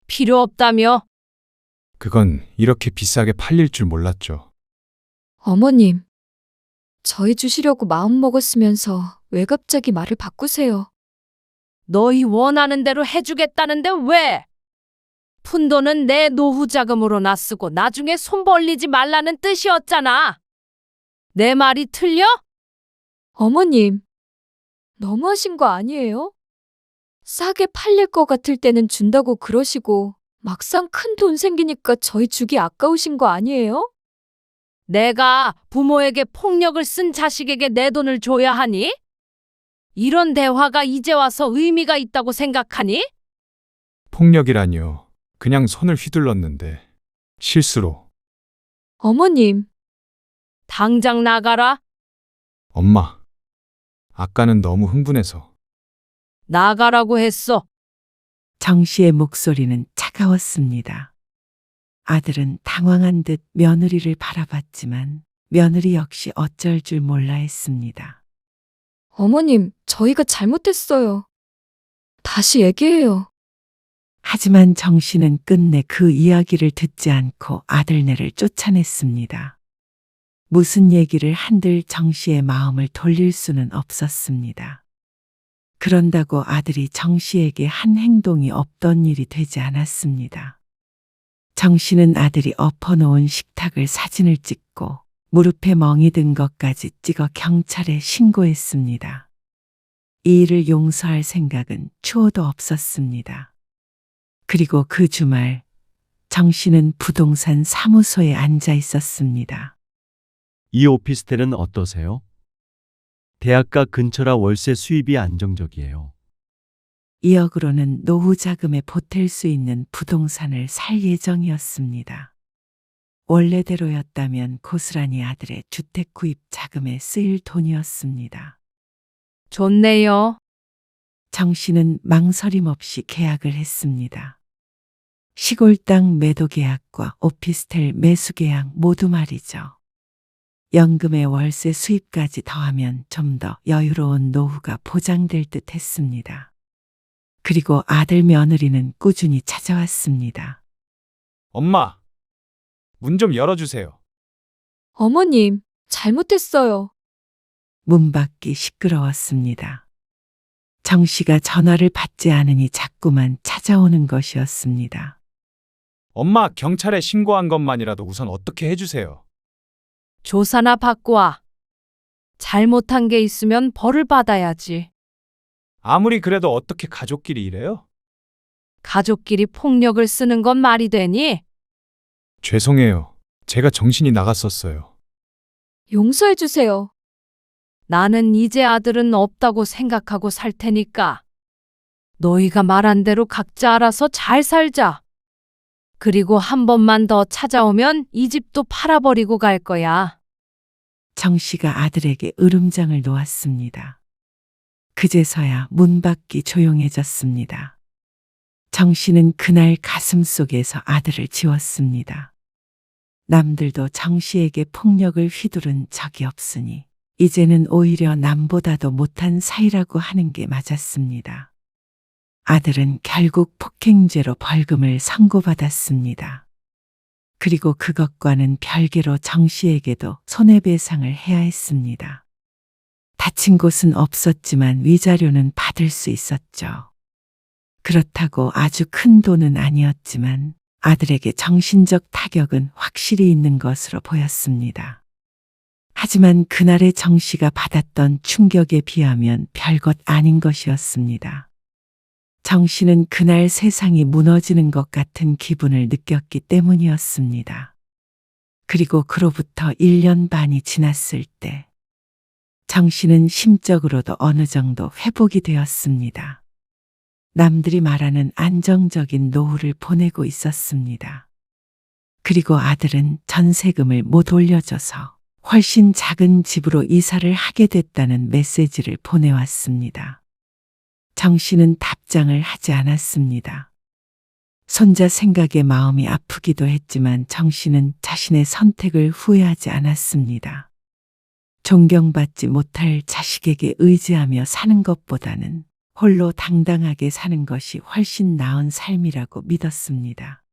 필요 없다며. 그건 이렇게 비싸게 팔릴 줄 몰랐죠. 어머님, 저희 주시려고 마음 먹었으면서 왜 갑자기 말을 바꾸세요? 너희 원하는 대로 해주겠다는데 왜? 푼돈은 내 노후 자금으로나 쓰고 나중에 손 벌리지 말라는 뜻이었잖아. 내 말이 틀려? 어머님, 너무하신 거 아니에요? 싸게 팔릴 것 같을 때는 준다고 그러시고 막상 큰 돈 생기니까 저희 주기 아까우신 거 아니에요? 내가 부모에게 폭력을 쓴 자식에게 내 돈을 줘야 하니? 이런 대화가 이제 와서 의미가 있다고 생각하니? 폭력이라니요. 그냥 손을 휘둘렀는데 실수로. 어머님, 당장 나가라. 엄마, 아까는 너무 흥분해서. 나가라고 했어. 정 씨의 목소리는 차가웠습니다. 아들은 당황한 듯 며느리를 바라봤지만 며느리 역시 어쩔 줄 몰라 했습니다. 어머님, 저희가 잘못했어요. 다시 얘기해요. 하지만 정 씨는 끝내 그 이야기를 듣지 않고 아들네를 쫓아냈습니다. 무슨 얘기를 한들 정 씨의 마음을 돌릴 수는 없었습니다. 그런다고 아들이 정 씨에게 한 행동이 없던 일이 되지 않았습니다. 정 씨는 아들이 엎어놓은 식탁을 사진을 찍고 무릎에 멍이 든 것까지 찍어 경찰에 신고했습니다. 이 일을 용서할 생각은 추호도 없었습니다. 그리고 그 주말 정 씨는 부동산 사무소에 앉아 있었습니다. 이 오피스텔은 어떠세요? 대학가 근처라 월세 수입이 안정적이에요. 2억으로는 노후 자금에 보탤 수 있는 부동산을 살 예정이었습니다. 원래대로였다면 고스란히 아들의 주택 구입 자금에 쓰일 돈이었습니다. 좋네요. 정 씨는 망설임 없이 계약을 했습니다. 시골 땅 매도 계약과 오피스텔 매수 계약 모두 말이죠. 연금의 월세 수입까지 더하면 좀 더 여유로운 노후가 보장될 듯 했습니다. 그리고 아들 며느리는 꾸준히 찾아왔습니다. 엄마, 문 좀 열어주세요. 어머님, 잘못했어요. 문 밖이 시끄러웠습니다. 정 씨가 전화를 받지 않으니 자꾸만 찾아오는 것이었습니다. 엄마, 경찰에 신고한 것만이라도 우선 어떻게 해주세요. 조사나 받고 와. 잘못한 게 있으면 벌을 받아야지. 아무리 그래도 어떻게 가족끼리 이래요? 가족끼리 폭력을 쓰는 건 말이 되니? 죄송해요. 제가 정신이 나갔었어요. 용서해주세요. 나는 이제 아들은 없다고 생각하고 살 테니까. 너희가 말한 대로 각자 알아서 잘 살자. 그리고 한 번만 더 찾아오면 이 집도 팔아버리고 갈 거야. 정 씨가 아들에게 으름장을 놓았습니다. 그제서야 문 밖이 조용해졌습니다. 정 씨는 그날 가슴 속에서 아들을 지웠습니다. 남들도 정 씨에게 폭력을 휘두른 적이 없으니 이제는 오히려 남보다도 못한 사이라고 하는 게 맞았습니다. 아들은 결국 폭행죄로 벌금을 선고받았습니다. 그리고 그것과는 별개로 정 씨에게도 손해배상을 해야 했습니다. 다친 곳은 없었지만 위자료는 받을 수 있었죠. 그렇다고 아주 큰 돈은 아니었지만 아들에게 정신적 타격은 확실히 있는 것으로 보였습니다. 하지만 그날의 정 씨가 받았던 충격에 비하면 별것 아닌 것이었습니다. 정 씨는 그날 세상이 무너지는 것 같은 기분을 느꼈기 때문이었습니다. 그리고 그로부터 1년 반이 지났을 때 정 씨는 심적으로도 어느 정도 회복이 되었습니다. 남들이 말하는 안정적인 노후를 보내고 있었습니다. 그리고 아들은 전세금을 못 올려줘서 훨씬 작은 집으로 이사를 하게 됐다는 메시지를 보내왔습니다. 정 씨는 답장을 하지 않았습니다. 손자 생각에 마음이 아프기도 했지만 정 씨는 자신의 선택을 후회하지 않았습니다. 존경받지 못할 자식에게 의지하며 사는 것보다는 홀로 당당하게 사는 것이 훨씬 나은 삶이라고 믿었습니다.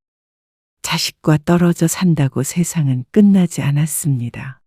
자식과 떨어져 산다고 세상은 끝나지 않았습니다.